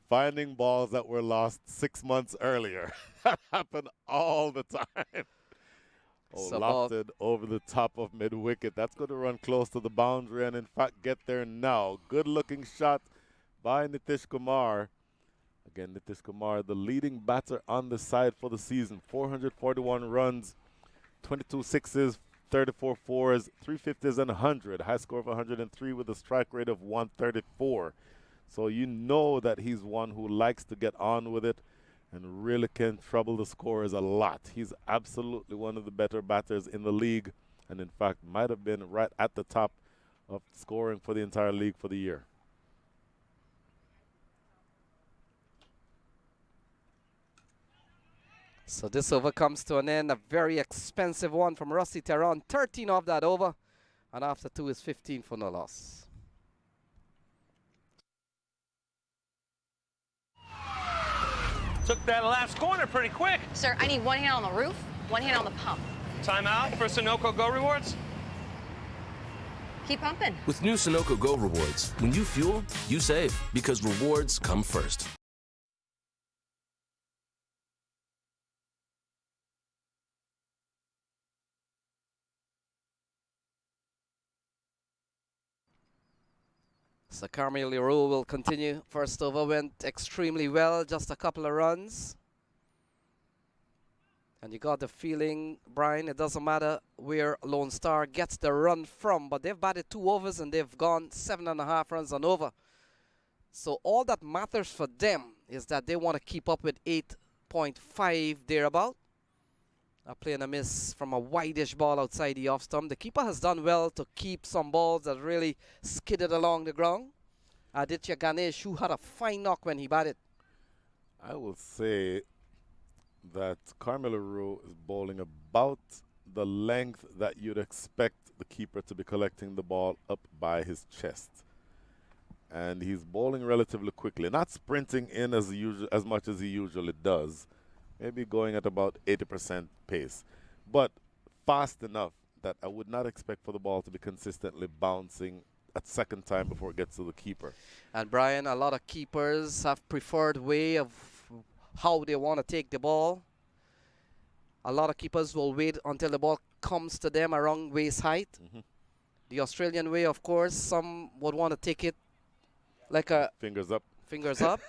finding balls that were lost 6 months earlier. That happened all the time. Oh, So lofted over the top of mid-wicket. That's going to run close to the boundary and, in fact, get there now. Good-looking shot by Nitish Kumar. Again, Nitish Kumar, the leading batter on the side for the season. 441 runs, 22 sixes, 34 fours, 350s, and 100. High score of 103 with a strike rate of 134. So you know that he's one who likes to get on with it and really can trouble the scorers a lot. He's absolutely one of the better batters in the league, and in fact might have been right at the top of scoring for the entire league for the year. So this over comes to an end. A very expensive one from Rusty Theron. 13 off that over, and after 2 is 15 for no loss. Took that last corner pretty quick. Sir, I need 1 hand on the roof, 1 hand on the pump. Timeout for Sunoco Go Rewards. Keep pumping. With new Sunoco Go rewards, when you fuel, you save because rewards come first. So Carmel Leroux will continue. First over went extremely well, just a couple of runs. And you got the feeling, Brian, it doesn't matter where Lone Star gets the run from, but they've batted 2 overs and they've gone 7.5 runs and over. So all that matters for them is that they want to keep up with 8.5 thereabout. A play and a miss from a wideish ball outside the off stump. The keeper has done well to keep some balls that really skidded along the ground. Aditya Ganesh, who had a fine knock when he batted. I will say that Carmelo Rowe is bowling about the length that you'd expect the keeper to be collecting the ball up by his chest. And he's bowling relatively quickly, not sprinting in as much as he usually does, maybe going at about 80% pace, but fast enough that I would not expect for the ball to be consistently bouncing at second time before it gets to the keeper. And Brian, a lot of keepers have preferred way of how they want to take the ball. A lot of keepers will wait until the ball comes to them around waist height. The Australian way, of course, some would want to take it like a fingers up. Fingers up.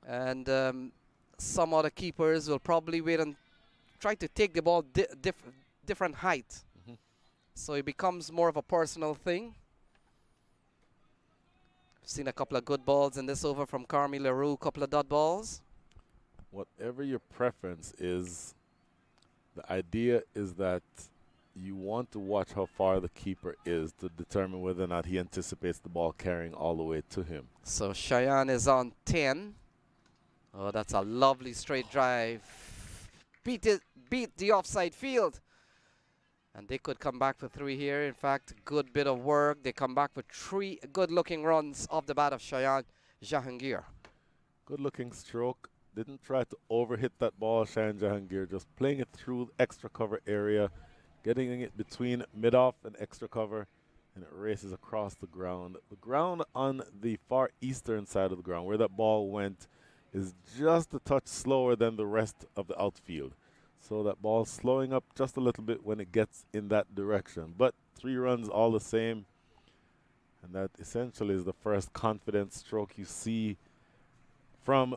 And some other keepers will probably wait and try to take the ball different height. So it becomes more of a personal thing. Seen a couple of good balls in this over from Carmi Leroux, couple of dot balls. Whatever your preference is, the idea is that you want to watch how far the keeper is to determine whether or not he anticipates the ball carrying all the way to him. So Cheyenne is on 10. Oh, that's a lovely straight drive. Beat the offside field. And they could come back for 3 here. In fact, good bit of work. They come back with 3 good-looking runs off the bat of Cheyenne Jahangir. Good-looking stroke. Didn't try to overhit that ball, Cheyenne Jahangir. Just playing it through the extra cover area, getting it between mid-off and extra cover, and it races across the ground. The ground on the far eastern side of the ground, where that ball went, is just a touch slower than the rest of the outfield. So that ball slowing up just a little bit when it gets in that direction. But 3 runs all the same. And that essentially is the first confident stroke you see from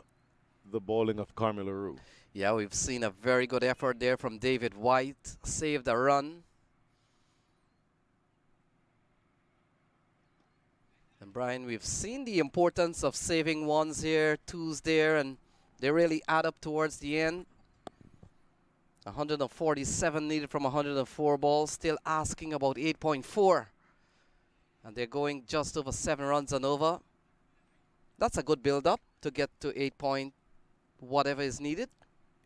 the bowling of Carmi Leroux. Yeah, we've seen a very good effort there from David White. Saved a run. And Brian, we've seen the importance of saving ones here, 2s there, and they really add up towards the end. 147 needed from 104 balls, still asking about 8.4. And they're going just over 7 runs and over. That's a good build-up to get to 8 point whatever is needed.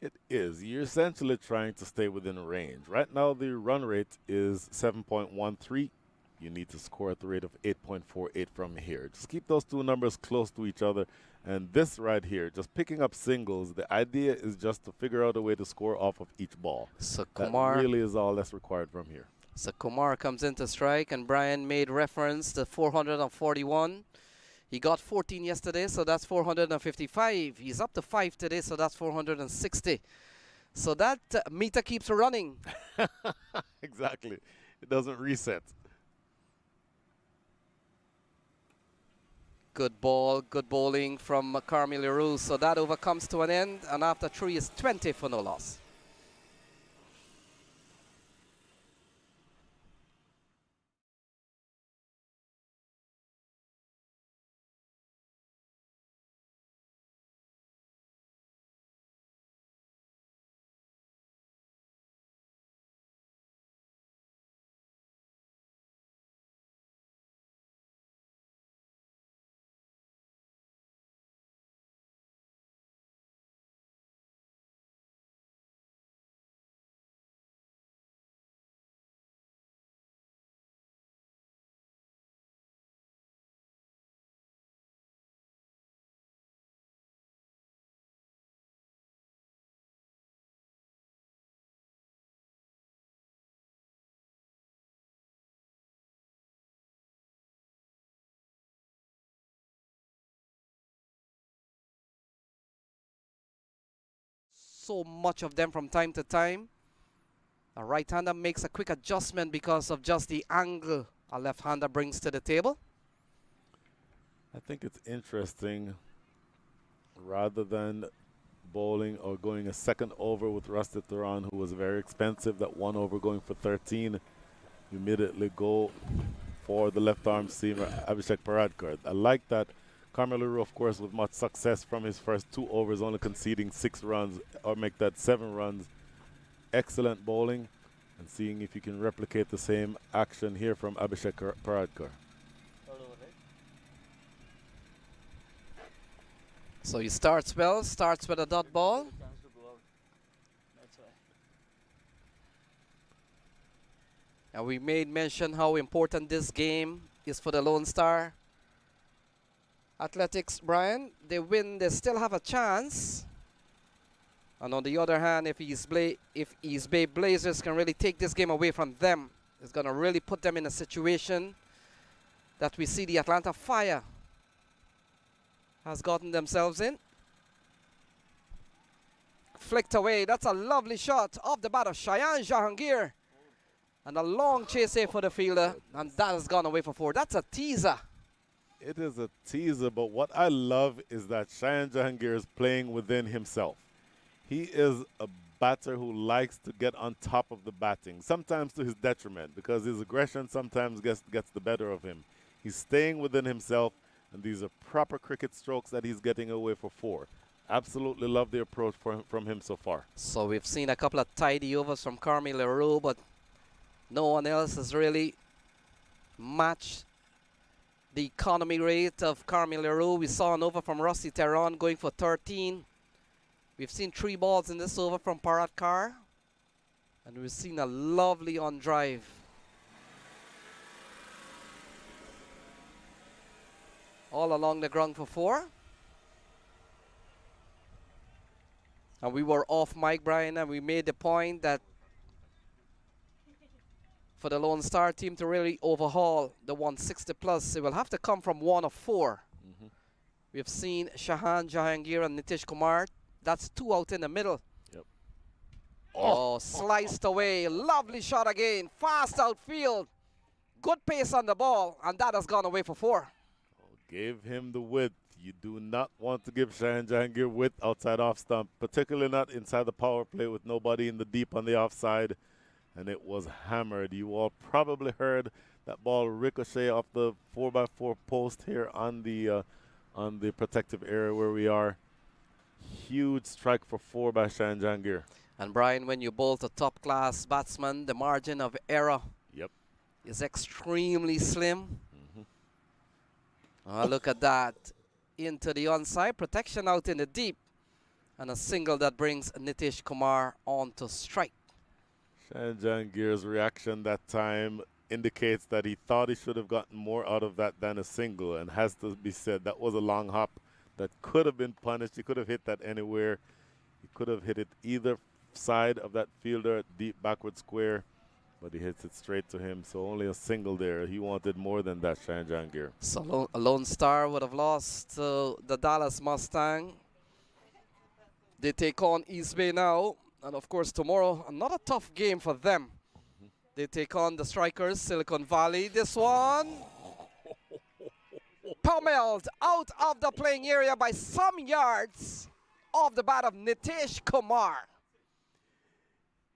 It is. You're essentially trying to stay within range. Right now, the run rate is 7.13. You need to score at the rate of 8.48 from here. Just keep those 2 numbers close to each other. And this right here, just picking up singles, the idea is just to figure out a way to score off of each ball. So that Kumar really is all that's required from here. So Kumar comes into strike, and Brian made reference to 441. He got 14 yesterday, so that's 455. He's up to 5 today, so that's 460. So that meter keeps running. Exactly. It doesn't reset. Good ball, good bowling from Carmi Leroux. So that over comes to an end, and after 3 is 20 for no loss. So much of them from time to time. A right-hander makes a quick adjustment because of just the angle a left-hander brings to the table. I think it's interesting, rather than bowling or going a second over with Rusty Theron, who was very expensive, that one over going for 13, you immediately go for the left arm seamer Abhishek Paradkar. I like that. Carmelo, of course, with much success from his first 2 overs, only conceding 6 runs or make that 7 runs. Excellent bowling, and seeing if you can replicate the same action here from Abhishek Paradkar. So he starts well, starts with a dot ball. And we made mention how important this game is for the Lone Star Athletics, Brian. They win, they still have a chance. And on the other hand, if East Bay Blazers can really take this game away from them, it's going to really put them in a situation that we see the Atlanta Fire has gotten themselves in. Flicked away. That's a lovely shot off the bat of Cheyenne Jahangir. And a long chase here for the fielder. And that has gone away for 4. That's a teaser. It is a teaser, but what I love is that Cheyenne Jahangir is playing within himself. He is a batter who likes to get on top of the batting, sometimes to his detriment, because his aggression sometimes gets the better of him. He's staying within himself, and these are proper cricket strokes that he's getting away for 4. Absolutely love the approach from him so far. So we've seen a couple of tidy overs from Carmi Leroux, but no one else has really matched the economy rate of Carmi Leroux. We saw an over from Rusty Theron going for 13. We've seen 3 balls in this over from Paradkar. And we've seen a lovely on drive. All along the ground for 4. And we were off mic, Brian, and we made the point that for the Lone Star team to really overhaul the 160 plus, it will have to come from 1 of 4. We've seen Shahan Jahangir and Nitish Kumar. That's 2 out in the middle. Yep. Oh, sliced away. Lovely shot again. Fast outfield. Good pace on the ball, and that has gone away for 4. Gave him the width. You do not want to give Cheyenne Jahangir width outside off stump, particularly not inside the power play with nobody in the deep on the offside. And it was hammered. You all probably heard that ball ricochet off the 4x4 post here on the protective area where we are. Huge strike for 4 by Cheyenne Jahangir. And Brian, when you bowl a top-class batsman, the margin of error is extremely slim. Look at that. Into the onside, protection out in the deep. And a single that brings Nitish Kumar on to strike. Cheyenne Jahangir's reaction that time indicates that he thought he should have gotten more out of that than a single, and has to be said that was a long hop that could have been punished. He could have hit that anywhere. He could have hit it either side of that fielder, deep backward square, but he hits it straight to him. So only a single there. He wanted more than that, Cheyenne Jahangir. So a Lone Star would have lost to the Dallas Mustang. They take on East Bay now. And of course, tomorrow, another tough game for them. They take on the Strikers, Silicon Valley. This one, pummeled out of the playing area by some yards off the bat of Nitish Kumar.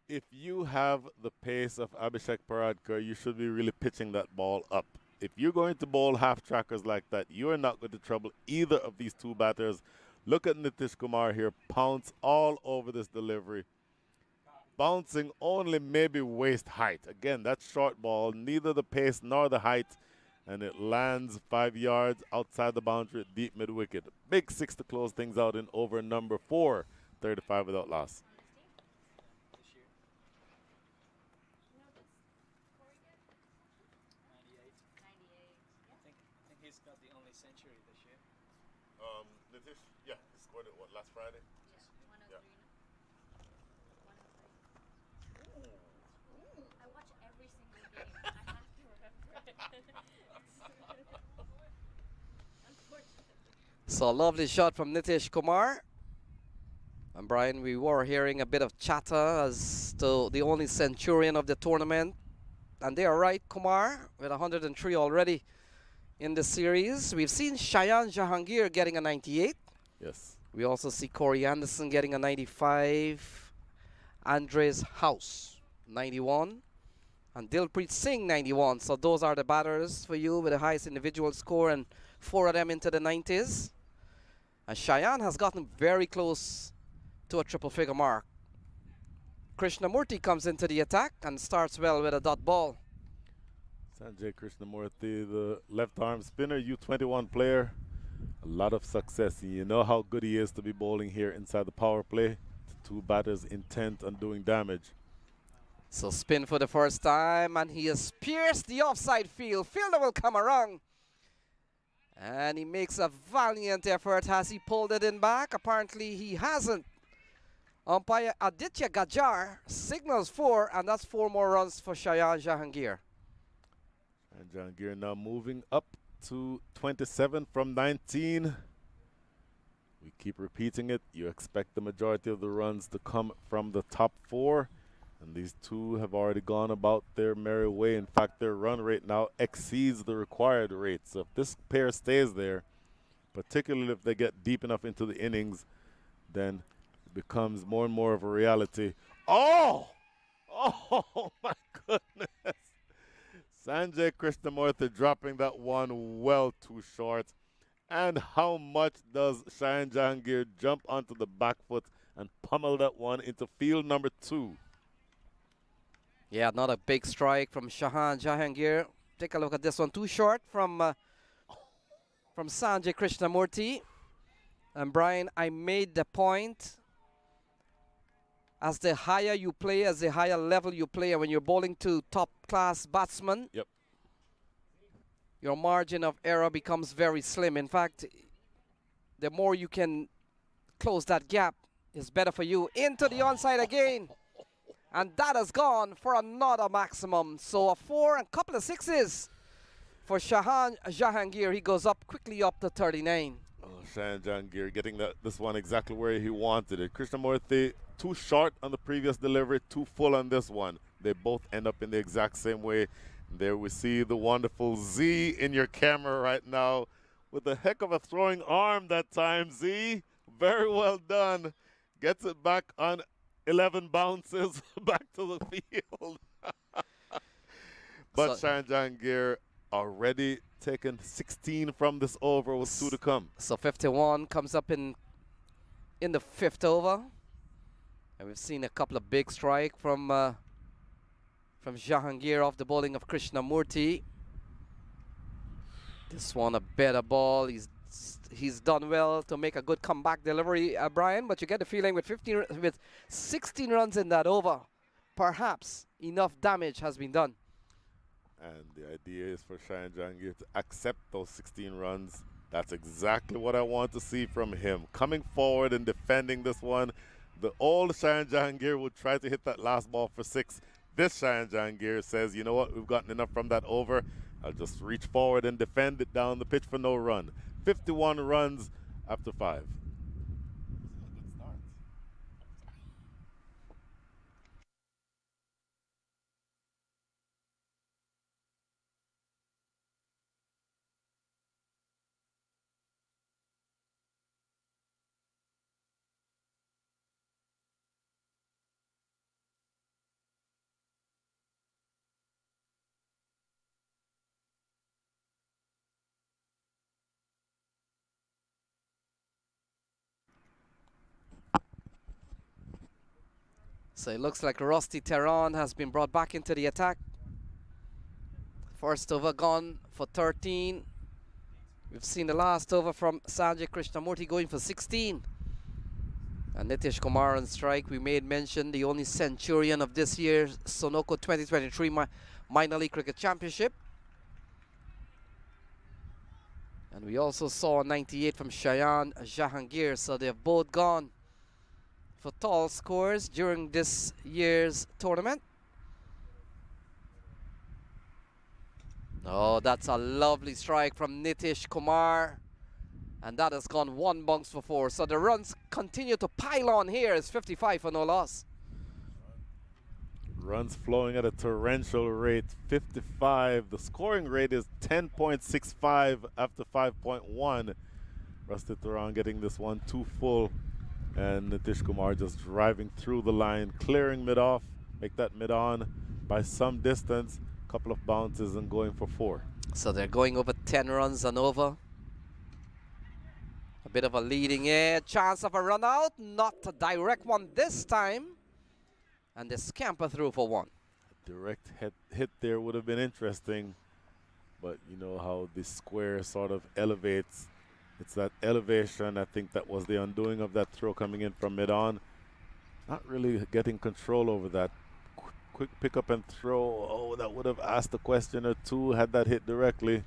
If you have the pace of Abhishek Paradkar, you should be really pitching that ball up. If you're going to bowl half-trackers like that, you are not going to trouble either of these 2 batters. Look at Nitish Kumar here, pounce all over this delivery. Bouncing only maybe waist height. Again, that short ball, neither the pace nor the height, and it lands 5 yards outside the boundary at deep mid-wicket. Big 6 to close things out in over number 4, 35 without loss. Nitish, yeah, he scored it, what, last Friday? Yes, 103. I watch every single game. I have to remember it. Unfortunately. So a lovely shot from Nitish Kumar. And Brian, we were hearing a bit of chatter as to the only centurion of the tournament. And they are right, Kumar, with 103 already. in the series. We've seen Shayan Jahangir getting a 98. Yes. We also see Corey Anderson getting a 95. Andres House, 91. And Dilpreet Singh, 91. So those are the batters for you with the highest individual score, and 4 of them into the 90s. And Shayan has gotten very close to a triple figure mark. Krishnamurti comes into the attack and starts well with a dot ball. Sanjay Krishnamurti, the left arm spinner, U21 player. A lot of success. You know how good he is to be bowling here inside the power play. Two batters intent on doing damage. So spin for the first time, and he has pierced the offside field. Fielder will come around. And he makes a valiant effort. Has he pulled it in back? Apparently he hasn't. Umpire Aditya Gajar signals 4, and that's 4 more runs for Shayan Jahangir. And Jahangir now moving up to 27 from 19. We keep repeating it. You expect the majority of the runs to come from the top 4. And these two have already gone about their merry way. In fact, their run rate now exceeds the required rate. So if this pair stays there, particularly if they get deep enough into the innings, then it becomes more and more of a reality. Oh! Oh, my goodness. Sanjay Krishnamurti dropping that one well too short. And how much does Shayan Jahangir jump onto the back foot and pummel that one into field number 2? Yeah, another big strike from Shayan Jahangir. Take a look at this one. Too short from Sanjay Krishnamurti. And Brian, I made the point. As the higher you play, as the higher level you play, and when you're bowling to top-class batsmen, yep, your margin of error becomes very slim. In fact, the more you can close that gap is better for you. Into the onside again. And that has gone for another maximum. So a 4 and a couple of 6s for Shayan Jahangir. He goes up quickly up to 39. Oh, Shayan Jahangir getting this one exactly where he wanted it. Krishnamurti too short on the previous delivery, too full on this one. They both end up in the exact same way. There we see the wonderful Z in your camera right now with a heck of a throwing arm that time, Z. Very well done. Gets it back on 11 bounces back to the field. But Shayan Jahangir already taken 16 from this over with 2 to come. So 51 comes up in the 5th over. And we've seen a couple of big strikes from Jahangir off the bowling of Krishnamurti. This one a better ball. He's done well to make a good comeback delivery, Brian, but you get the feeling with 16 runs in that over, perhaps enough damage has been done. And the idea is for Shayan Jahangir to accept those 16 runs. That's exactly what I want to see from him. Coming forward and defending this one. The old Shayan Jahangir would try to hit that last ball for 6. This Shayan Jahangir says, you know what, we've gotten enough from that over. I'll just reach forward and defend it down the pitch for no run. 51 runs after 5. So it looks like Rusty Tehran has been brought back into the attack. First over gone for 13. We've seen the last over from Sanjay Krishnamurti going for 16. And Nitish Kumar on strike. We made mention the only centurion of this year's Sunoco 2023 Minor League Cricket Championship. And we also saw a 98 from Shayan Jahangir. So they've both gone for tall scores during this year's tournament. Oh, that's a lovely strike from Nitish Kumar. And that has gone 1 bounce for 4. So the runs continue to pile on here. It's 55 for no loss. Runs flowing at a torrential rate, 55. The scoring rate is 10.65 after 5.1. Rusty Theron getting this one too full. And Nitish Kumar just driving through the line, clearing mid-off, make that mid-on by some distance, couple of bounces and going for 4. So they're going over 10 runs and over. A bit of a leading edge, chance of a run out, not a direct one this time. And they scamper through for 1. A direct hit there would have been interesting, but you know how the square sort of elevates. It's that elevation, I think that was the undoing of that throw coming in from mid-on. Not really getting control over that. Quick pick up and throw. Oh, that would have asked a question or two had that hit directly.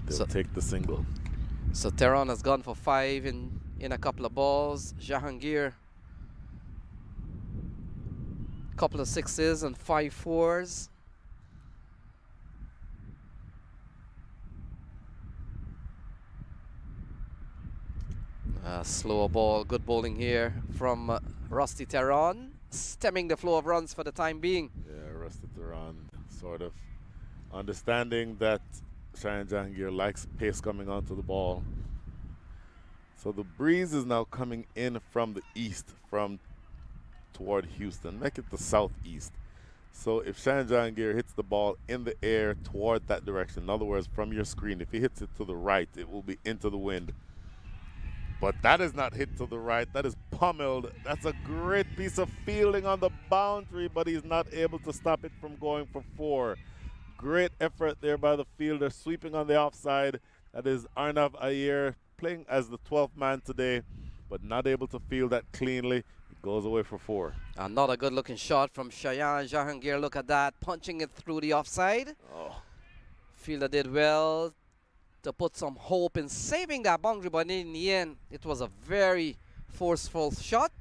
They'll take the single. So Tehran has gone for 5 in a couple of balls. Jahangir, couple of 6s and 5 4s. Slower ball, good bowling here from Rusty Tehran, stemming the flow of runs for the time being. Yeah, Rusty Tehran sort of understanding that Shayan Jahangir likes pace coming onto the ball. So the breeze is now coming in from the east, from toward Houston, make it the southeast. So if Shayan Jahangir hits the ball in the air toward that direction, in other words, from your screen, if he hits it to the right, it will be into the wind. But that is not hit to the right. That is pummeled. That's a great piece of fielding on the boundary, but he's not able to stop it from going for 4. Great effort there by the fielder, sweeping on the offside. That is Arnav Iyer playing as the 12th man today, but not able to field that cleanly. It goes away for 4. Another good looking shot from Shayan Jahangir. Look at that, punching it through the offside. Oh. Fielder did well to put some hope in saving that boundary, but in the end, it was a very forceful shot.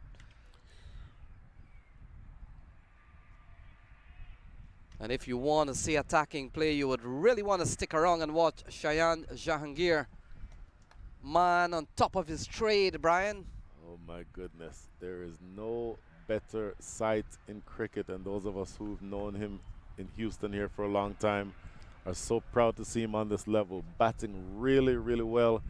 And if you want to see attacking play, you would really want to stick around and watch Shayan Jahangir. Man on top of his trade, Brian. Oh my goodness. There is no better sight in cricket, and those of us who've known him in Houston here for a long time are so proud to see him on this level, batting really, really well,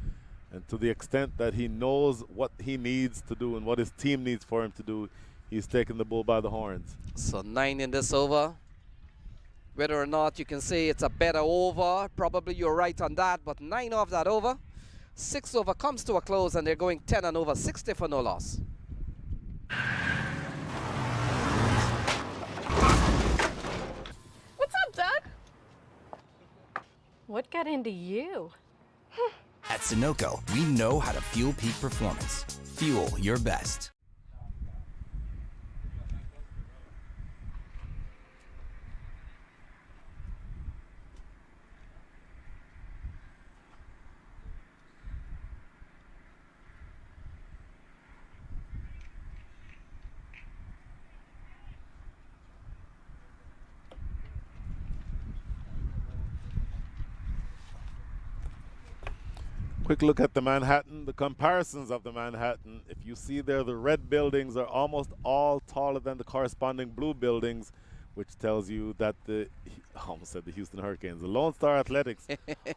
and to the extent that he knows what he needs to do and what his team needs for him to do, he's taking the bull by the horns. So 9 in this over. Whether or not you can say it's a better over, probably you're right on that, but 9 off that over. 6 over comes to a close, and they're going 10 and over, 60 for no loss. What's up, Doug? What got into you? At Sunoco, we know how to fuel peak performance. Fuel your best. Quick look at the Manhattan, the comparisons of the Manhattan. If you see there, the red buildings are almost all taller than the corresponding blue buildings, which tells you that I almost said the Houston Hurricanes, the Lone Star Athletics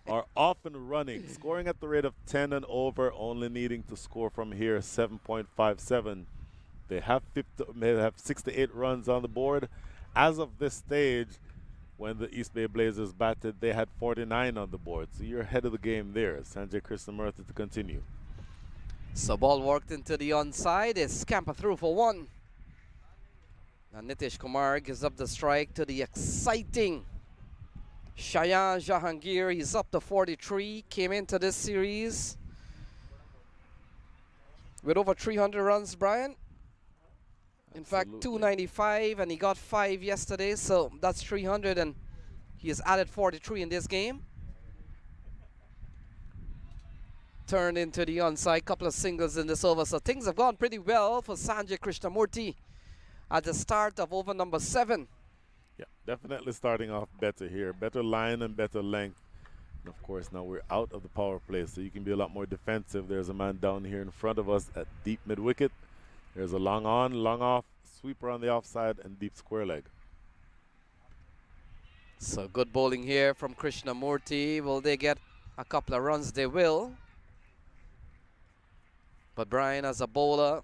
are often running, scoring at the rate of 10 and over, only needing to score from here 7.57. They have 6 to 8 runs on the board. As of this stage, when the East Bay Blazers batted, they had 49 on the board. So you're ahead of the game there. Sanjay Krishnamurthy to continue. So ball worked into the onside. They scamper through for 1. And Nitish Kumar gives up the strike to the exciting Shayan Jahangir. He's up to 43. Came into this series with over 300 runs, Brian. In fact, 295, and he got 5 yesterday, so that's 300, and he has added 43 in this game. Turned into the onside, couple of singles in this over, so things have gone pretty well for Sanjay Krishnamurthy at the start of over number 7. Yeah, definitely starting off better here. Better line and better length. And of course, now we're out of the power play, so you can be a lot more defensive. There's a man down here in front of us at deep mid-wicket. Here's a long on, long off, sweeper on the offside, and deep square leg. So good bowling here from Krishnamurti. Will they get a couple of runs? They will. But Brian, as a bowler,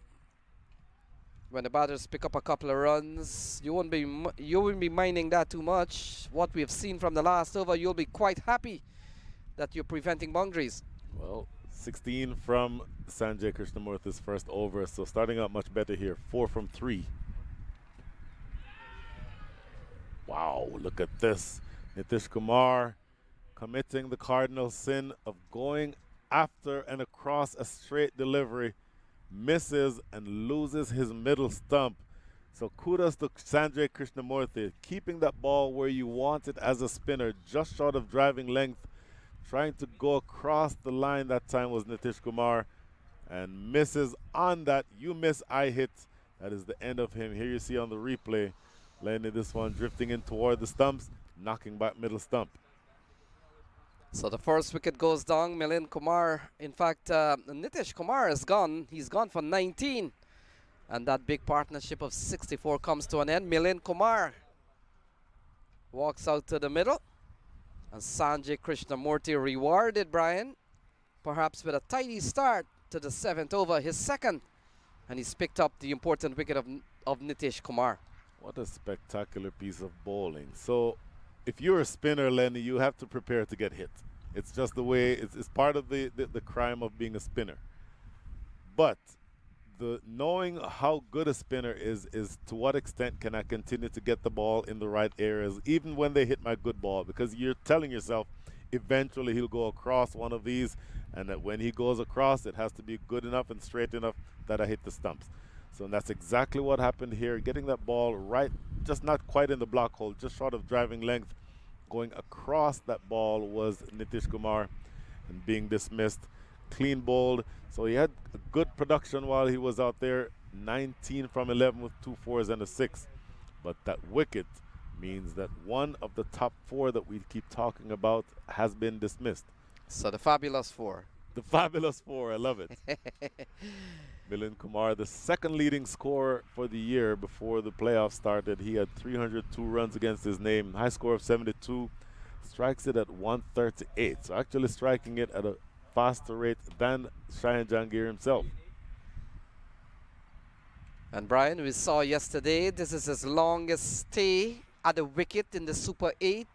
when the batters pick up a couple of runs, you won't be minding that too much. What we've seen from the last over, you'll be quite happy that you're preventing boundaries. Well, 16 from Sanjay Krishnamurthy's first over, so starting out much better here. 4 from 3. Wow, look at this. Nitish Kumar committing the cardinal sin of going after and across a straight delivery, misses and loses his middle stump. So kudos to Sanjay Krishnamurthy, keeping that ball where you want it as a spinner, just short of driving length. Trying to go across the line that time was Nitish Kumar, and misses on that. You miss, I hit. That is the end of him. Here you see on the replay, landing this one drifting in toward the stumps, knocking back middle stump. So the first wicket goes down. Milind Kumar, in fact, Nitish Kumar is gone. He's gone for 19. And that big partnership of 64 comes to an end. Milind Kumar walks out to the middle. And Sanjay Krishnamurthy rewarded Brian, perhaps with a tidy start to the 7th over, his second. And he's picked up the important wicket of Nitish Kumar. What a spectacular piece of bowling. So if you're a spinner, Lenny, you have to prepare to get hit. It's just the way, it's part of the crime of being a spinner. But the knowing how good a spinner is to what extent can I continue to get the ball in the right areas, even when they hit my good ball, because you're telling yourself eventually he'll go across one of these, and that when he goes across, it has to be good enough and straight enough that I hit the stumps. So that's exactly what happened here, getting that ball right, just not quite in the block hole, just short of driving length. Going across that ball was Nitish Kumar and being dismissed. Clean bowled, so he had a good production while he was out there. 19 from 11 with 2 fours and a 6. But that wicket means that one of the top 4 that we keep talking about has been dismissed. So the fabulous 4. The fabulous 4, I love it. Milind Kumar, the second leading scorer for the year before the playoffs started. He had 302 runs against his name, high score of 72. Strikes it at 138, so actually striking it at a faster rate than Shayan Jahangir himself. And Brian, we saw yesterday, this is his longest stay at the wicket in the Super 8.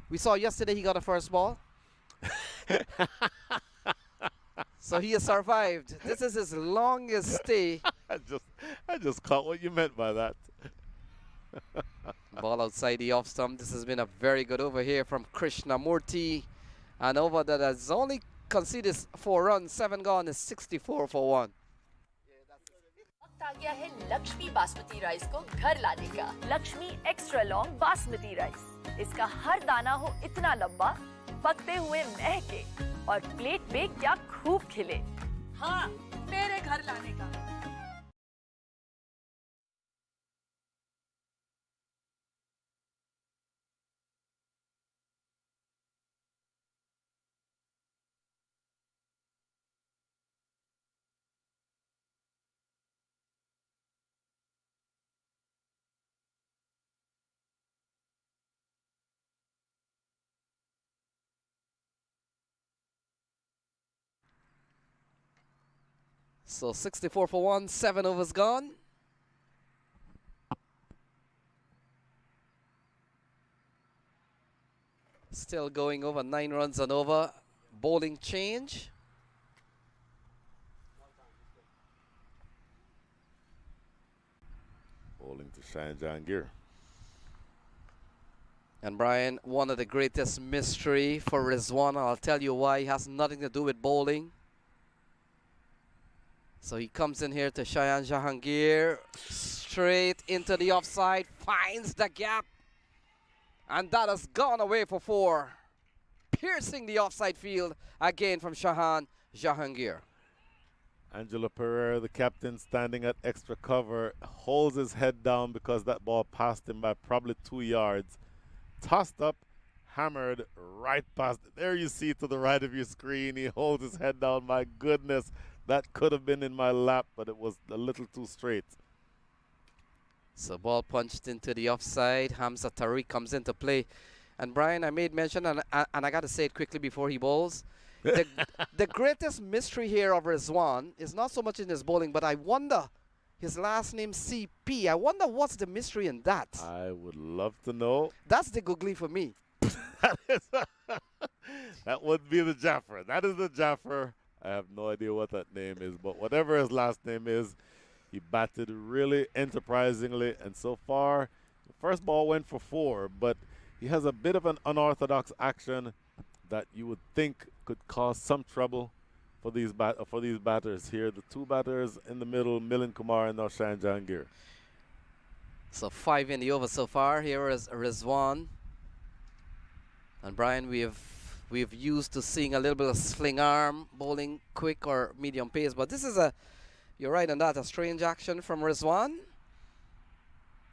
We saw yesterday he got a first ball. So he has survived. This is his longest stay. I just caught what you meant by that. Ball outside the off stump. This has been a very good over here from Krishnamurthy. An over that has only conceded 4 runs, 7 gone is 64 for 1. वक्त आ गया है Lakshmi basmati rice को घर लाने का। Lakshmi extra long basmati rice. इसका हर दाना हो इतना लंबा, पकते हुए महके और प्लेट पे क्या खूब खिले। हाँ, मेरे घर लाने का। So 64 for 1, 7 overs gone. Still going over 9 runs and over. Bowling change. Bowling to Shayan Jahangir. And Brian, one of the greatest mystery for Rizwan, I'll tell you why, it has nothing to do with bowling. So he comes in here to Shayan Jahangir, straight into the offside, finds the gap. And that has gone away for 4. Piercing the offside field again from Shayan Jahangir. Angelo Pereira, the captain, standing at extra cover, holds his head down because that ball passed him by probably 2 yards. Tossed up, hammered right past it. There you see to the right of your screen. He holds his head down. My goodness, That could have been in my lap, but it was a little too straight. So ball punched into the offside. Hamza Tariq comes into play. And Brian, I made mention, and I got to say it quickly before he bowls. The greatest mystery here of Rizwan is not so much in his bowling, but I wonder, his last name CP, I wonder what's the mystery in that. I would love to know. That's the googly for me. That would be the Jaffer. That is the Jaffer. I have no idea what that name is, but whatever his last name is, he batted really enterprisingly, and so far, the first ball went for 4, but he has a bit of an unorthodox action that you would think could cause some trouble for these batters here. The 2 batters in the middle, Milind Kumar and now Shaheen Jahangir. So 5 in the over so far. Here is Rizwan. And Brian, we've used to seeing a little bit of sling arm, bowling quick or medium pace, but this is you're right on that, a strange action from Rizwan.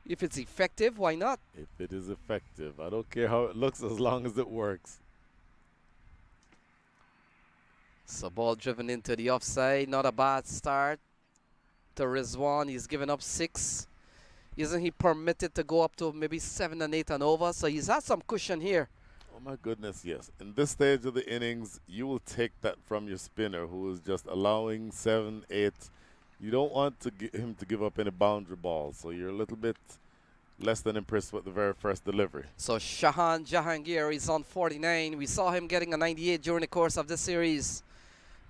If it's effective, why not? If it is effective, I don't care how it looks as long as it works. So ball driven into the offside, not a bad start to Rizwan. He's given up 6. Isn't he permitted to go up to maybe 7 and 8 and over? So he's had some cushion here. Oh my goodness, yes. In this stage of the innings, you will take that from your spinner who is just allowing 7, 8. You don't want him to give up any boundary balls, so you're a little bit less than impressed with the very first delivery. So Shaheen Jahangir is on 49. We saw him getting a 98 during the course of this series,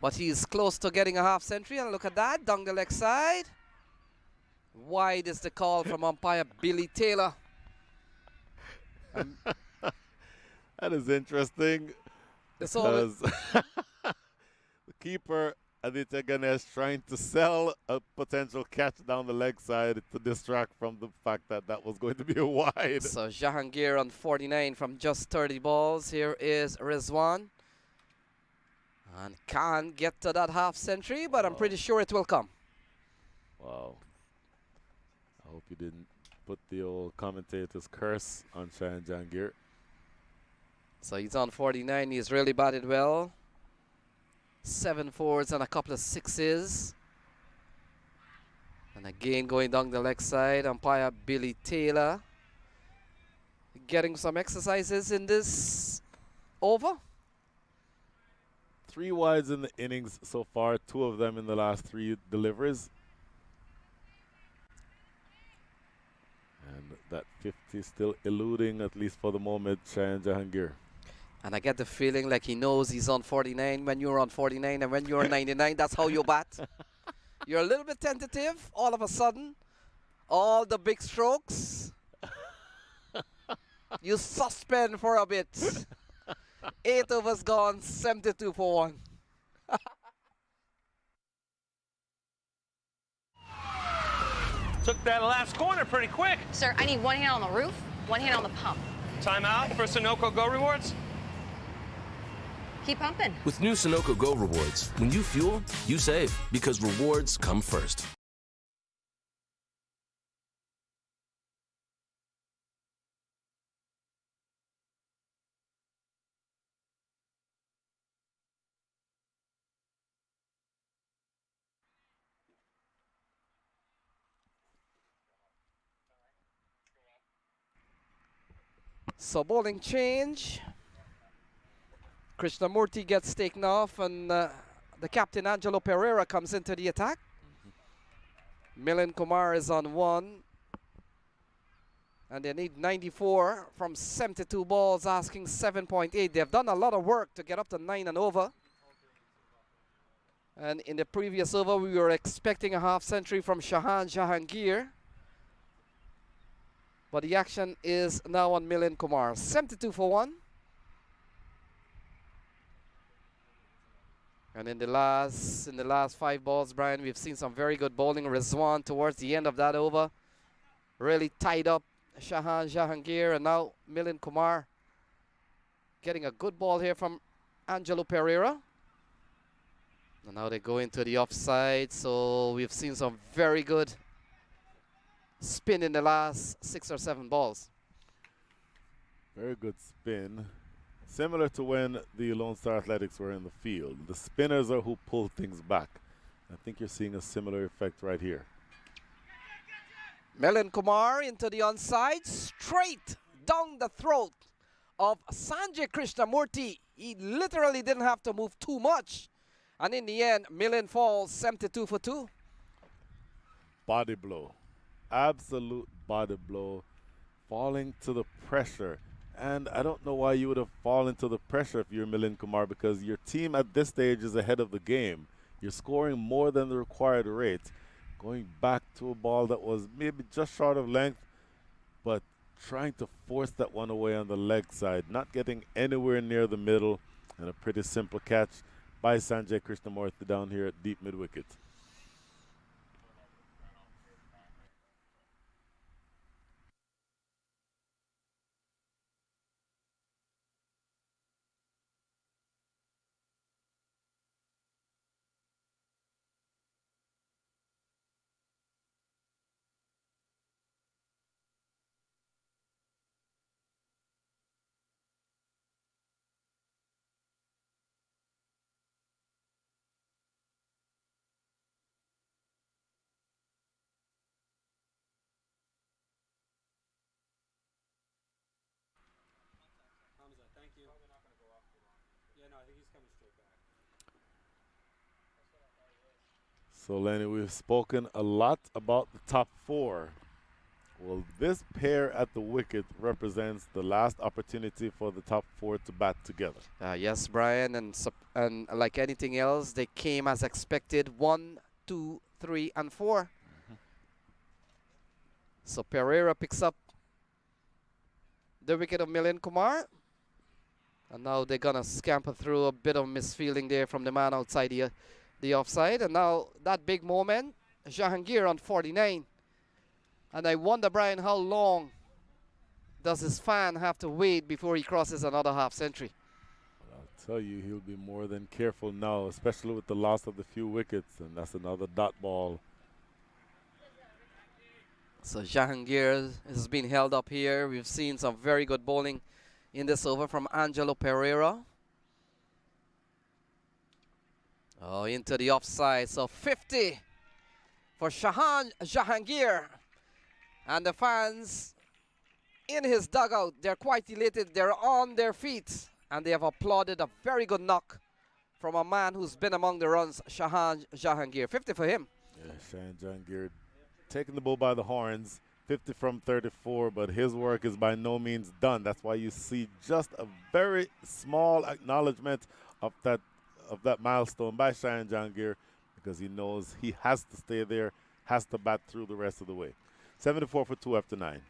but he's close to getting a half century. And look at that, down the leg side. Wide is the call from umpire Billy Taylor. That is interesting because the keeper, Aditya Ganesh, trying to sell a potential catch down the leg side to distract from the fact that that was going to be a wide. So Jahangir on 49 from just 30 balls. Here is Rizwan. And can't get to that half century, but I'm pretty sure it will come. Wow. I hope you didn't put the old commentator's curse on Shaheen Jahangir. So he's on 49. He's really batted well. 7 4s and a couple of 6s. And again going down the leg side, umpire Billy Taylor getting some exercises in this over. 3 wides in the innings so far, 2 of them in the last 3 deliveries. And that 50 still eluding, at least for the moment, Shaheen Jahangir. And I get the feeling like he knows he's on 49 when you're on 49, and when you're 99, that's how you bat. You're a little bit tentative. All of a sudden, all the big strokes, you suspend for a bit. 8 overs gone, 72 for 1. Took that last corner pretty quick. Sir, I need 1 hand on the roof, 1 hand on the pump. Timeout for Sunoco Go Rewards. Keep pumping. With new Sunoco Go rewards, when you fuel, you save, because rewards come first. So bowling change. Krishnamurti gets taken off, and the captain Angelo Pereira comes into the attack. Milind Kumar is on 1. And they need 94 from 72 balls, asking 7.8. They've done a lot of work to get up to 9 and over. And in the previous over, we were expecting a half century from Shaheen Jahangir. But the action is now on Milind Kumar. 72 for 1. And in the last 5 balls, Brian, we've seen some very good bowling. Rizwan towards the end of that over really tied up Shaheen Jahangir, and now Milind Kumar getting a good ball here from Angelo Pereira. And now they go into the offside, so we've seen some very good spin in the last 6 or 7 balls. Very good spin. Similar to when the Lone Star Athletics were in the field. The spinners are who pull things back. I think you're seeing a similar effect right here. Milind Kumar into the onside, straight down the throat of Sanjay Krishnamurti. He literally didn't have to move too much. And in the end, Milind falls 72 for 2. Body blow. Absolute body blow. Falling to the pressure. And I don't know why you would have fallen to the pressure if you're Milind Kumar, because your team at this stage is ahead of the game. You're scoring more than the required rate. Going back to a ball that was maybe just short of length, but trying to force that one away on the leg side, not getting anywhere near the middle, and a pretty simple catch by Sanjay Krishnamurti down here at deep mid-wicket. So, Lenny, we've spoken a lot about the top four. Well, this pair at the wicket represents the last opportunity for the top four to bat together. Yes, Brian, and like anything else, they came as expected. 1, 2, 3, and 4. So Pereira picks up the wicket of Milind Kumar. And now they're going to scamper through. A bit of misfielding there from the man outside the offside. And now that big moment, Jahangir on 49. And I wonder, Brian, how long does his fan have to wait before he crosses another half century? Well, I'll tell you, he'll be more than careful now, especially with the loss of the few wickets. And that's another dot ball. So Jahangir has been held up here. We've seen some very good bowling in this over from Angelo Pereira. Oh, into the offside. So 50 for Jahangir. And the fans in his dugout, they're quite elated. They're on their feet. And they have applauded a very good knock from a man who's been among the runs, Jahangir. 50 for him. Yeah, Shahan Jahangir taking the bull by the horns. 50 from 34, but his work is by no means done. That's why you see just a very small acknowledgement of that milestone by Shahan Jahangir, because he knows he has to stay there, has to bat through the rest of the way. 74 for 2 after 9.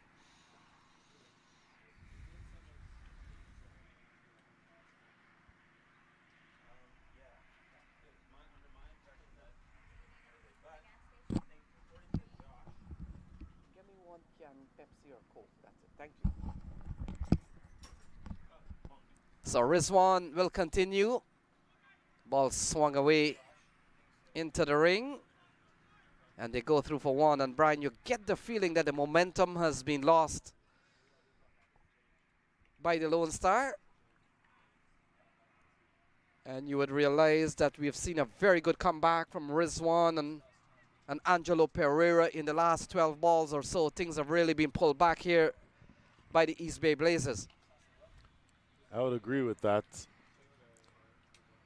Pepsi or Coke. That's it. Thank you. So Rizwan will continue. Ball swung away into the ring. And they go through for one. And Brian, you get the feeling that the momentum has been lost by the Lone Star. And you would realize that we've seen a very good comeback from Rizwan and Angelo Pereira in the last 12 balls or so. Things have really been pulled back here by the East Bay Blazers. I would agree with that.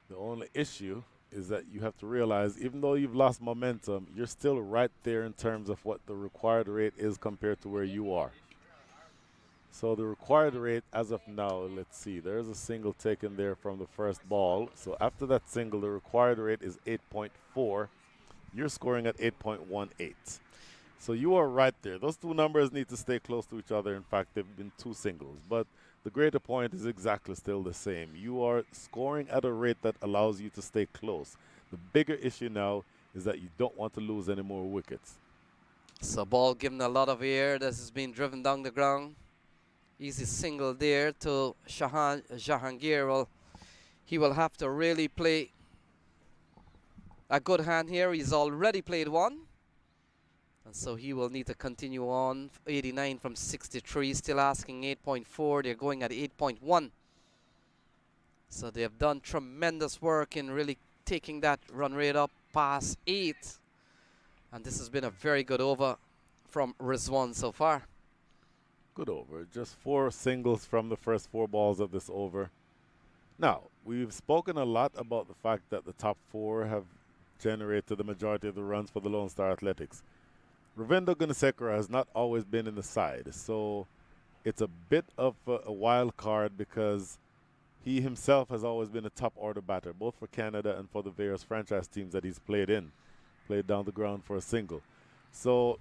The only issue is that you have to realize, even though you've lost momentum, you're still right there in terms of what the required rate is compared to where you are. So the required rate as of now, let's see, there's a single taken there from the first ball. So after that single, the required rate is 8.4. You're scoring at 8.18. So you are right there. Those two numbers need to stay close to each other. In fact, they've been two singles. But the greater point is exactly still the same. You are scoring at a rate that allows you to stay close. The bigger issue now is that you don't want to lose any more wickets. So ball given a lot of air. This has been driven down the ground. Easy single there to Jahangir. Well, he will have to really play a good hand here. He's already played one. And so he will need to continue on. 89 from 63, still asking 8.4. They're going at 8.1. So they have done tremendous work in really taking that run rate up. past 8. And this has been a very good over from Rizwan so far. Good over. Just 4 singles from the first 4 balls of this over. Now, we've spoken a lot about the fact that the top 4 have generated the majority of the runs for the Lone Star Athletics. Ravinder Gunasekara has not always been in the side, so it's a bit of a wild card because he himself has always been a top order batter, both for Canada and for the various franchise teams that he's played in, played down the ground for a single. So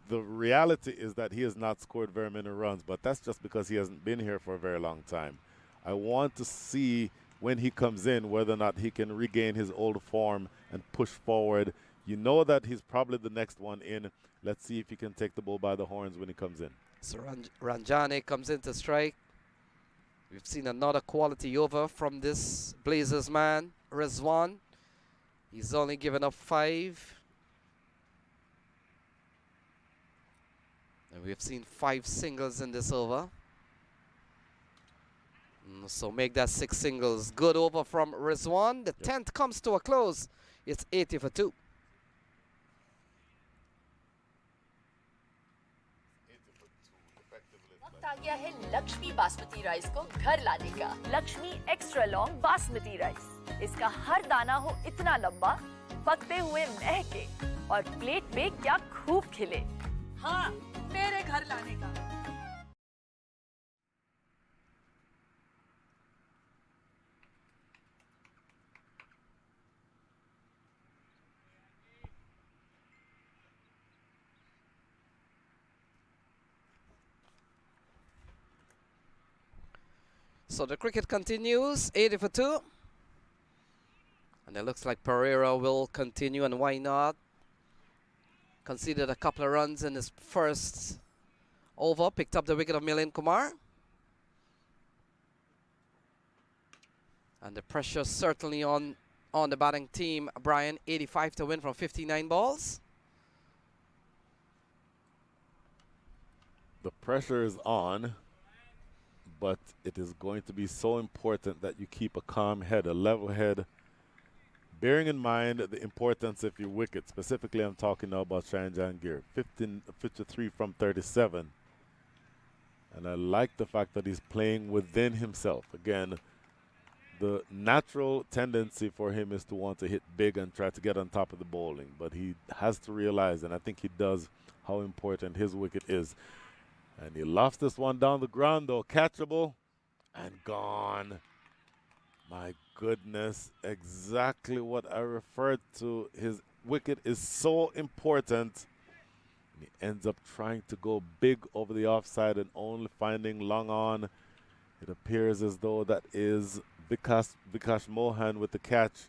the reality is that he has not scored very many runs, but that's just because he hasn't been here for a very long time. I want to see when he comes in whether or not he can regain his old form and push forward. You know that he's probably the next one in. Let's see if he can take the bull by the horns when he comes in. So Ranjane comes in to strike. We've seen another quality over from this Blazers man, Rizwan. He's only given up 5. And we've seen 5 singles in this over. So make that 6 singles. Good over from Rizwan. The 10th comes to a close. It's 80 for 2. वक्त आ गया है Lakshmi basmati rice को घर लाने का। Lakshmi extra long basmati rice. इसका हर दाना हो इतना लंबा, पकते हुए महके और प्लेट पे क्या खूब खिले। हाँ, मेरे घर लाने का। So the cricket continues, 80 for 2. And it looks like Pereira will continue, and why not? Conceded a couple of runs in his first over, picked up the wicket of Milind Kumar. And the pressure certainly on the batting team. Brian, 85 to win from 59 balls. The pressure is on, but it is going to be so important that you keep a calm head, a level head, bearing in mind the importance of your wicket. Specifically, I'm talking now about Shayan Jahangir, 53 from 37. And I like the fact that he's playing within himself. Again, the natural tendency for him is to want to hit big and try to get on top of the bowling. But he has to realize, and I think he does, how important his wicket is. And he lofts this one down the ground, though. Catchable and gone. My goodness, exactly what I referred to. His wicket is so important. And he ends up trying to go big over the offside and only finding long on. It appears as though that is Vikash Mohan with the catch.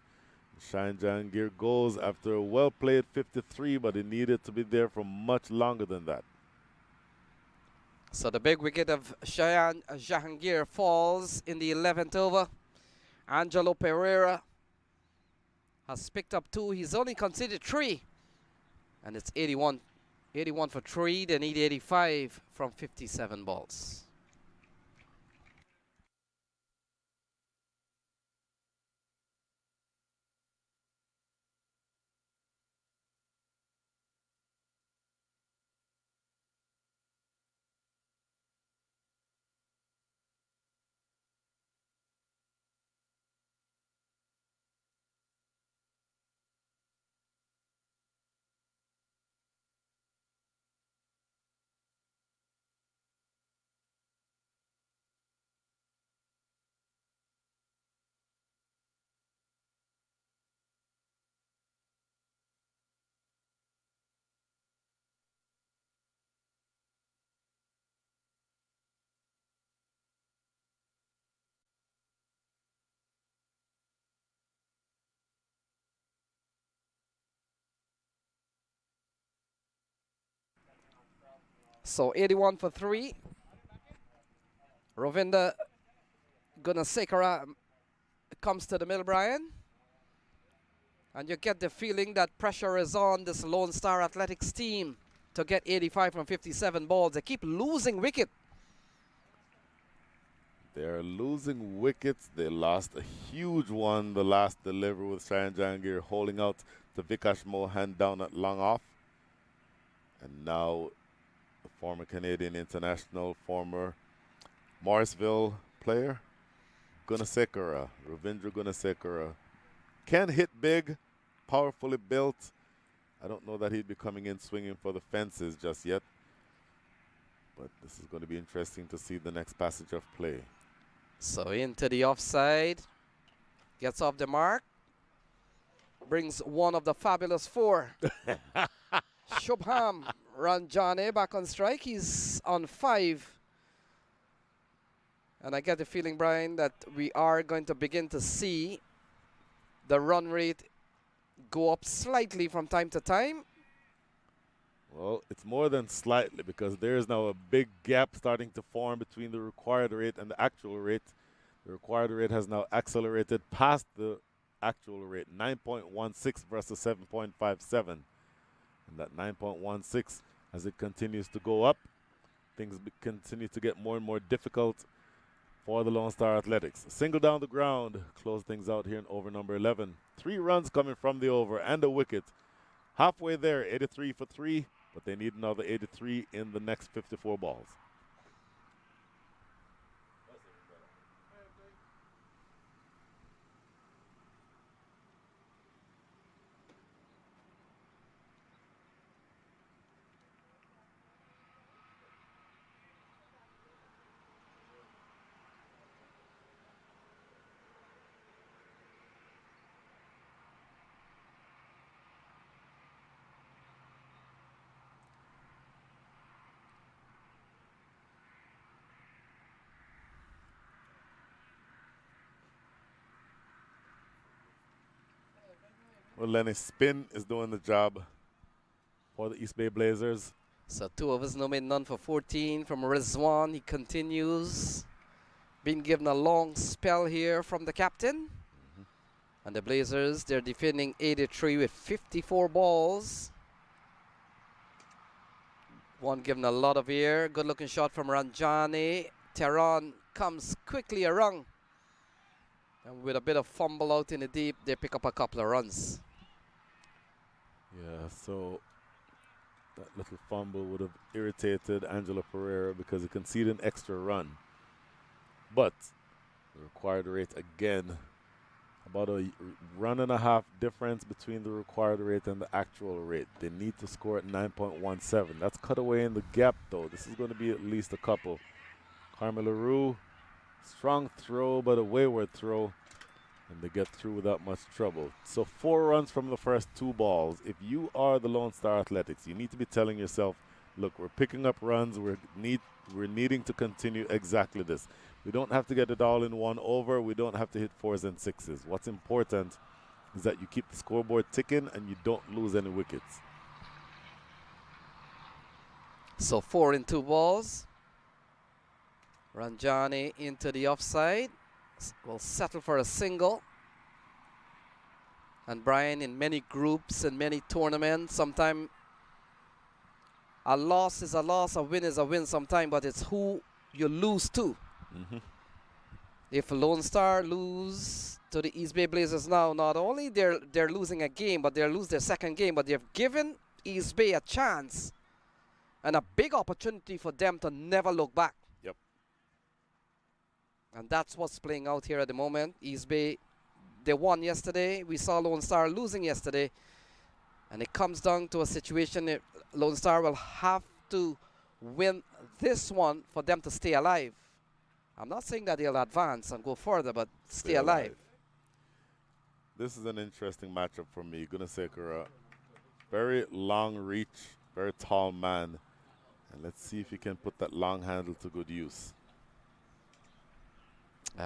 Shayan Jahangir goes after a well-played 53, but he needed to be there for much longer than that. So the big wicket of Shayan Jahangir falls in the 11th over. Angelo Pereira has picked up 2. He's only conceded 3. And it's 81. 81 for 3. They need 85 from 57 balls. So 81 for 3. Ravinder Gunasekara comes to the middle, Brian. And you get the feeling that pressure is on this Lone Star Athletics team to get 85 from 57 balls. They keep losing wicket. They're losing wickets. They lost a huge one, the last delivery with Shayan Jahangir holding out to Vikash Mohan down at long off. And now the former Canadian international, former Morrisville player, Gunasekara, Ravindra Gunasekara, can hit big, powerfully built. I don't know that he'd be coming in swinging for the fences just yet. But this is going to be interesting to see the next passage of play. So into the offside, gets off the mark, brings one of the fabulous four. Shubham Ranjane back on strike. He's on 5. And I get the feeling, Brian, that we are going to begin to see the run rate go up slightly from time to time. Well, it's more than slightly because there is now a big gap starting to form between the required rate and the actual rate. The required rate has now accelerated past the actual rate, 9.16 versus 7.57. And that 9.16, as it continues to go up, things continue to get more and more difficult for the Lone Star Athletics. A single down the ground, close things out here in over number 11. 3 runs coming from the over and a wicket. Halfway there, 83 for 3, but they need another 83 in the next 54 balls. Well, Lenny, spin is doing the job for the East Bay Blazers. So 2 overs, no made, none for 14 from Rizwan. He continues. Being given a long spell here from the captain. And the Blazers, they're defending 83 with 54 balls. One given a lot of air. Good looking shot from Ranjani. Tehran comes quickly around. And with a bit of fumble out in the deep, they pick up a couple of runs. Yeah, so that little fumble would have irritated Angelo Pereira because he conceded an extra run. But the required rate again, about a run and a half difference between the required rate and the actual rate. They need to score at 9.17. That's cut away in the gap though. This is going to be at least a couple. Carmelo Rue, strong throw but a wayward throw. And they get through without much trouble. So 4 runs from the first 2 balls. If you are the Lone Star Athletics, you need to be telling yourself, look, we're picking up runs. We're needing to continue exactly this. We don't have to get it all in one over. We don't have to hit 4s and 6s. What's important is that you keep the scoreboard ticking and you don't lose any wickets. So 4 in 2 balls. Ranjani into the offside. Will settle for a single. And Brian, in many groups and many tournaments, sometimes a loss is a loss, a win is a win sometimes, but it's who you lose to. If Lone Star lose to the East Bay Blazers now, not only they're losing a game, but they'll lose their second game, but they've given East Bay a chance and a big opportunity for them to never look back. And that's what's playing out here at the moment. East Bay, they won yesterday. We saw Lone Star losing yesterday. And it comes down to a situation that Lone Star will have to win this one for them to stay alive. I'm not saying that they'll advance and go further, but stay alive. This is an interesting matchup for me. Gunasekara, very long reach, very tall man. And let's see if he can put that long handle to good use.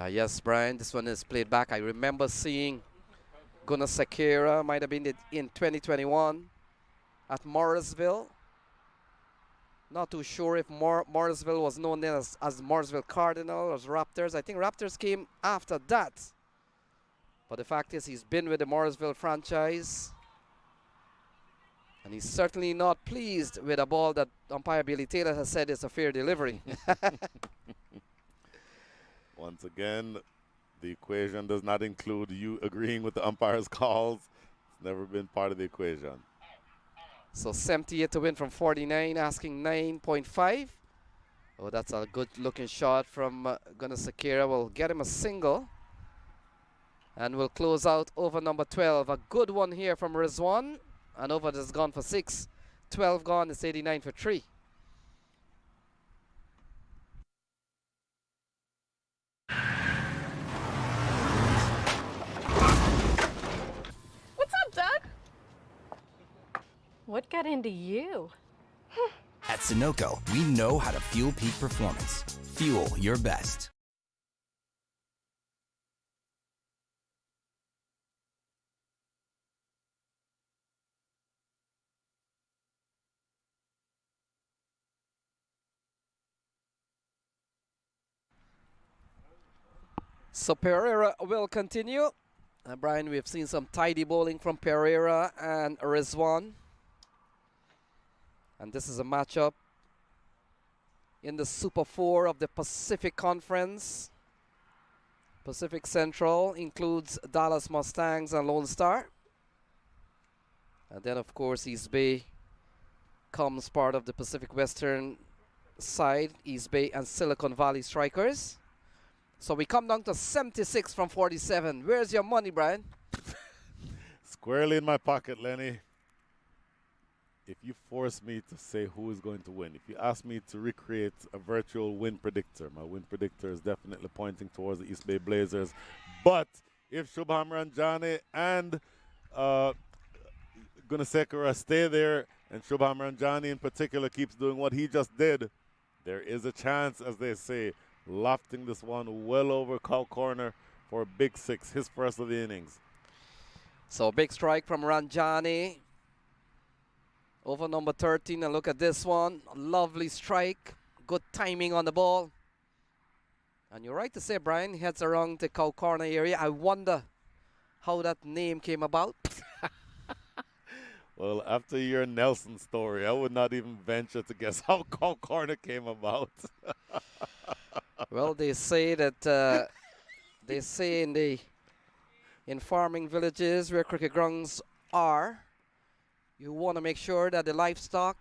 Yes, Brian, this one is played back. I remember seeing Gunasekara, might have been in 2021 at Morrisville. Not too sure if Morrisville was known then as Morrisville Cardinal or Raptors. I think Raptors came after that. But the fact is he's been with the Morrisville franchise. And he's certainly not pleased with a ball that umpire Billy Taylor has said is a fair delivery. 1 again, the equation does not include you agreeing with the umpire's calls. It's never been part of the equation. So 78 to win from 49, asking 9.5. Oh, that's a good looking shot from Gunnar Sakira. Will get him a single. And we'll close out over number 12. A good one here from Rizwan. And over that's gone for 6. 12 gone, it's 89 for 3. What's up, Doug? What got into you? At Sunoco, we know how to fuel peak performance. Fuel your best. So Pereira will continue. Brian, we've seen some tidy bowling from Pereira and Rizwan. And this is a matchup in the Super 4 of the Pacific Conference. Pacific Central includes Dallas Mustangs and Lone Star. And then, of course, East Bay comes part of the Pacific Western side, East Bay and Silicon Valley Strikers. So we come down to 76 from 47. Where's your money, Brian? Squarely in my pocket, Lenny. If you force me to say who is going to win, if you ask me to recreate a virtual win predictor, my win predictor is definitely pointing towards the East Bay Blazers. But if Shubham Ranjani and Gunasekara stay there, and Shubham Ranjani in particular keeps doing what he just did, there is a chance, as they say, lofting this one well over cow corner for a big 6, his first of the innings. So big strike from Ranjani over number 13, and look at this one. A lovely strike, good timing on the ball. And you're right to say, Brian, he heads around the cow corner area. I wonder how that name came about. Well, after your Nelson story, I would not even venture to guess how cow corner came about. Well, they say that in farming villages where cricket grounds are, you want to make sure that the livestock,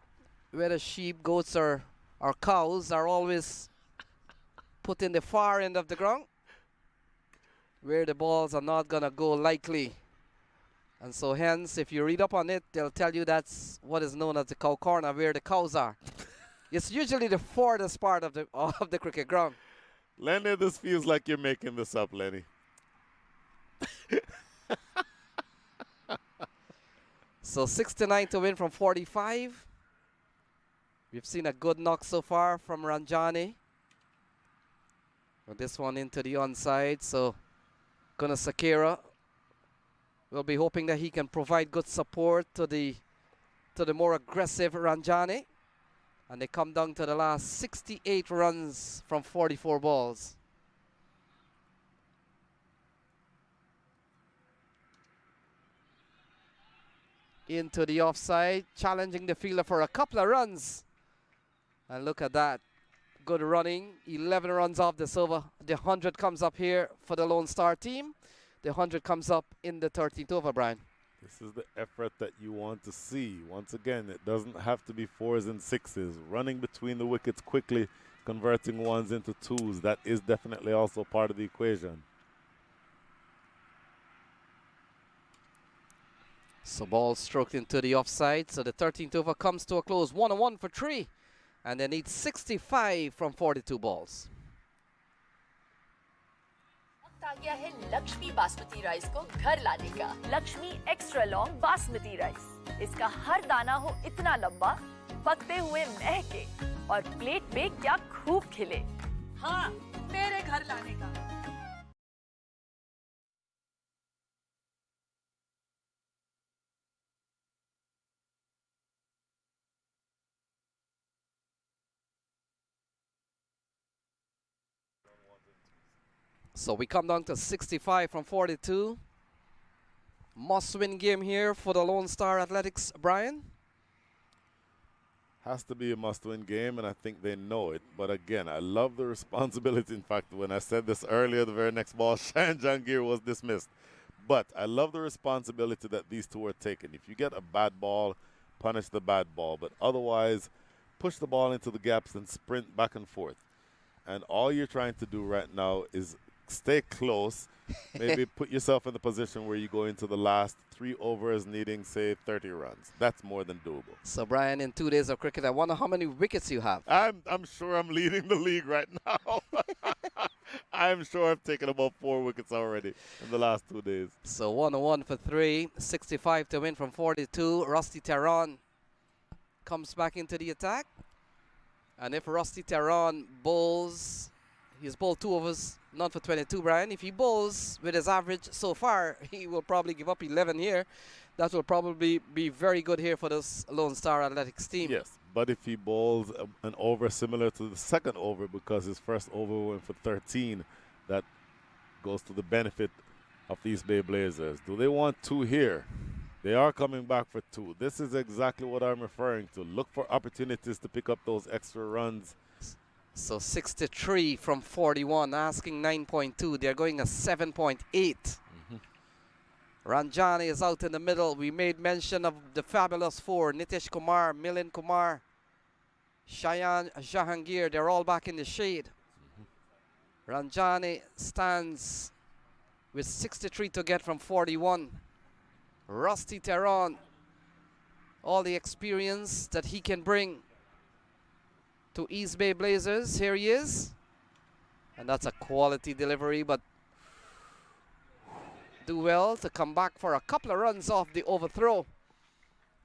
whether sheep, goats, or cows, are always put in the far end of the ground, where the balls are not gonna go likely. And so, hence, if you read up on it, they'll tell you that's what is known as the cow corner, where the cows are. It's usually the farthest part of the cricket ground. Lenny, this feels like you're making this up, Lenny. So 69 to win from 45. We've seen a good knock so far from Ranjani. With this one into the onside, so Gunnar Sakira will be hoping that he can provide good support to the more aggressive Ranjani. And they come down to the last 68 runs from 44 balls. Into the offside, challenging the fielder for a couple of runs. And look at that. Good running, 11 runs off this over. The 100 comes up here for the Lone Star team. The 100 comes up in the 13th over, Brian. This is the effort that you want to see. Once again, it doesn't have to be 4s and 6s. Running between the wickets quickly, converting 1s into 2s. That is definitely also part of the equation. So ball stroked into the offside. So the 13th over comes to a close. 1-1 for 3. And they need 65 from 42 balls. वक्त आ गया है Lakshmi basmati rice को घर लाने का। Lakshmi extra long basmati rice. इसका हर दाना हो इतना लंबा, पकते हुए महके और प्लेट में क्या खूब खिले। हाँ, मेरे घर लाने का। So we come down to 65 from 42. Must-win game here for the Lone Star Athletics, Brian. Has to be a must-win game, and I think they know it. But again, I love the responsibility. In fact, when I said this earlier, the very next ball, Shahan Jahangir was dismissed. But I love the responsibility that these two are taking. If you get a bad ball, punish the bad ball. But otherwise, push the ball into the gaps and sprint back and forth. And all you're trying to do right now is stay close, maybe put yourself in the position where you go into the last 3 overs needing, say, 30 runs. That's more than doable. So, Brian, in 2 days of cricket, I wonder how many wickets you have. I'm sure I'm leading the league right now. I'm sure I've taken about 4 wickets already in the last 2 days. So 101 for 3, 65 to win from 42. Rusty Tehran comes back into the attack. And if Rusty Tehran bowls, he's bowled 2 overs, not for 22, Brian. If he bowls with his average so far, he will probably give up 11 here. That will probably be very good here for this Lone Star Athletics team. Yes, but if he bowls an over similar to the second over, because his first over went for 13, that goes to the benefit of the East Bay Blazers. Do they want 2 here? They are coming back for 2. This is exactly what I'm referring to. Look for opportunities to pick up those extra runs. So 63 from 41, asking 9.2. They're going a 7.8. Ranjani is out in the middle. We made mention of the fabulous 4. Nitish Kumar, Milind Kumar, Shahan Jahangir. They're all back in the shade. Ranjani stands with 63 to get from 41. Rusty Tehran, all the experience that he can bring to East Bay Blazers. Here he is. And that's a quality delivery, but do well to come back for a couple of runs off the overthrow.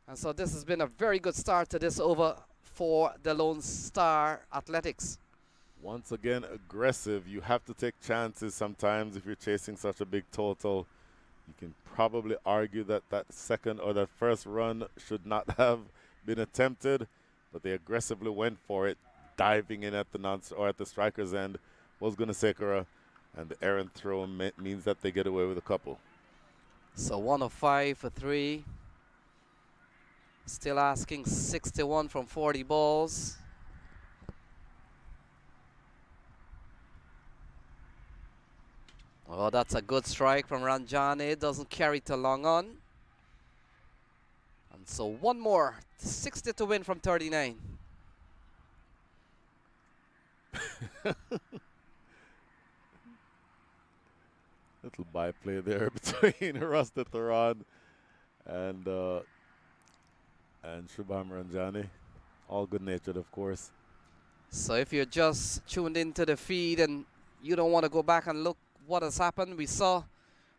And so this has been a very good start to this over for the Lone Star Athletics. Once again, aggressive. You have to take chances sometimes if you're chasing such a big total. You can probably argue that that second or that first run should not have been attempted, but they aggressively went for it, diving in at the striker's end. Was Gunasekara, and the errant throw means that they get away with a couple. So 105 for 3. Still asking 61 from 40 balls. Oh, that's a good strike from Ranjani. Doesn't carry to long on. And so one more. 60 to win from 39. Little byplay there between Rusty Tehran and Shubham Ranjani. All good-natured, of course. So if you're just tuned into the feed and you don't want to go back and look what has happened, we saw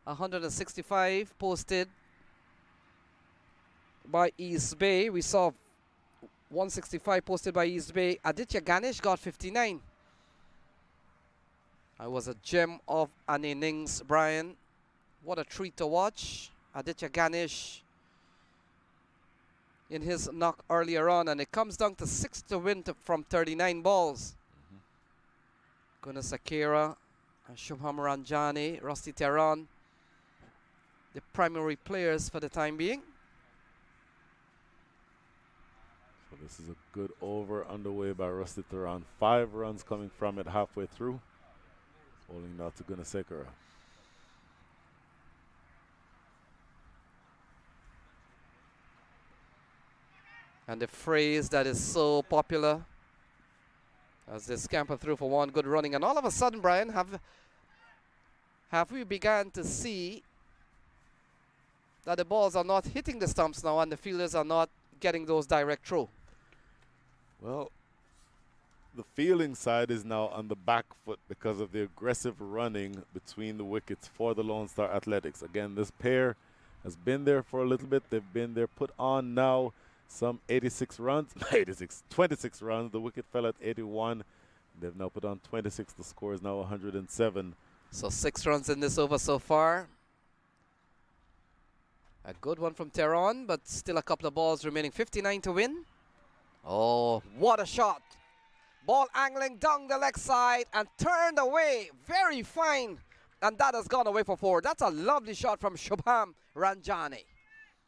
165 posted by East Bay. We saw 165 posted by East Bay. Aditya Ganesh got 59. It was a gem of an innings, Brian. What a treat to watch. Aditya Ganesh in his knock earlier on, and it comes down to 6 to win from 39 balls. Gunasekara, Shubham Ranjani, Rusty Tehran, the primary players for the time being. So this is a good over underway by Rusty Tehran. 5 runs coming from it halfway through. Bowling now to Gunasekara. And the phrase that is so popular as they scamper through for one good running. And all of a sudden, Brian, have we begun to see that the balls are not hitting the stumps now and the fielders are not getting those direct throw? Well, the fielding side is now on the back foot because of the aggressive running between the wickets for the Lone Star Athletics. Again, this pair has been there for a little bit. They've been there, put on now some 86 runs, 26 runs. The wicket fell at 81. They've now put on 26. The score is now 107. So 6 runs in this over so far. A good one from Tehran, but still a couple of balls remaining. 59 to win. Oh, what a shot. Ball angling down the leg side and turned away. Very fine. And that has gone away for 4. That's a lovely shot from Shubham Ranjani.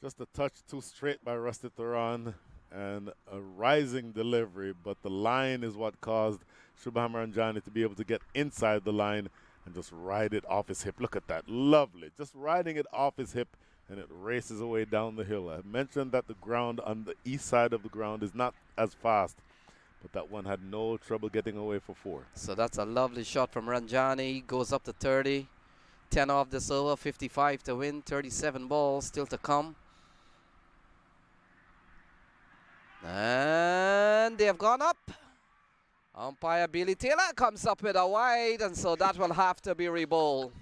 Just a touch too straight by Rusty Tehran. and a rising delivery, but the line is what caused Shubham Ranjani to be able to get inside the line and just ride it off his hip. Look at that. Lovely. Just riding it off his hip, and it races away down the hill. I mentioned that the ground on the east side of the ground is not as fast, but that one had no trouble getting away for 4. So that's a lovely shot from Ranjani. Goes up to 30. 10 off this over, 55 to win, 37 balls still to come. And they have gone up. Umpire Billy Taylor comes up with a wide, and so that will have to be re-bowled.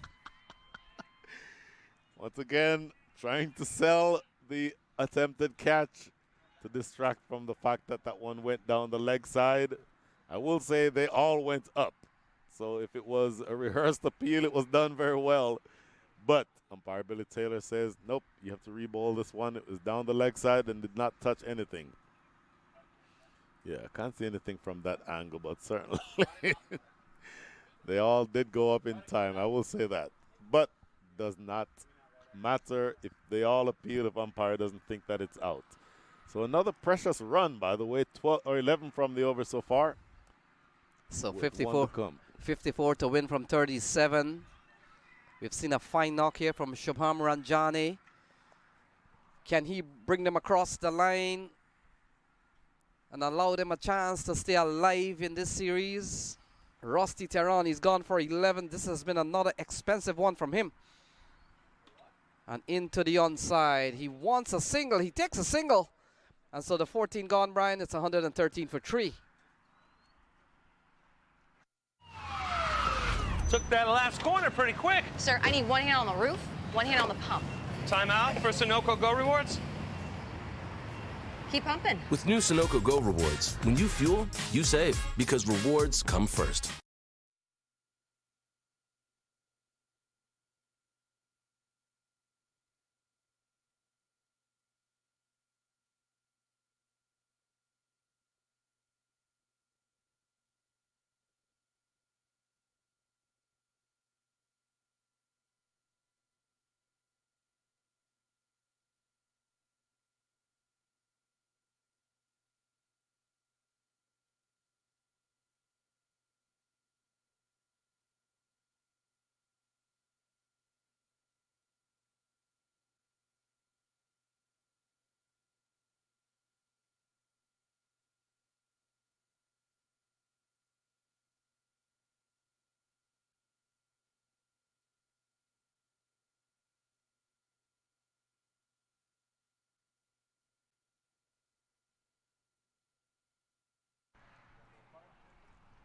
Once again, trying to sell the attempted catch to distract from the fact that that one went down the leg side. I will say they all went up. So if it was a rehearsed appeal, it was done very well. But umpire Billy Taylor says, nope, you have to re-bowl this one. It was down the leg side and did not touch anything. Yeah, I can't see anything from that angle, but certainly they all did go up in time. I will say that. But does not matter if they all appeal if umpire doesn't think that it's out. So another precious run, by the way, 12 or 11 from the over so far. So With 54, one to come. 54 to win from 37. We've seen a fine knock here from Shubham Ranjani. Can he bring them across the line and allow them a chance to stay alive in this series? Rusty Tehran, he's gone for 11. This has been another expensive one from him. And into the onside. He wants a single. He takes a single. And so the 14 gone, Brian. It's 113 for 3. Took that last corner pretty quick. Sir, I need one hand on the roof, one hand on the pump. Timeout for Sunoco Go Rewards. Keep pumping. With new Sunoco Go rewards, when you fuel, you save, because rewards come first.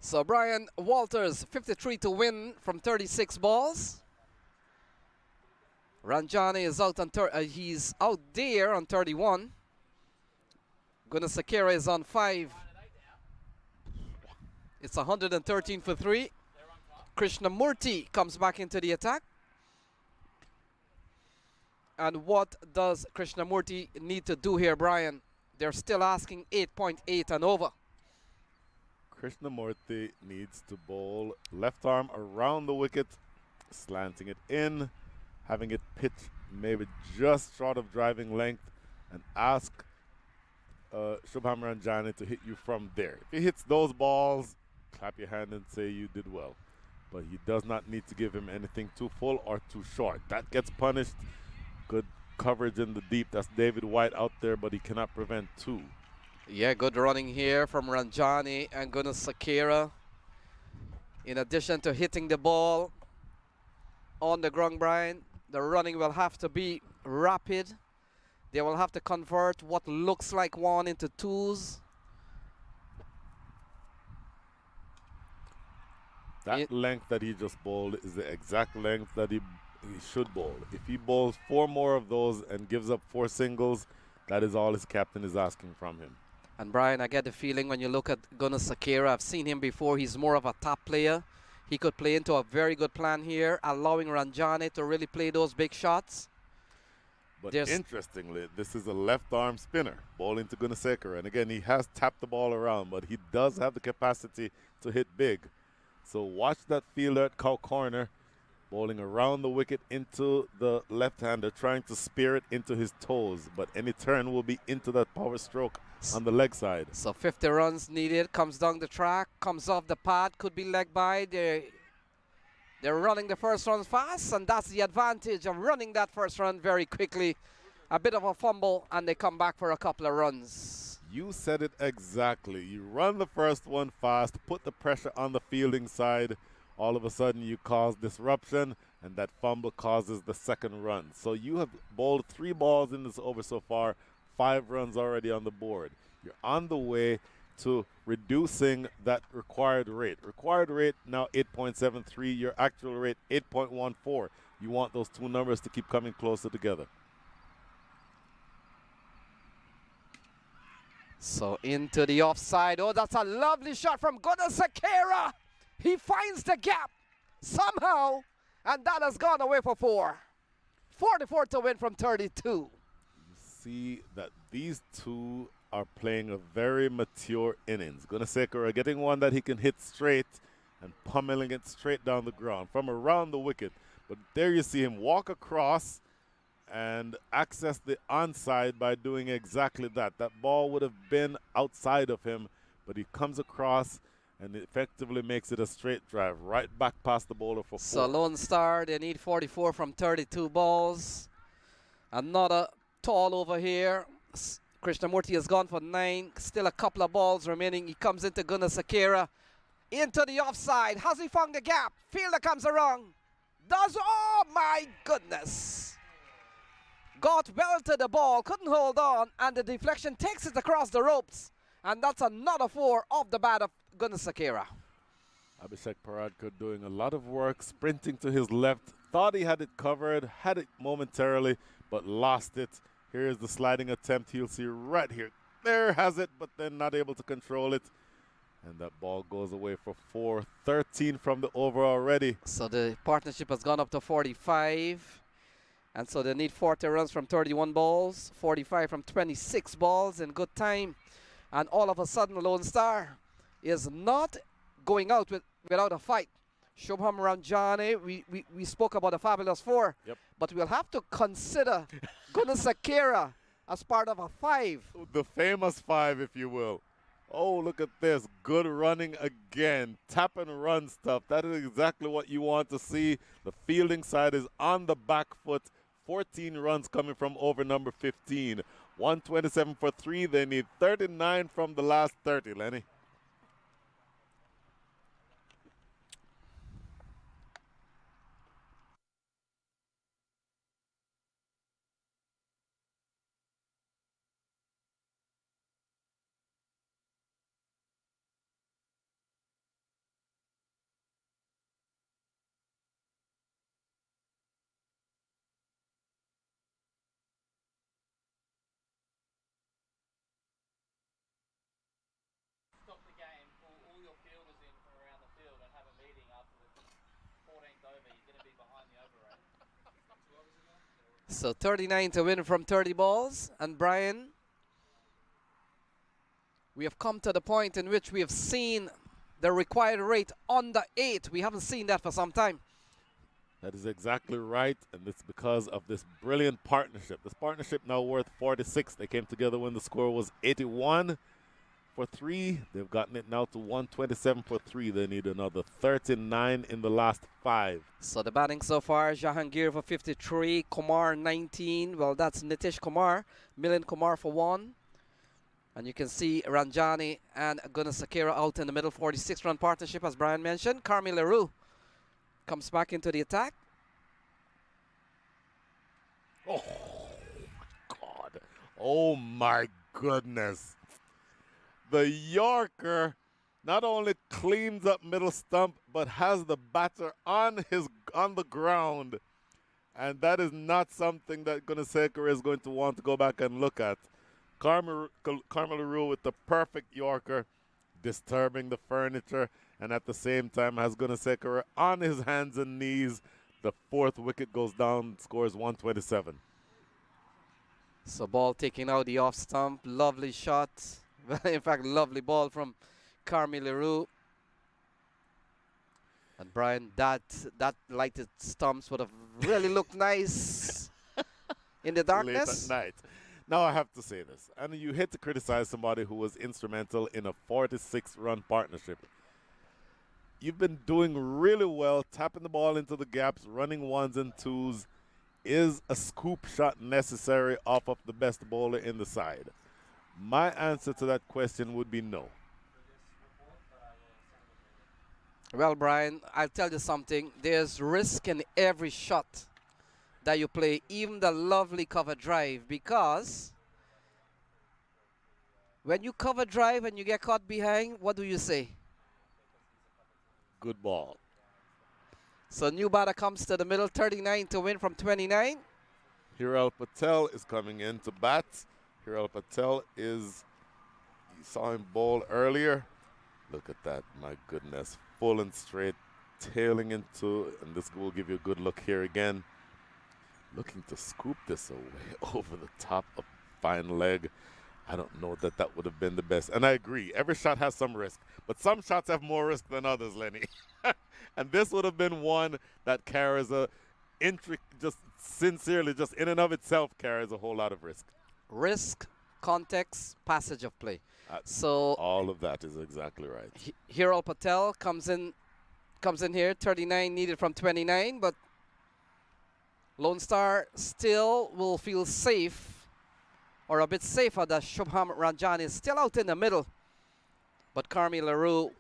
So Brian Walters, 53 to win from 36 balls. Ranjani is out on he's out there on 31. Gunasakera is on 5. It's 113 for 3. Krishnamurti comes back into the attack. And what does Krishnamurti need to do here, Brian? They're still asking 8.8 and over. Krishnamurti needs to bowl left arm around the wicket, slanting it in, having it pitch maybe just short of driving length, and ask Shubham Ranjani to hit you from there. If he hits those balls, clap your hand and say you did well. But he does not need to give him anything too full or too short. That gets punished. Good coverage in the deep. That's David White out there, but he cannot prevent 2. Yeah, good running here from Ranjani and Gunasakera. In addition to hitting the ball on the ground, Brian, the running will have to be rapid. They will have to convert what looks like 1 into 2s. That length that he just bowled is the exact length that he should bowl. If he bowls 4 more of those and gives up 4 singles, that is all his captain is asking from him. And Brian, I get the feeling when you look at Gunasakera, I've seen him before, he's more of a top player. He could play into a very good plan here, allowing Ranjani to really play those big shots. But interestingly, this is a left-arm spinner bowling to Gunasakera. And again, he has tapped the ball around, but he does have the capacity to hit big. So watch that fielder at cow corner, bowling around the wicket into the left-hander, trying to spear it into his toes. But any turn will be into that power stroke on the leg side. So 50 runs needed, comes down the track, comes off the pad, could be leg by. They're running the first run fast, and that's the advantage of running that first run very quickly. A bit of a fumble, and they come back for a couple of runs. You said it exactly. You run the first one fast, put the pressure on the fielding side. All of a sudden, you cause disruption, and that fumble causes the second run. So you have bowled 3 balls in this over so far, 5 runs already on the board. You're on the way to reducing that required rate. Required rate now 8.73, your actual rate 8.14. You want those 2 numbers to keep coming closer together. So into the offside. Oh, that's a lovely shot from Sakira. He finds the gap somehow, and that has gone away for 4. 44 to win from 32. You see that these two are playing a very mature innings. Gunasekara getting one that he can hit straight and pummeling it straight down the ground from around the wicket. But there you see him walk across and access the onside by doing exactly that. That ball would have been outside of him, but he comes across and effectively makes it a straight drive right back past the bowler for 4. So Lone Star, they need 44 from 32 balls. Another tall over here. Krishnamurti has gone for 9. Still a couple of balls remaining. He comes into Sakira. Into the offside. Has he found the gap? Fielder comes around. Oh my goodness. Got well to the ball, couldn't hold on, and the deflection takes it across the ropes. And that's another 4 off the bat of Sakira. Abhishek Paradkar doing a lot of work, sprinting to his left. Thought he had it covered, had it momentarily, but lost it. Here's the sliding attempt. He'll see right here. There has it, but then not able to control it. And that ball goes away for 4. 13 from the over already. So the partnership has gone up to 45. And so they need 40 runs from 31 balls, 45 from 26 balls in good time. And all of a sudden, Lone Star is not going out without a fight. Shubham Ranjani, we spoke about the fabulous 4. Yep. But we'll have to consider Sakira as part of a 5. The famous 5, if you will. Oh, look at this. Good running again. Tap and run stuff. That is exactly what you want to see. The fielding side is on the back foot. 14 runs coming from over number 15. 127 for 3. They need 39 from the last 30, Lenny. Stop the game, pull all your fielders in from around the field and have a meeting after the 14th over. You're going to be behind the over rate. So 39 to win from 30 balls. And Brian, we have come to the point in which we have seen the required rate under 8. We haven't seen that for some time. That is exactly right, and it's because of this brilliant partnership. This partnership now worth 46. They came together when the score was 81 for 3. They've gotten it now to 127 for 3. They need another 39 in the last 5. So the batting so far, Jahangir for 53, Kumar 19. Well, that's Nitish Kumar, Milind Kumar for 1. And you can see Ranjani and Sakira out in the middle. 46-run partnership, as Brian mentioned. Carmi Leroux comes back into the attack. Oh, God. Oh, my goodness. The Yorker not only cleans up middle stump, but has the batter on the ground. And that is not something that Gunasekara is going to want to go back and look at. Carmel Leroux with the perfect Yorker, disturbing the furniture, and at the same time has Gunasekara on his hands and knees. The 4th wicket goes down, scores 127. So ball taking out the off stump, lovely shot. In fact, lovely ball from Carmi Leroux. And Brian, that lighted stumps would have really looked nice in the darkness. Late at night. Now I have to say this, and you hate to criticize somebody who was instrumental in a 46-run partnership. You've been doing really well, tapping the ball into the gaps, running ones and twos. Is a scoop shot necessary off of the best bowler in the side? My answer to that question would be no. Well, Brian, I'll tell you something. There's risk in every shot that you play, even the lovely cover drive, because when you cover drive and you get caught behind, what do you say? Good ball. So new batter comes to the middle, 39 to win from 29. Hiral Patel is coming in to bat. Hiral Patel is, you saw him bowl earlier. Look at that, my goodness. Full and straight, tailing into, and this will give you a good look here again. Looking to scoop this away over the top of fine leg. I don't know that that would have been the best. And I agree, every shot has some risk, but some shots have more risk than others, Lenny. And this would have been one that carries just sincerely, just in and of itself, carries a whole lot of risk. Risk, context, passage of play. So all of that is exactly right. Hiral Patel comes in here, 39 needed from 29, but Lone Star still will feel safe, or a bit safer, that Shubham Ranjan is still out in the middle. But Carmi LaRue,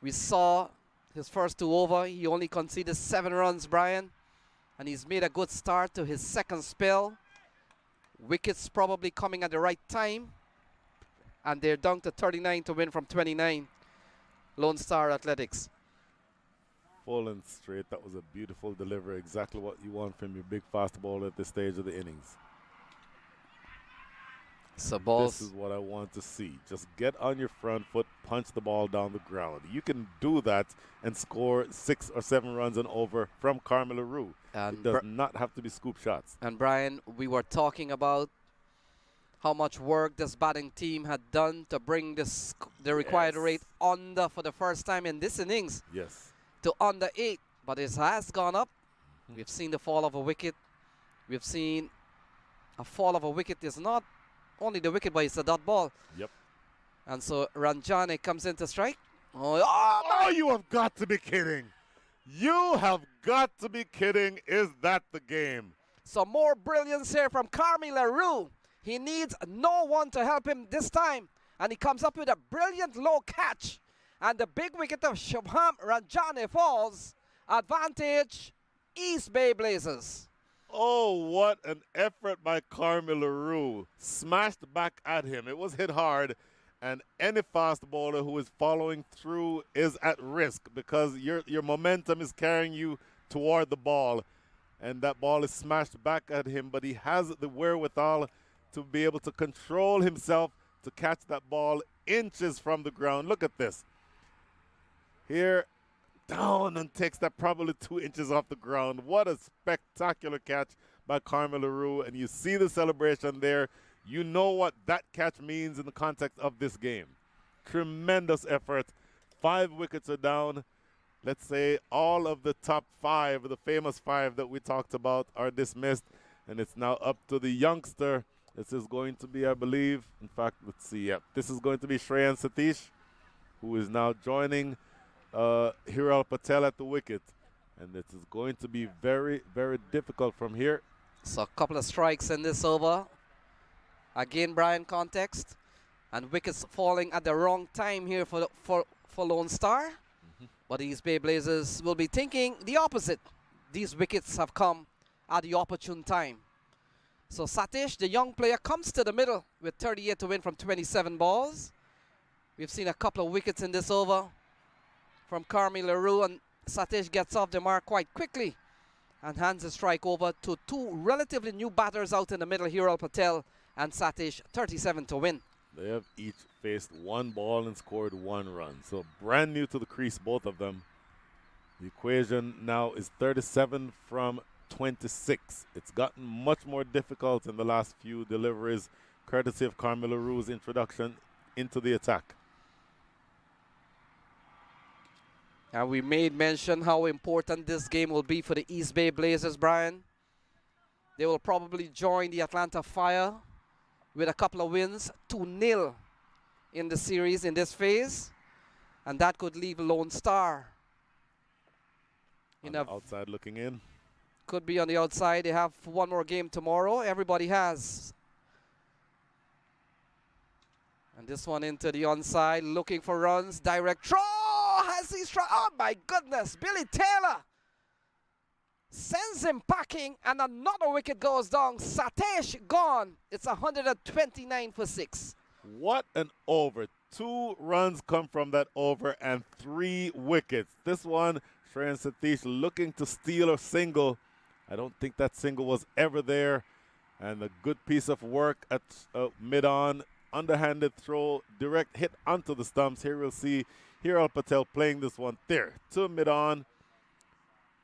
we saw his first two over. He only conceded 7 runs, Brian, and he's made a good start to his second spell. Wickets probably coming at the right time, and they're down to 39 to win from 29. Lone Star Athletics. Full and straight. That was a beautiful delivery. Exactly what you want from your big fast bowler at this stage of the innings. So balls. This is what I want to see. Just get on your front foot, punch the ball down the ground. You can do that and score 6 or 7 runs and over from Carmi LaRue. And it does not have to be scoop shots. And Brian, we were talking about how much work this batting team had done to bring the required rate under for the first time in this innings. Yes. To under 8, but it has gone up. We've seen the fall of a wicket. We've seen a fall of a wicket is not only the wicket, but it's a dot ball. Yep. And so Ranjane comes in to strike. Oh, you have got to be kidding. You have got to be kidding. Is that the game? Some more brilliance here from Carmi LaRue. He needs no one to help him this time. And he comes up with a brilliant low catch. And the big wicket of Shubham Ranjane falls. Advantage, East Bay Blazers. Oh, what an effort by Carmi LaRue. Smashed back at him. It was hit hard. And any fast bowler who is following through is at risk because your momentum is carrying you toward the ball. And that ball is smashed back at him, but he has the wherewithal to be able to control himself to catch that ball inches from the ground. Look at this. Here, down, and takes that probably 2 inches off the ground. What a spectacular catch by Carmi LaRue. And you see the celebration there. You know what that catch means in the context of this game. Tremendous effort. 5 wickets are down. Let's say all of the top 5, the famous 5 that we talked about, are dismissed. And it's now up to the youngster. This is going to be, I believe, in fact, let's see. Yep, this is going to be Shreyan Satish, who is now joining Hiral Patel at the wicket. And this is going to be very, very difficult from here. So a couple of strikes in this over. Again, Brian, context. And wickets falling at the wrong time here for Lone Star. But these Bay Blazers will be thinking the opposite. These wickets have come at the opportune time. So Satish, the young player, comes to the middle with 38 to win from 27 balls. We've seen a couple of wickets in this over from Carmi LaRue, and Satish gets off the mark quite quickly and hands the strike over to 2 relatively new batters out in the middle, Hiral Patel and Satish, 37 to win. They have each faced 1 ball and scored 1 run. So brand new to the crease, both of them. The equation now is 37 from 26. It's gotten much more difficult in the last few deliveries, courtesy of Carmi LaRue's introduction into the attack. And we made mention how important this game will be for the East Bay Blazers, Brian. They will probably join the Atlanta Fire with a couple of wins, 2-0 in the series in this phase. And that could leave Lone Star on the outside looking in. Could be on the outside. They have one more game tomorrow. Everybody has. And this one into the onside, looking for runs. Direct throw. Has he struck? Oh my goodness. Billy Taylor sends him packing, and another wicket goes down. Satesh gone. It's 129 for 6. What an over. 2 runs come from that over and 3 wickets. This one, Shreyan Satish looking to steal a single. I don't think that single was ever there. And a good piece of work at mid-on. Underhanded throw, direct hit onto the stumps. Here we'll see Hiral Patel playing this one there to mid-on.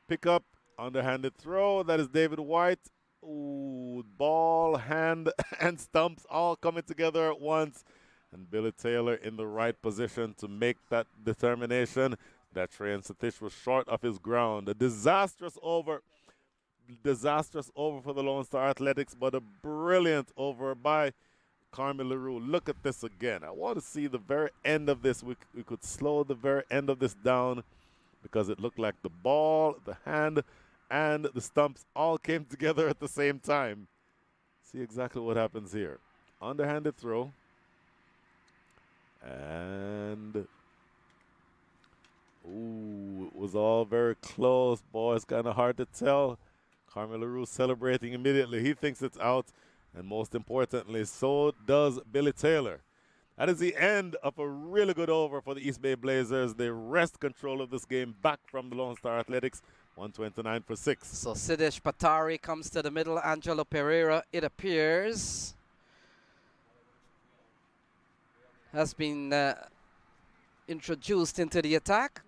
Pick up, underhanded throw. That is David White. Ooh, ball, hand, and stumps all coming together at once. And Billy Taylor in the right position to make that determination. That Shreyan Satish was short of his ground. A disastrous over for the Lone Star Athletics, but a brilliant over by Carmi LaRue. Look at this again. I want to see the very end of this. We could slow the very end of this down because it looked like the ball, the hand, and the stumps all came together at the same time. See exactly what happens here. Underhanded throw. And ooh, it was all very close. Boy, it's kind of hard to tell. Carmi LaRue celebrating immediately. He thinks it's out. And most importantly, so does Billy Taylor. That is the end of a really good over for the East Bay Blazers. They wrest control of this game back from the Lone Star Athletics, 129 for 6. So Sidesh Patari comes to the middle. Angelo Pereira, it appears, has been introduced into the attack.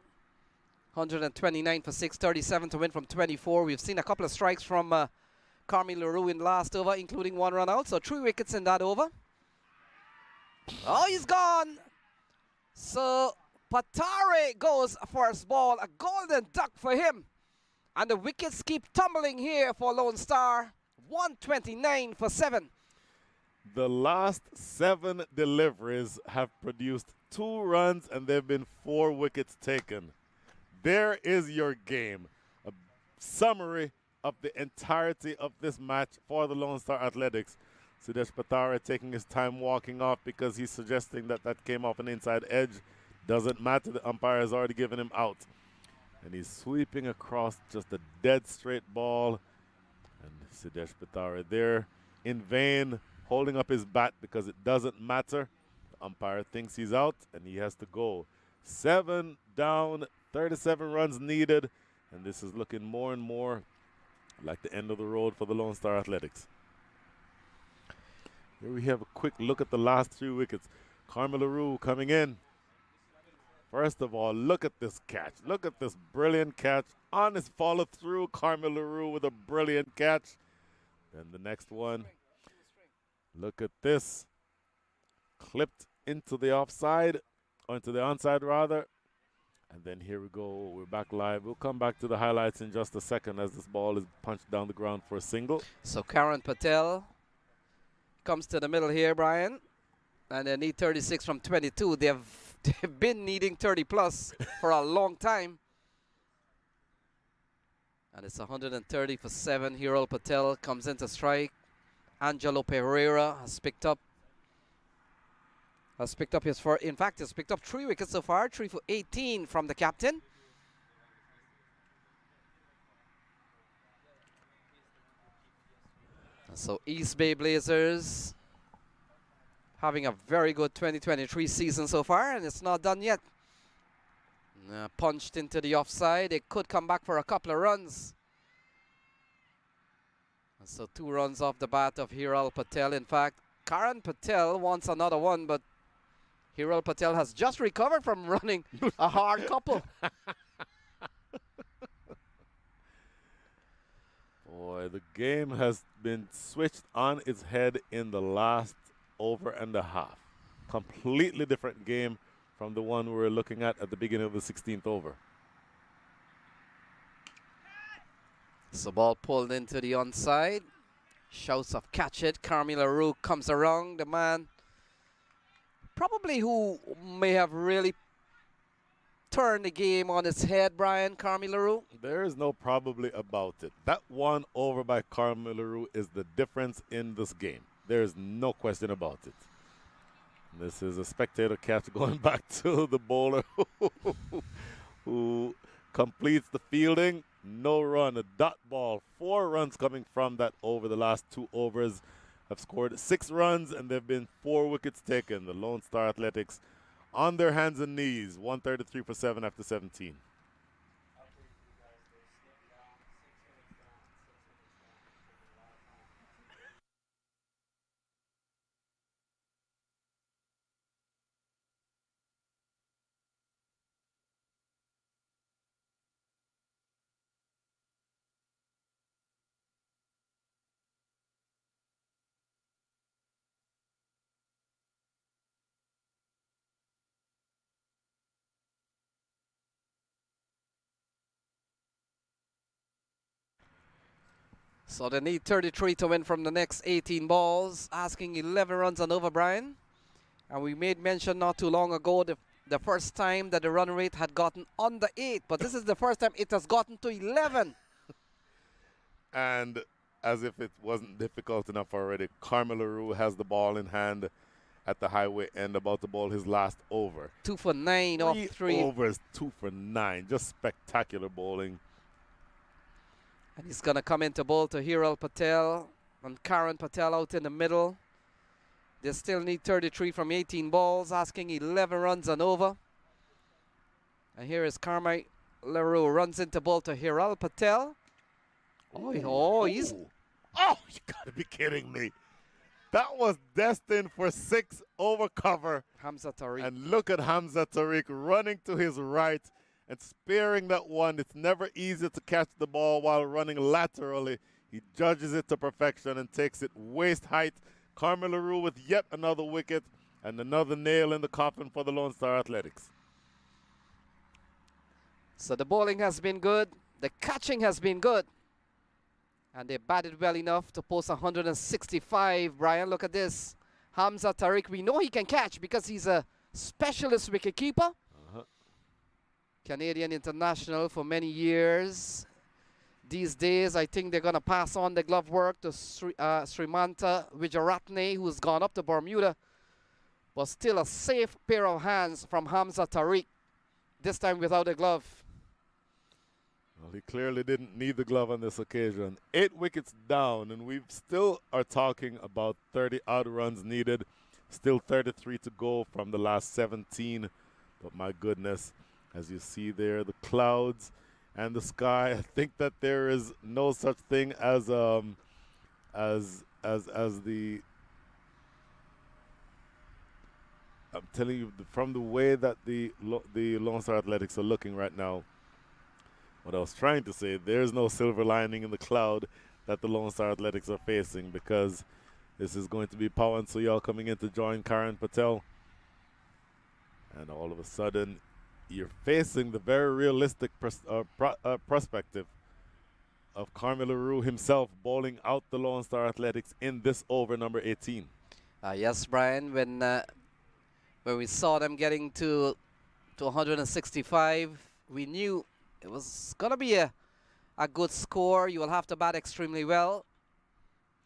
129 for 6, 37 to win from 24. We've seen a couple of strikes from Carmi LaRue in last over, including 1 run out. So 3 wickets in that over. Oh, he's gone. So Patare goes first ball. A golden duck for him. And the wickets keep tumbling here for Lone Star. 129 for 7. The last 7 deliveries have produced 2 runs and there have been 4 wickets taken. There is your game. A summary of the entirety of this match for the Lone Star Athletics. Sidesh Patara taking his time walking off because he's suggesting that that came off an inside edge. Doesn't matter. The umpire has already given him out. And he's sweeping across just a dead straight ball. And Sidesh Patara there in vain, holding up his bat because it doesn't matter. The umpire thinks he's out and he has to go. 7 down, 37 runs needed. And this is looking more and more like the end of the road for the Lone Star Athletics. Here we have a quick look at the last 3 wickets. Carmi LaRue coming in. First of all, look at this catch. Look at this brilliant catch. On his follow through, Carmi LaRue with a brilliant catch. Then the next one. Look at this. Clipped into the offside, or into the onside rather. And then here we go. We're back live. We'll come back to the highlights in just a second as this ball is punched down the ground for a single. So Karan Patel comes to the middle here, Brian. And they need 36 from 22. They've been needing 30 plus for a long time. And it's 130 for 7. Hiral Patel comes into strike. Angelo Pereira has picked up his first. In fact, has picked up 3 wickets so far. 3 for 18 from the captain. So East Bay Blazers having a very good 2023 season so far, and it's not done yet. Punched into the offside. They could come back for a couple of runs. And so 2 runs off the bat of Hiral Patel. In fact, Karan Patel wants another one, but Hiral Patel has just recovered from running a hard couple. Boy, the game has been switched on its head in the last over and a half. Completely different game from the one we were looking at the beginning of the 16th over. So ball pulled into the onside. Shouts of catch it. Carmelo Roux comes around. The man probably who may have really turned the game on its head, Brian, Carmelo Roux. There is no probably about it. That one over by Carmelo Roux is the difference in this game. There is no question about it. This is a spectator catch going back to the bowler who completes the fielding. No run, a dot ball. 4 runs coming from that over. The last 2 overs have scored 6 runs, and there have been 4 wickets taken. The Lone Star Athletics on their hands and knees, 133 for 7 after 17. So they need 33 to win from the next 18 balls, asking 11 runs and over, Brian. And we made mention not too long ago the first time that the run rate had gotten under 8, but this is the first time it has gotten to 11. And as if it wasn't difficult enough already, Carmelo Roux has the ball in hand at the highway end, about to bowl his last over. 2 for 9 off 3 overs, 2 for 9. Just spectacular bowling. And he's going to come into bowl to Hiral Patel and Karan Patel out in the middle. They still need 33 from 18 balls, asking 11 runs and over. And here is Carmelo Roux, runs into bowl to Hiral Patel. Oh, he's... Oh, you gotta be kidding me. That was destined for 6 over cover. Hamza Tariq. And look at Hamza Tariq running to his right and sparing that one. It's never easy to catch the ball while running laterally. He judges it to perfection and takes it waist height. Carmelo Roux with yet another wicket and another nail in the coffin for the Lone Star Athletics. So the bowling has been good. The catching has been good. And they batted well enough to post 165. Brian, look at this. Hamza Tariq, we know he can catch because he's a specialist wicketkeeper. Canadian international for many years. These days, I think they're going to pass on the glove work to Srimanta Wijaratne, who's gone up to Bermuda. But still a safe pair of hands from Hamza Tariq, this time without a glove. Well, he clearly didn't need the glove on this occasion. 8 wickets down, and we still are talking about 30-odd runs needed. Still 33 to go from the last 17. But my goodness, as you see there, the clouds and the sky. I think that there is no such thing as the I'm telling you, from the way that the Lone Star Athletics are looking right now, what I was trying to say, there's no silver lining in the cloud that the Lone Star Athletics are facing, because this is going to be Pawan Suyal coming in to join Karan Patel. And all of a sudden, you're facing the very realistic perspective of Carmelo Roux himself bowling out the Lone Star Athletics in this over number 18. Yes, Brian, when we saw them getting to 165, we knew it was going to be a good score. You will have to bat extremely well.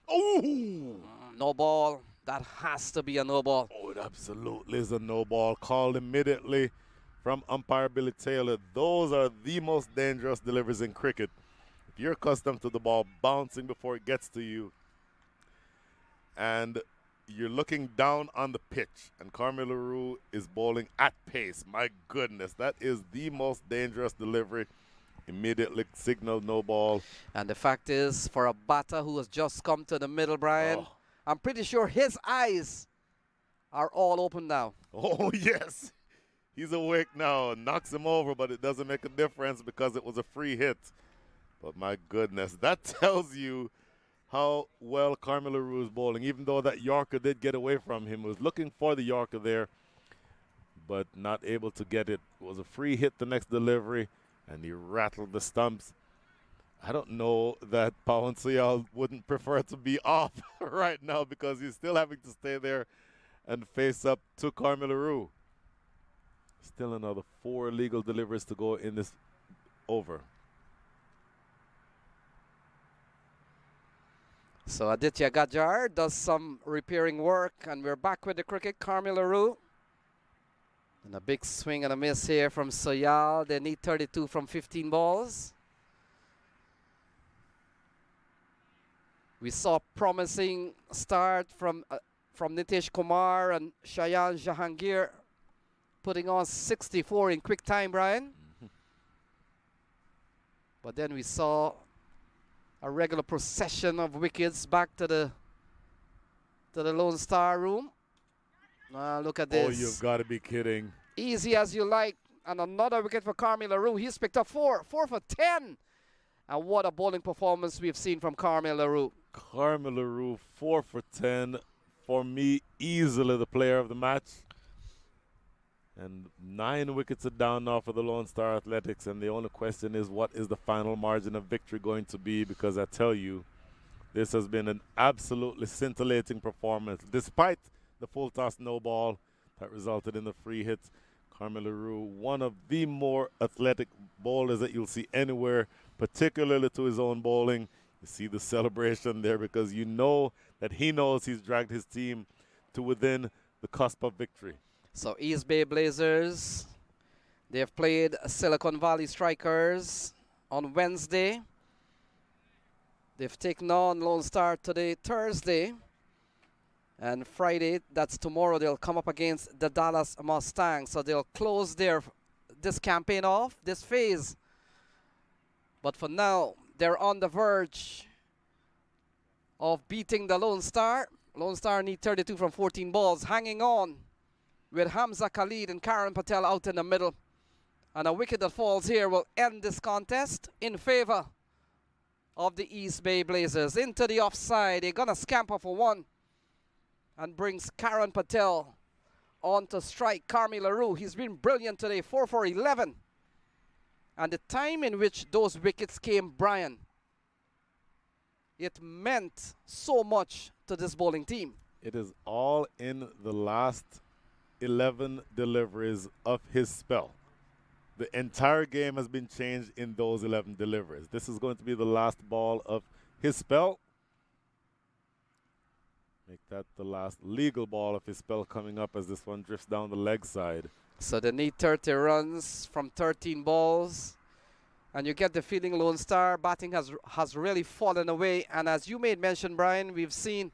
Oh! No ball. That has to be a no ball. Oh, it absolutely is a no ball. Called immediately from umpire Billy Taylor. Those are the most dangerous deliveries in cricket. If you're accustomed to the ball bouncing before it gets to you, and you're looking down on the pitch, and Carmelo Roux is bowling at pace, my goodness, that is the most dangerous delivery. Immediately signaled no ball. And the fact is, for a batter who has just come to the middle, Brian, I'm pretty sure his eyes are all open now. Oh, yes. He's awake now. Knocks him over, but it doesn't make a difference because it was a free hit. But my goodness, that tells you how well Carmelo Roux is bowling. Even though that Yorker did get away from him, was looking for the Yorker there, but not able to get it. It was a free hit the next delivery, and he rattled the stumps. I don't know that Pawan Suyal wouldn't prefer to be off right now because he's still having to stay there and face up to Carmela Rue. Still another 4 legal deliveries to go in this over. So Aditya Gajar does some repairing work, and we're back with the cricket. Carmela Rue. And a big swing and a miss here from Soyal. They need 32 from 15 balls. We saw promising start from Nitish Kumar and Shayan Jahangir putting on 64 in quick time, Brian. But then we saw a regular procession of wickets back to the Lone Star room. Look at this. Oh, you've got to be kidding. Easy as you like. And another wicket for Carmela Rue. He's picked up 4 for 10. And what a bowling performance we've seen from Carmela Rue. Carmela Rue, 4 for 10. For me, easily the player of the match. And 9 wickets are down now for the Lone Star Athletics. And the only question is, what is the final margin of victory going to be? Because I tell you, this has been an absolutely scintillating performance. Despite the full toss no ball that resulted in the free hit, Carmela Rue, one of the more athletic bowlers that you'll see anywhere, particularly to his own bowling. You see the celebration there because you know that he knows he's dragged his team to within the cusp of victory. So East Bay Blazers, they have played Silicon Valley Strikers on Wednesday. They've taken on Lone Star today, Thursday. And Friday, that's tomorrow, they'll come up against the Dallas Mustangs. So they'll close this campaign off, this phase. But for now, they're on the verge of beating the Lone Star. Lone Star need 32 from 14 balls, hanging on with Hamza Khalid and Karan Patel out in the middle. And a wicket that falls here will end this contest in favor of the East Bay Blazers. Into the offside, they're gonna scamper for 1. And brings Karan Patel on to strike Carmela Rue. He's been brilliant today, 4 for 11. And the time in which those wickets came, Brian, it meant so much to this bowling team. It is all in the last 11 deliveries of his spell. The entire game has been changed in those 11 deliveries. This is going to be the last ball of his spell. Make that the last legal ball of his spell coming up as this one drifts down the leg side. So they need 30 runs from 13 balls. And you get the feeling Lone Star batting has really fallen away. And as you made mention, Brian, we've seen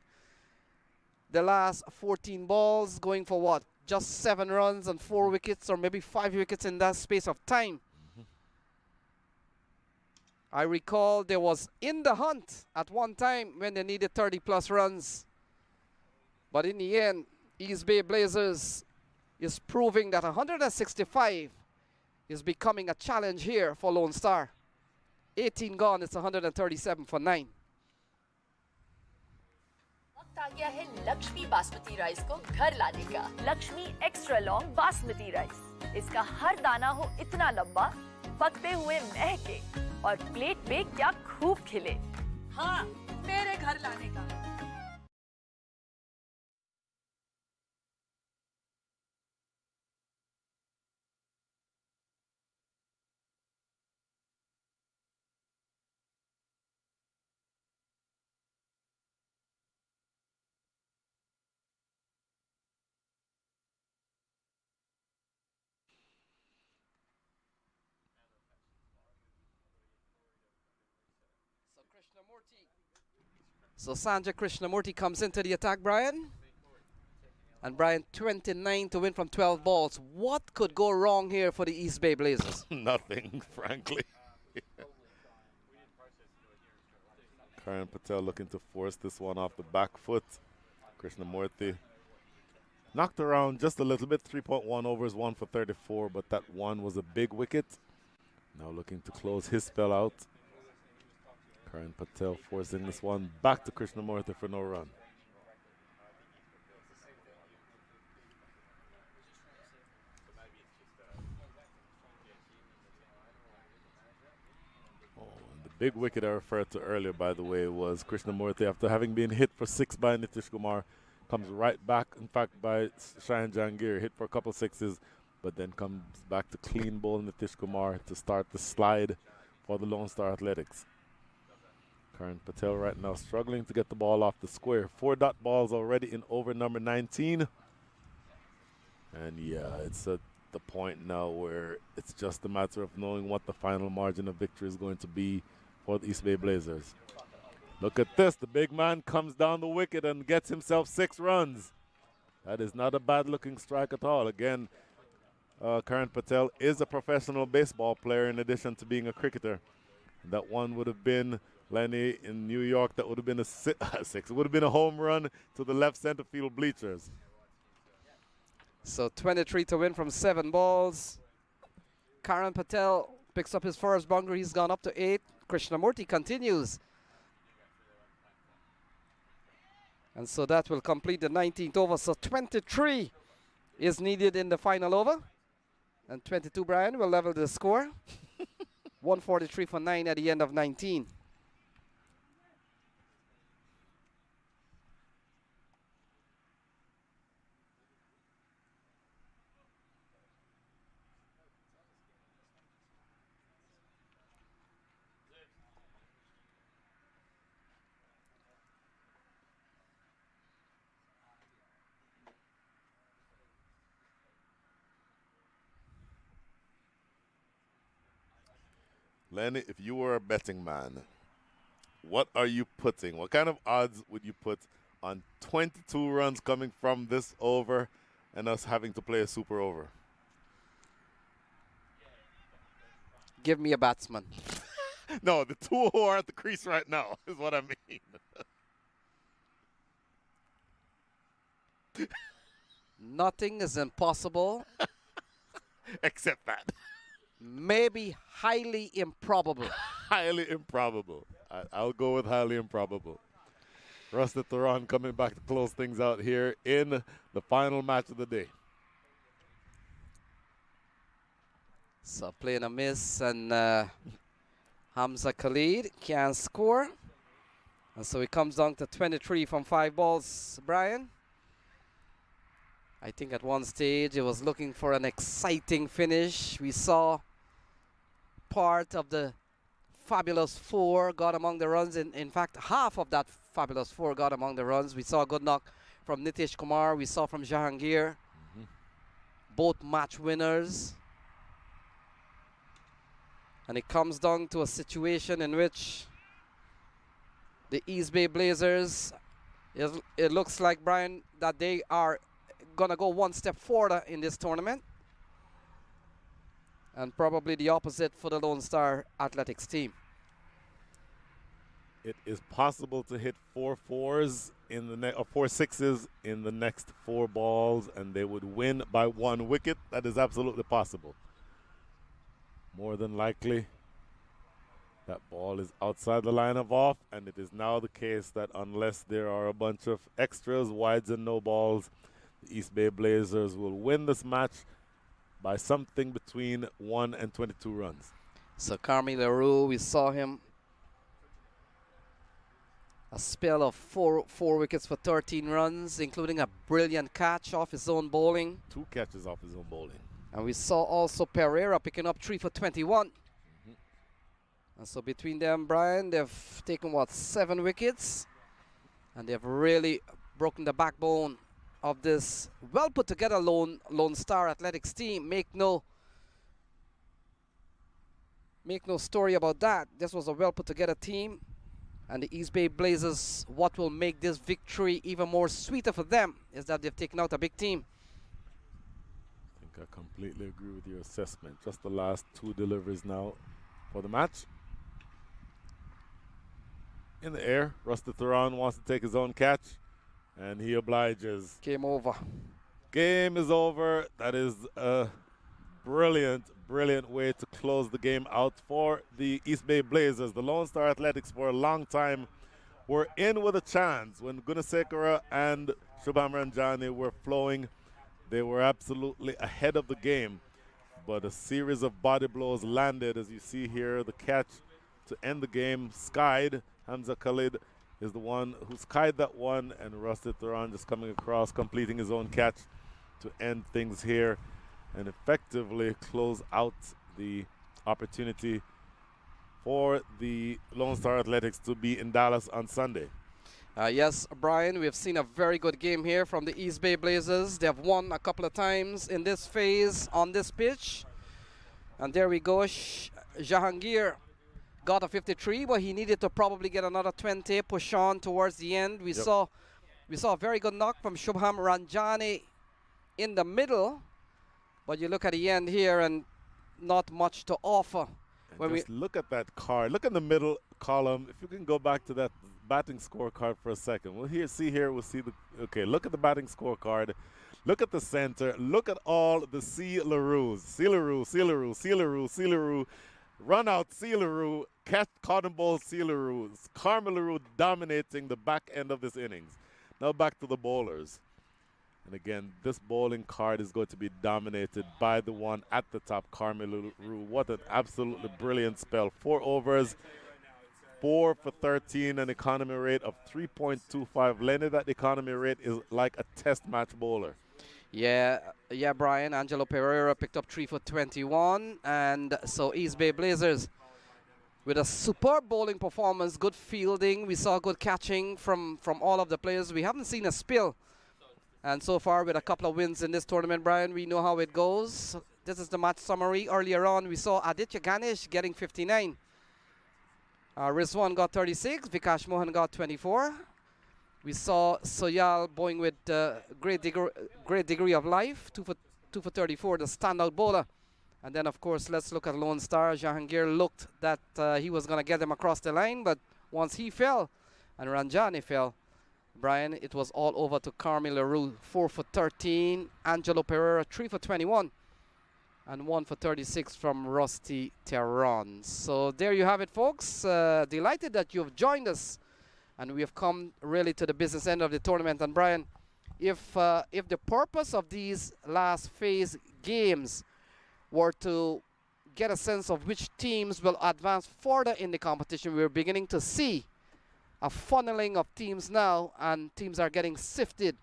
the last 14 balls going for what? Just 7 runs and 4 wickets, or maybe 5 wickets in that space of time. I recall there was in the hunt at one time when they needed 30 plus runs. But in the end, East Bay Blazers is proving that 165 is becoming a challenge here for Lone Star. 18 gone, it's 137 for 9. वक्त आ गया है Lakshmi basmati rice को घर लाने का। Lakshmi extra long basmati rice. इसका हर दाना हो इतना लंबा, पकते हुए महके और प्लेट पे क्या खूब खिले। हाँ, मेरे घर लाने का। So Sanjay Krishnamurti comes into the attack, Brian. And Brian, 29 to win from 12 balls. What could go wrong here for the East Bay Blazers? Nothing, frankly. Karan Patel looking to force this one off the back foot. Krishnamurti knocked around just a little bit. 3.1 overs, 1 for 34, but that one was a big wicket. Now looking to close his spell out. Karan Patel forcing this one back to Krishnamurti for no run. Oh, and the big wicket I referred to earlier, by the way, was Krishnamurti. After having been hit for 6 by Nitish Kumar, comes right back, in fact, by Shayan Jahangir, hit for a couple sixes, but then comes back to clean bowl Nitish Kumar to start the slide for the Lone Star Athletics. Karan Patel right now struggling to get the ball off the square. 4 dot balls already in over number 19. And yeah, it's at the point now where it's just a matter of knowing what the final margin of victory is going to be for the East Bay Blazers. Look at this. The big man comes down the wicket and gets himself 6 runs. That is not a bad-looking strike at all. Again, Karan Patel is a professional baseball player in addition to being a cricketer. That one would have been, Lenny, in New York, that would have been a 6. It would have been a home run to the left center field bleachers. So 23 to win from 7 balls. Karan Patel picks up his first boundary. He's gone up to 8. Krishnamurti continues. And so that will complete the 19th over. So 23 is needed in the final over. And 22, Brian, will level the score. 143 for 9 at the end of 19. Lenny, if you were a betting man, what are you putting? What kind of odds would you put on 22 runs coming from this over and us having to play a super over? Give me a batsman. No, the 2 who are at the crease right now is what I mean. Nothing is impossible. Except that. Maybe highly improbable. Highly improbable. I'll go with highly improbable. Rusty Theron coming back to close things out here in the final match of the day. So playing a miss, and Hamza Khalid can't score. And so it comes down to 23 from 5 balls, Brian. I think at one stage it was looking for an exciting finish. We saw part of the fabulous 4 got among the runs. In fact, half of that fabulous 4 got among the runs. We saw a good knock from Nitish Kumar. We saw from Jahangir. Both match winners. And it comes down to a situation in which the East Bay Blazers, it looks like, Brian, that they are going to go one step further in this tournament. And probably the opposite for the Lone Star Athletics team. It is possible to hit 4 4s in the or 4 6s in the next 4 balls, and they would win by 1 wicket. That is absolutely possible. More than likely, that ball is outside the line of off, and it is now the case that unless there are a bunch of extras, wides, and no balls, the East Bay Blazers will win this match by something between 1 and 22 runs. So Carmi LaRue, we saw him a spell of four wickets for 13 runs, including a brilliant catch off his own bowling. 2 catches off his own bowling. And we saw also Pereira picking up 3 for 21. And so between them, Brian, they've taken, what, 7 wickets? And they've really broken the backbone of this well put together Lone Star Athletics team. Make no story about that. This was a well put together team. And the East Bay Blazers, what will make this victory even more sweeter for them is that they've taken out a big team. I think I completely agree with your assessment. Just the last 2 deliveries now for the match. In the air, Rusty Theron wants to take his own catch, and he obliges. Game over. Game is over. That is a brilliant, brilliant way to close the game out for the East Bay Blazers. The Lone Star Athletics for a long time were in with a chance. When Gunasekara and Shubham Ranjani were flowing, they were absolutely ahead of the game. But a series of body blows landed, as you see here, the catch to end the game. Skied. Hamza Khalid is the one who skied that one, and Rusty Theron just coming across, completing his own catch to end things here and effectively close out the opportunity for the Lone Star Athletics to be in Dallas on Sunday. Yes, Brian, we have seen a very good game here from the East Bay Blazers. They have won a couple of times in this phase on this pitch. And there we go. Jahangir got a 53, but he needed to probably get another 20, push on towards the end. We saw a very good knock from Shubham Ranjani in the middle, but you look at the end here and not much to offer. And just look at that card. Look in the middle column. If you can go back to that batting scorecard for a second. We'll we'll see the, okay, look at the batting scorecard. Look at the center. Look at all the C. LaRue's. C. LaRue, C. LaRue, C. LaRue, C. LaRue. Run out C. LaRue. Cotton ball C. LaRue. Carmel LaRue dominating the back end of this innings. Now back to the bowlers. And again, this bowling card is going to be dominated by the one at the top, Carmel LaRue. What an absolutely brilliant spell. 4 overs, 4 for 13, an economy rate of 3.25. Lenny, that economy rate is like a test match bowler. Yeah, Brian. Angelo Pereira picked up 3 for 21. And so East Bay Blazers with a superb bowling performance, good fielding. We saw good catching from all of the players. We haven't seen a spill. And so far, with a couple of wins in this tournament, Brian, we know how it goes. This is the match summary. Earlier on, we saw Aditya Ganesh getting 59. Rizwan got 36. Vikash Mohan got 24. We saw Soyal bowling with great degree of life, 2 for 34, the standout bowler. And then, of course, let's look at Lone Star. Jahangir looked that he was going to get them across the line, but once he fell and Ranjani fell, Brian, it was all over to Carmel LaRue, 4 for 13. Angelo Pereira, 3 for 21. And 1 for 36 from Rusty Tehran. So there you have it, folks. Delighted that you've joined us. And we have come really to the business end of the tournament. And Brian, if the purpose of these last phase games were to get a sense of which teams will advance further in the competition, we're beginning to see a funneling of teams now, and teams are getting sifted.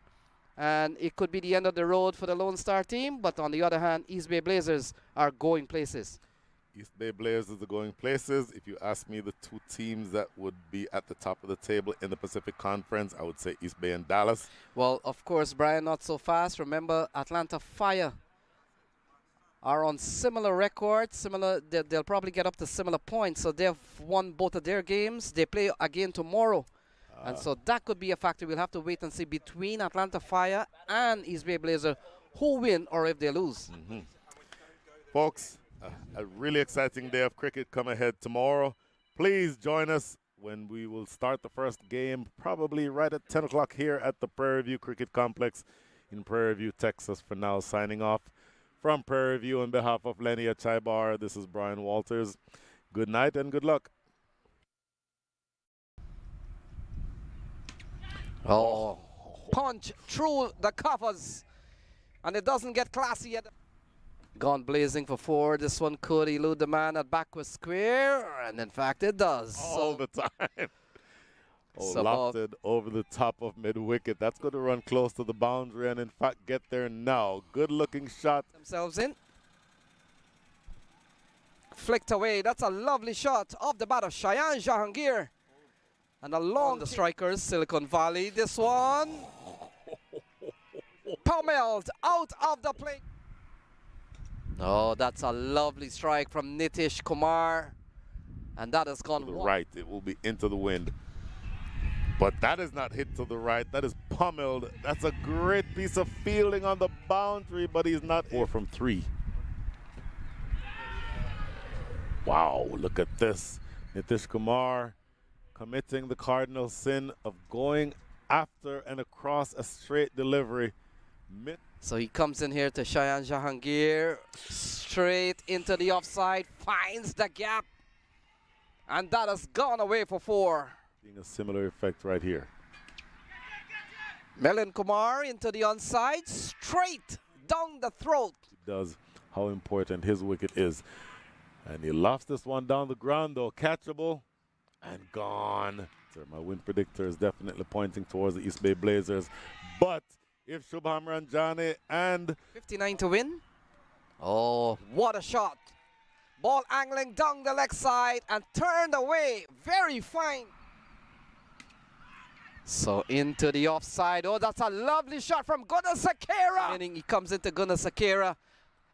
And it could be the end of the road for the Lone Star team, but on the other hand, East Bay Blazers are going places. East Bay Blazers are going places. If you ask me the 2 teams that would be at the top of the table in the Pacific Conference, I would say East Bay and Dallas. Well, of course, Brian, not so fast. Remember, Atlanta Fire are on similar records. They'll probably get up to similar points. So they've won both of their games. They play again tomorrow. And so that could be a factor. We'll have to wait and see between Atlanta Fire and East Bay Blazer who win or if they lose. Folks, a really exciting day of cricket come ahead tomorrow. Please join us when we will start the first game, probably right at 10 o'clock here at the Prairie View Cricket Complex in Prairie View, Texas. For now, signing off from Prairie View on behalf of Lenny Achaibar, this is Brian Walters. Good night and good luck. Oh, punch through the covers, and it doesn't get classy yet. Gone blazing for 4. This one could elude the man at backward square, and in fact it does. All the time. Lofted over the top of mid-wicket. That's going to run close to the boundary and in fact get there now. Good looking shot. Themselves in. Flicked away. That's a lovely shot off the bat of Cheyenne Jahangir. And along the strikers, Silicon Valley. This one pummeled out of the plate. Oh, that's a lovely strike from Nitish Kumar. And that has gone to the right. It will be into the wind. But that is not hit to the right. That is pummeled. That's a great piece of fielding on the boundary, but he's not. 4 from 3. Wow, look at this. Nitish Kumar committing the cardinal sin of going after and across a straight delivery. So he comes in here to Cheyenne Jahangir, straight into the offside, finds the gap, and that has gone away for 4. Seeing a similar effect right here. Melin Kumar into the onside, straight down the throat. It does how important his wicket is. And he lofts this one down the ground, though. Catchable and gone. So my win predictor is definitely pointing towards the East Bay Blazers. But if Shubham Ranjane and 59 to win. Oh, what a shot. Ball angling down the leg side and turned away. Very fine. So into the offside. Oh, that's a lovely shot from Gunnar Sakira. Meaning he comes into Gunnar Sakira.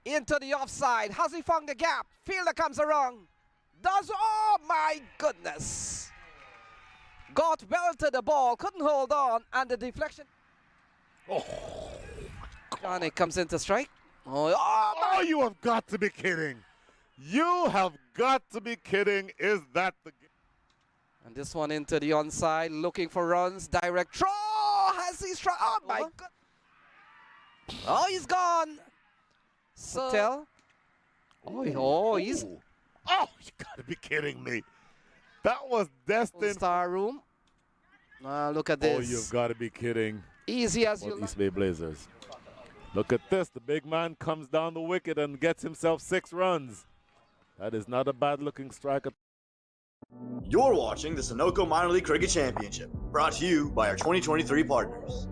Into the offside. Has he found the gap? Fielder comes around. Does, oh my goodness. Got well to the ball, couldn't hold on, and the deflection. oh, Johnny comes into strike. Oh, oh, you have got to be kidding. You have got to be kidding. Is that the game? And this one into the onside, looking for runs. Direct throw. Has he struck? Oh my god. Oh, he's gone. So tell. Oh, he's. Oh, you got to be kidding me. That was destined. Star room. Look at this. Oh, you've got to be kidding. Easy as you East Bay Blazers. Look at this. The big man comes down the wicket and gets himself 6 runs. That is not a bad-looking strike. You're watching the Sunoco Minor League Cricket Championship, brought to you by our 2023 partners.